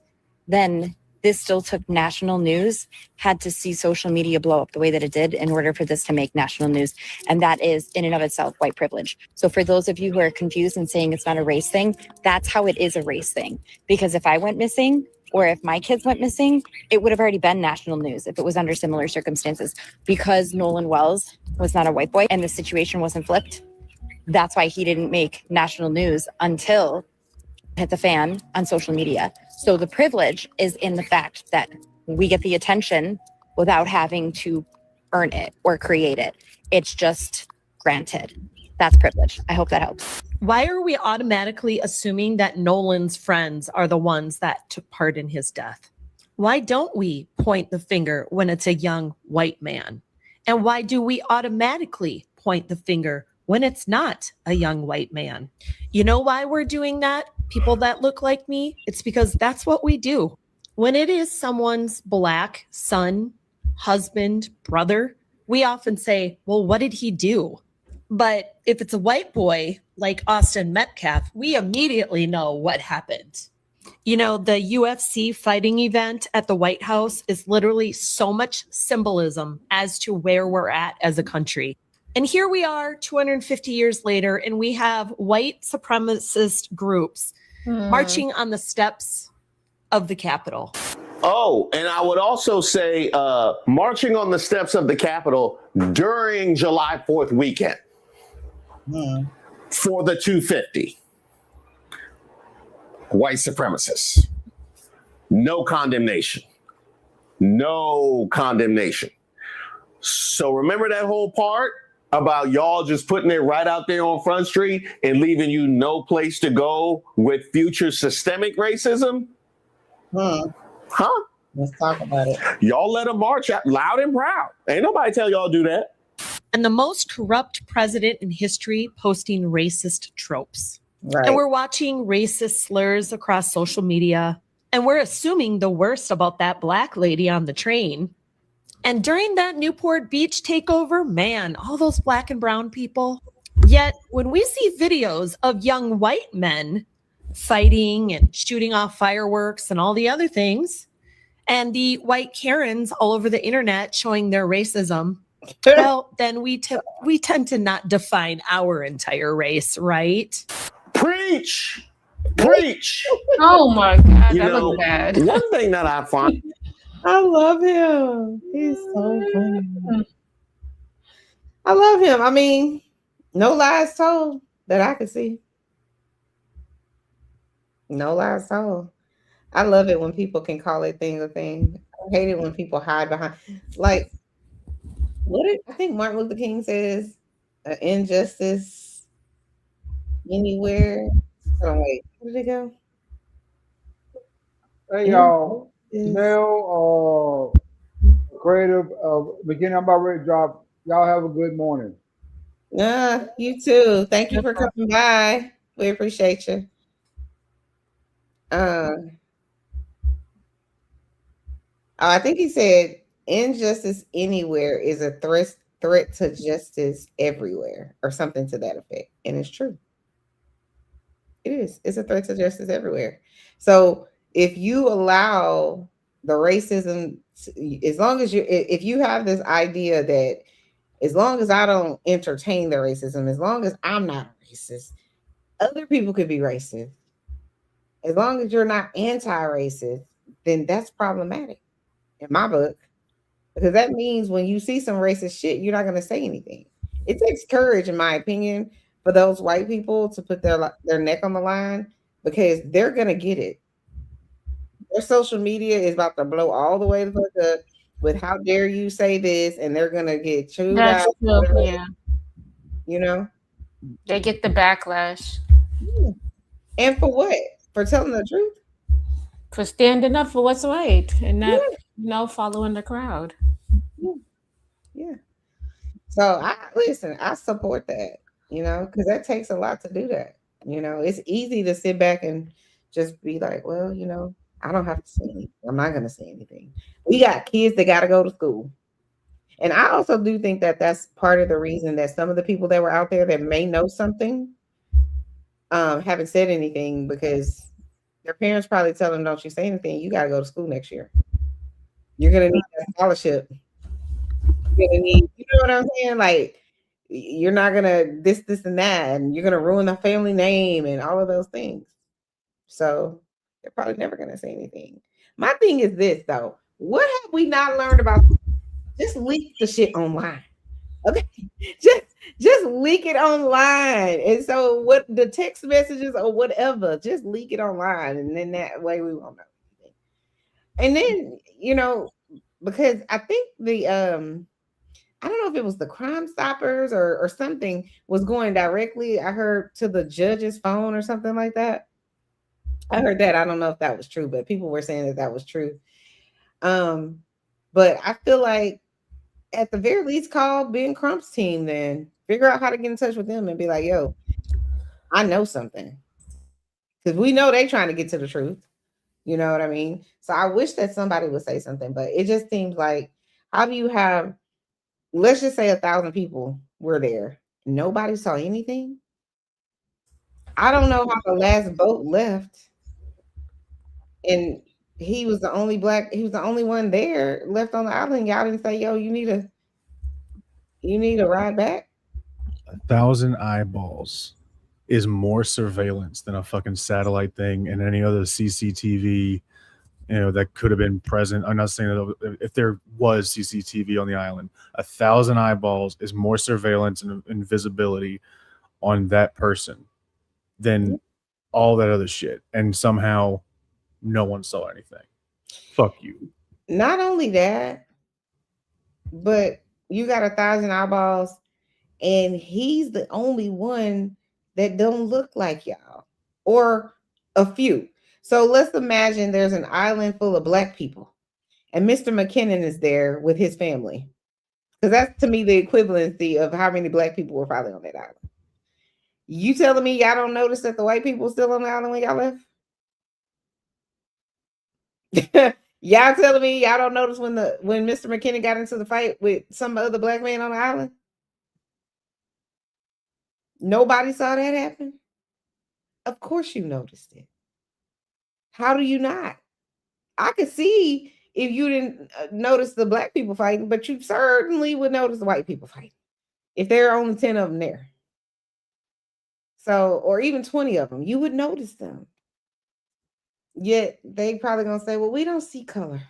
then this still took national news, had to see social media blow up the way that it did in order for this to make national news. And that is in and of itself white privilege. So for those of you who are confused and saying it's not a race thing, that's how it is a race thing. Because if I went missing, or if my kids went missing, it would have already been national news if it was under similar circumstances. Because Nolan Wells was not a white boy and the situation wasn't flipped, that's why he didn't make national news until it hit the fan on social media. So the privilege is in the fact that we get the attention without having to earn it or create it. It's just granted. That's privilege. I hope that helps. Why are we automatically assuming that Nolan's friends are the ones that took part in his death? Why don't we point the finger when it's a young white man? And why do we automatically point the finger when it's not a young white man? You know why we're doing that? People that look like me, it's because that's what we do. When it is someone's black son, husband, brother, we often say, well, what did he do? But if it's a white boy like Austin Metcalf, we immediately know what happened. You know, the UFC fighting event at the White House is literally so much symbolism as to where we're at as a country. And here we are 250 years later, and we have white supremacist groups marching on the steps of the Capitol. Oh, and I would also say marching on the steps of the Capitol during July 4th weekend for the 250. White supremacists. No condemnation. No condemnation. So remember that whole part about y'all just putting it right out there on Front Street and leaving you no place to go with future systemic racism? Huh? Let's talk about it. Y'all let them march out loud and proud. Ain't nobody tell y'all do that. And the most corrupt president in history posting racist tropes. Right. And we're watching racist slurs across social media. And we're assuming the worst about that black lady on the train. And during that Newport Beach takeover, man, all those black and brown people. Yet when we see videos of young white men fighting and shooting off fireworks and all the other things, and the white Karens all over the internet showing their racism, well, then we tend to not define our entire race, right? Preach! Preach! Oh my God, You that know, was bad. one thing that I find I love him. He's so funny. I love him. I mean, no lies told that I could see. No lies told. I love it when people can call a thing a thing. I hate it when people hide behind. Like, what did I think Martin Luther King says? Injustice anywhere. Hold on, wait. Where did it go? Hey y'all, Chanel, creative, beginning. I'm about ready to drop. Y'all have a good morning. You too. Thank you for coming by. We appreciate you. I think he said injustice anywhere is a threat to justice everywhere, or something to that effect. And it's true. It is. It's a threat to justice everywhere. So if you allow the racism, as long as if you have this idea that as long as I don't entertain the racism, as long as I'm not racist, other people could be racist. As long as you're not anti-racist, then that's problematic in my book. Because that means when you see some racist shit, you're not going to say anything. It takes courage, in my opinion, for those white people to put their neck on the line, because they're going to get it. Their social media is about to blow all the way the fuck up with how dare you say this, and they're going to get chewed That's out. true, yeah. You know? They get the backlash. And for what? For telling the truth? For standing up for what's right and not following the crowd. Yeah. So I support that, because that takes a lot to do that. It's easy to sit back and just be like, well, I don't have to say anything. I'm not going to say anything. We got kids that got to go to school. And I also do think that that's part of the reason that some of the people that were out there that may know something haven't said anything, because their parents probably tell them, don't you say anything. You got to go to school next year. You're going to need that scholarship. You're going to need, you know what I'm saying? Like, you're not going to this, and that, and you're going to ruin the family name and all of those things. So they're probably never going to say anything. My thing is this, though. What have we not learned about? Just leak the shit online. Okay, just leak it online. And so what the text messages or whatever, just leak it online, and then that way we won't know anything. And then, because I think the I don't know if it was the Crime Stoppers or something was going directly, I heard, to the judge's phone or something like that. I heard that. I don't know if that was true, but people were saying that was true. But I feel like at the very least, call Ben Crump's team, then figure out how to get in touch with them and be like, yo, I know something. Because we know they trying to get to the truth. You know what I mean? So I wish that somebody would say something, but it just seems like, how do you have, let's just say 1,000 people were there, Nobody saw anything. I don't know how the last boat left, and he was the only one there left on the island. Y'all didn't say, "Yo, you need a ride back." 1,000 eyeballs is more surveillance than a fucking satellite thing and any other CCTV, that could have been present. I'm not saying that if there was CCTV on the island, 1,000 eyeballs is more surveillance and visibility on that person than all that other shit. And somehow no one saw anything. Fuck you. Not only that, but you got 1,000 eyeballs, and he's the only one that don't look like y'all, or a few. So let's imagine there's an island full of Black people, and Mr. McKinnon is there with his family, because that's to me the equivalency of how many Black people were probably on that island. You telling me y'all don't notice that the white people still on the island when y'all left? Y'all telling me y'all don't notice when Mr. McKinnon got into the fight with some other Black man on the island? Nobody saw that happen? Of course you noticed it. How do you not? I could see if you didn't notice the Black people fighting, but you certainly would notice the white people fighting if there are only 10 of them there. So, or even 20 of them, you would notice them. Yet they probably gonna say, well, we don't see color.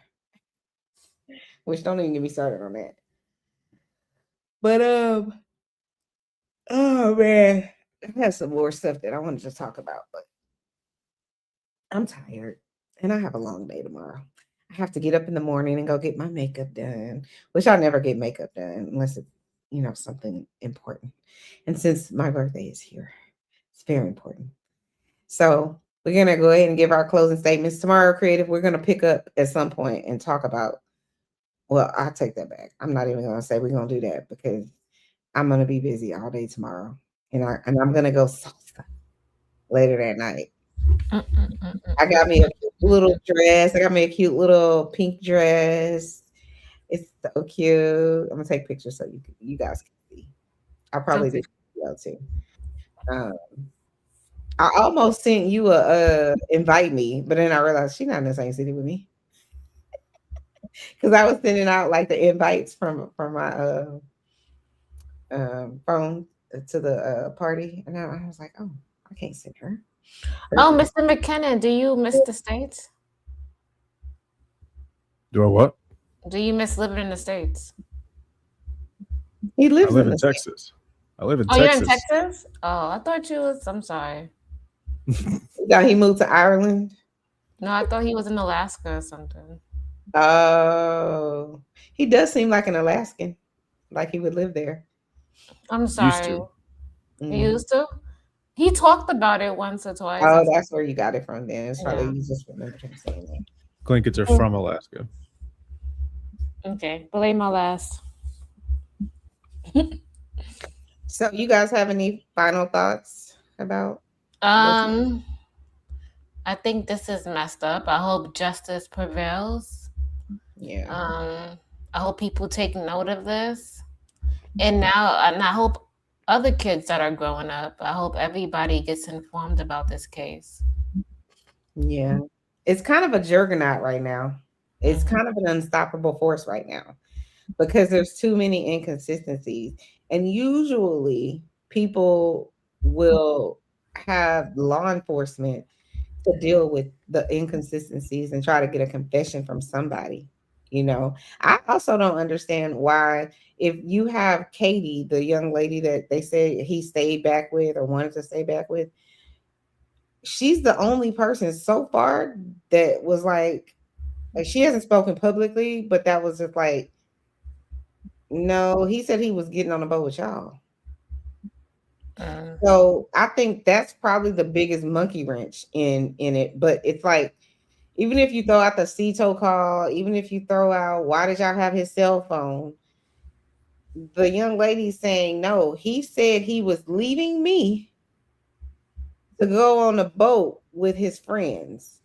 Which, don't even get me started on that. But oh man, I have some more stuff that I wanted to talk about, but I'm tired and I have a long day tomorrow. I have to get up in the morning and go get my makeup done, which I never get makeup done unless it's, something important. And since my birthday is here, it's very important. So we're going to go ahead and give our closing statements. Tomorrow, Creative, we're going to pick up at some point and talk about, well, I'll take that back. I'm not even going to say we're going to do that because I'm going to be busy all day tomorrow. And I'm going to go salsa later that night. I got me a cute little dress. I got me a cute little pink dress. It's so cute. I'm going to take pictures so you guys can see. I'll probably do video too. I almost sent you a invite me, but then I realized she's not in the same city with me. Because I was sending out like the invites from my phone to the party, and I was like, oh, I can't send her. Oh, Mr. McKinnon, do you miss the States? Do I what? Do you miss living in the States? He lives I live in Texas. I live in Texas. Texas. You're in Texas? Oh, I thought you was. I'm sorry. Yeah, he moved to Ireland. No, I thought he was in Alaska or something. Oh, he does seem like an Alaskan, like he would live there. I'm sorry. He used to? He talked about it once or twice. Oh, that's where you got it from then. It's probably you just remembered him saying that. Clinkets are from Alaska. Okay, blame my last. So you guys have any final thoughts about I think this is messed up. I hope justice prevails. Yeah. I hope people take note of this. And I hope other kids that are growing up, I hope everybody gets informed about this case. Yeah. It's kind of a juggernaut right now. It's kind of an unstoppable force right now because there's too many inconsistencies. And usually people will have law enforcement to deal with the inconsistencies and try to get a confession from somebody. I also don't understand why, if you have Katie, the young lady that they say he stayed back with or wanted to stay back with, she's the only person so far that was like she hasn't spoken publicly, but that was just like, no, he said he was getting on the boat with y'all. So I think that's probably the biggest monkey wrench in it. But it's like, even if you throw out the CETO call, even if you throw out, why did y'all have his cell phone? The young lady saying, no, he said he was leaving me to go on a boat with his friends.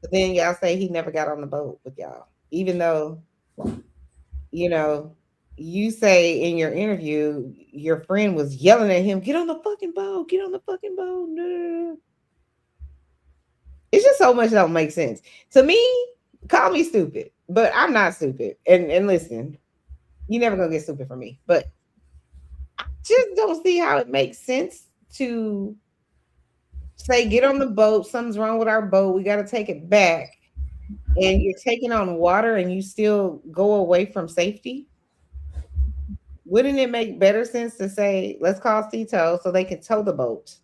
But then y'all say he never got on the boat with y'all, even though, you say in your interview, your friend was yelling at him, "Get on the fucking boat! Get on the fucking boat!" No. It's just so much that don't make sense to me. Call me stupid, but I'm not stupid. And listen, you never gonna get stupid from me. But I just don't see how it makes sense to say, "Get on the boat. Something's wrong with our boat. We got to take it back." And you're taking on water, and you still go away from safety. Wouldn't it make better sense to say, "Let's call Tito so they can tow the boat"?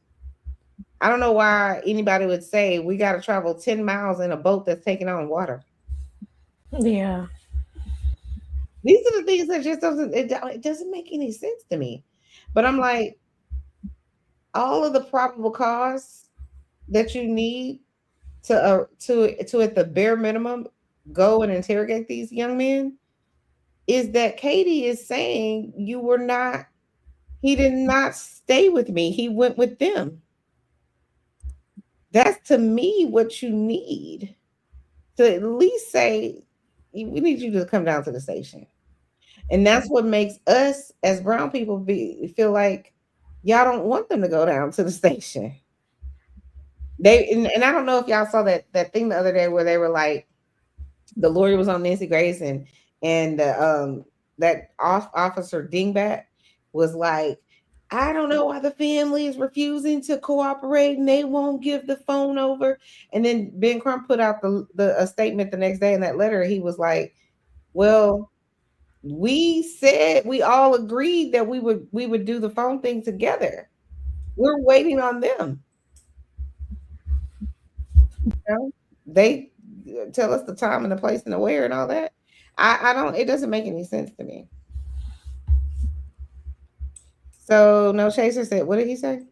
I don't know why anybody would say we got to travel 10 miles in a boat that's taking on water. Yeah. These are the things that just it doesn't make any sense to me. But I'm like, all of the probable cause that you need to at the bare minimum go and interrogate these young men is that Katie is saying he did not stay with me. He went with them. That's to me what you need to at least say, we need you to come down to the station. And that's what makes us as brown people feel like y'all don't want them to go down to the station. And I don't know if y'all saw that thing the other day where they were like, the lawyer was on Nancy Grace and that officer Dingbat was like, I don't know why the family is refusing to cooperate and they won't give the phone over. And then Ben Crump put out a statement the next day in that letter. He was like, well, we said we all agreed that we would do the phone thing together. We're waiting on them. You know? They tell us the time and the place and the where and all that. I don't. It doesn't make any sense to me. So No Chaser said, what did he say?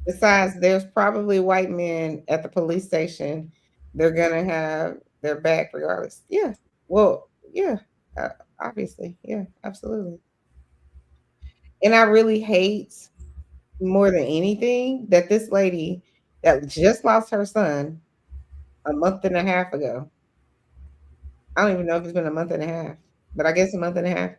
Besides, there's probably white men at the police station. They're gonna have their back regardless. Yeah. Well, yeah. Obviously, yeah, absolutely. And I really hate more than anything that this lady that just lost her son a month and a half ago. I don't even know if it's been a month and a half, but I guess a month and a half.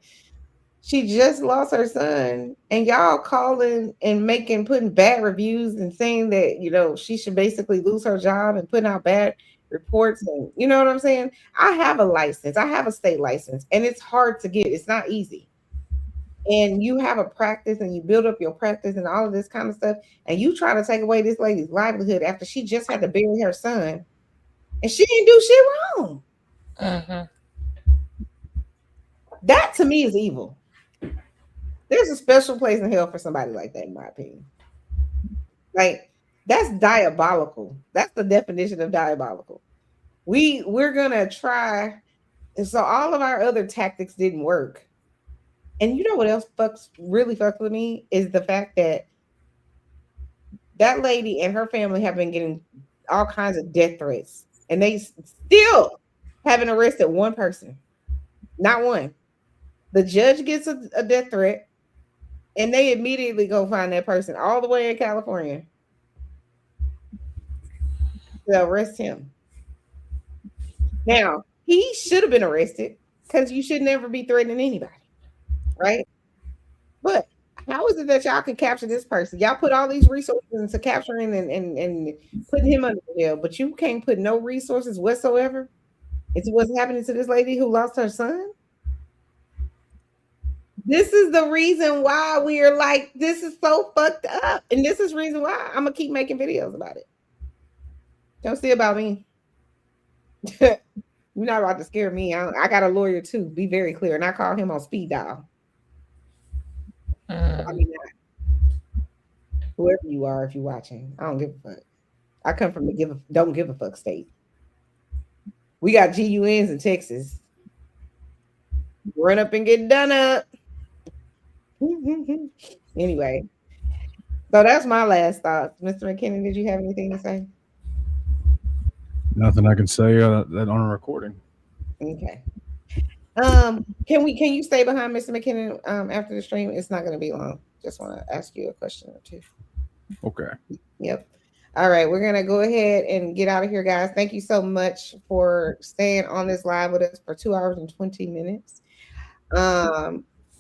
She just lost her son, and y'all calling and putting bad reviews and saying that, she should basically lose her job and putting out bad reports. And you know what I'm saying? I have a license, I have a state license, and it's hard to get. It's not easy. And you have a practice and you build up your practice and all of this kind of stuff. And you try to take away this lady's livelihood after she just had to bury her son and she didn't do shit wrong. That to me is evil. There's a special place in hell for somebody like that, in my opinion. Like, that's diabolical. That's the definition of diabolical. We're gonna try, and so all of our other tactics didn't work. And you know what else really fucks with me is the fact that that lady and her family have been getting all kinds of death threats, and they still haven't arrested one person. Not one. The judge gets a death threat, and they immediately go find that person all the way in California to arrest him. Now, he should have been arrested because you should never be threatening anybody, right? But how is it that y'all can capture this person? Y'all put all these resources into capturing and putting him under jail, but you can't put no resources whatsoever into what's happening to this lady who lost her son? This is the reason why we are like, this is so fucked up. And this is the reason why I'm going to keep making videos about it. Don't see about me. You're not about to scare me. I got a lawyer too. Be very clear. And I call him on speed dial. I mean, whoever you are, if you're watching, I don't give a fuck. I come from the don't give a fuck state. We got GUNs in Texas. Run up and get done up. Anyway, so that's my last thought. Mr. McKinney, did you have anything to say? Nothing I can say that on a recording. Okay. Can you stay behind Mr. McKinnon after the stream? It's not going to be long. Just want to ask you a question or two. Okay. Yep. All right, we're going to go ahead and get out of here, guys. Thank you so much for staying on this live with us for 2 hours and 20 minutes.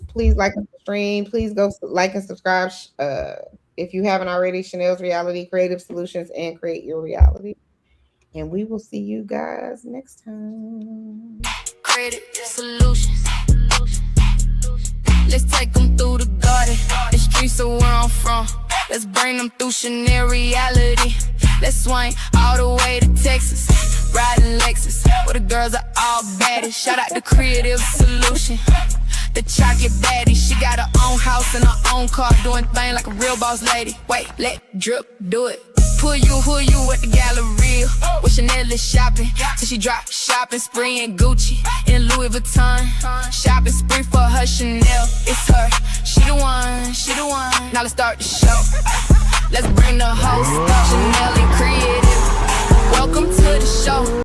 Please like the stream. Please go like and subscribe. If you haven't already, Chanel's Reality, Creative Solutions, and Create Your Reality. And we will see you guys next time. Creative Solutions. Let's take them through the garden, the streets of where I'm from. Let's bring them through Chanel Reality. Let's swing all the way to Texas, riding Lexus, where the girls are all baddies. Shout out to Creative Solution. The chocolate baddie, she got her own house and her own car, doing things like a real boss lady. Wait, let drip do it. Who you at the Galleria? With Chanel is shopping, till she drop shopping spree in Gucci, in Louis Vuitton. Shopping spree for her Chanel, it's her. She the one. Now let's start the show. Let's bring the host.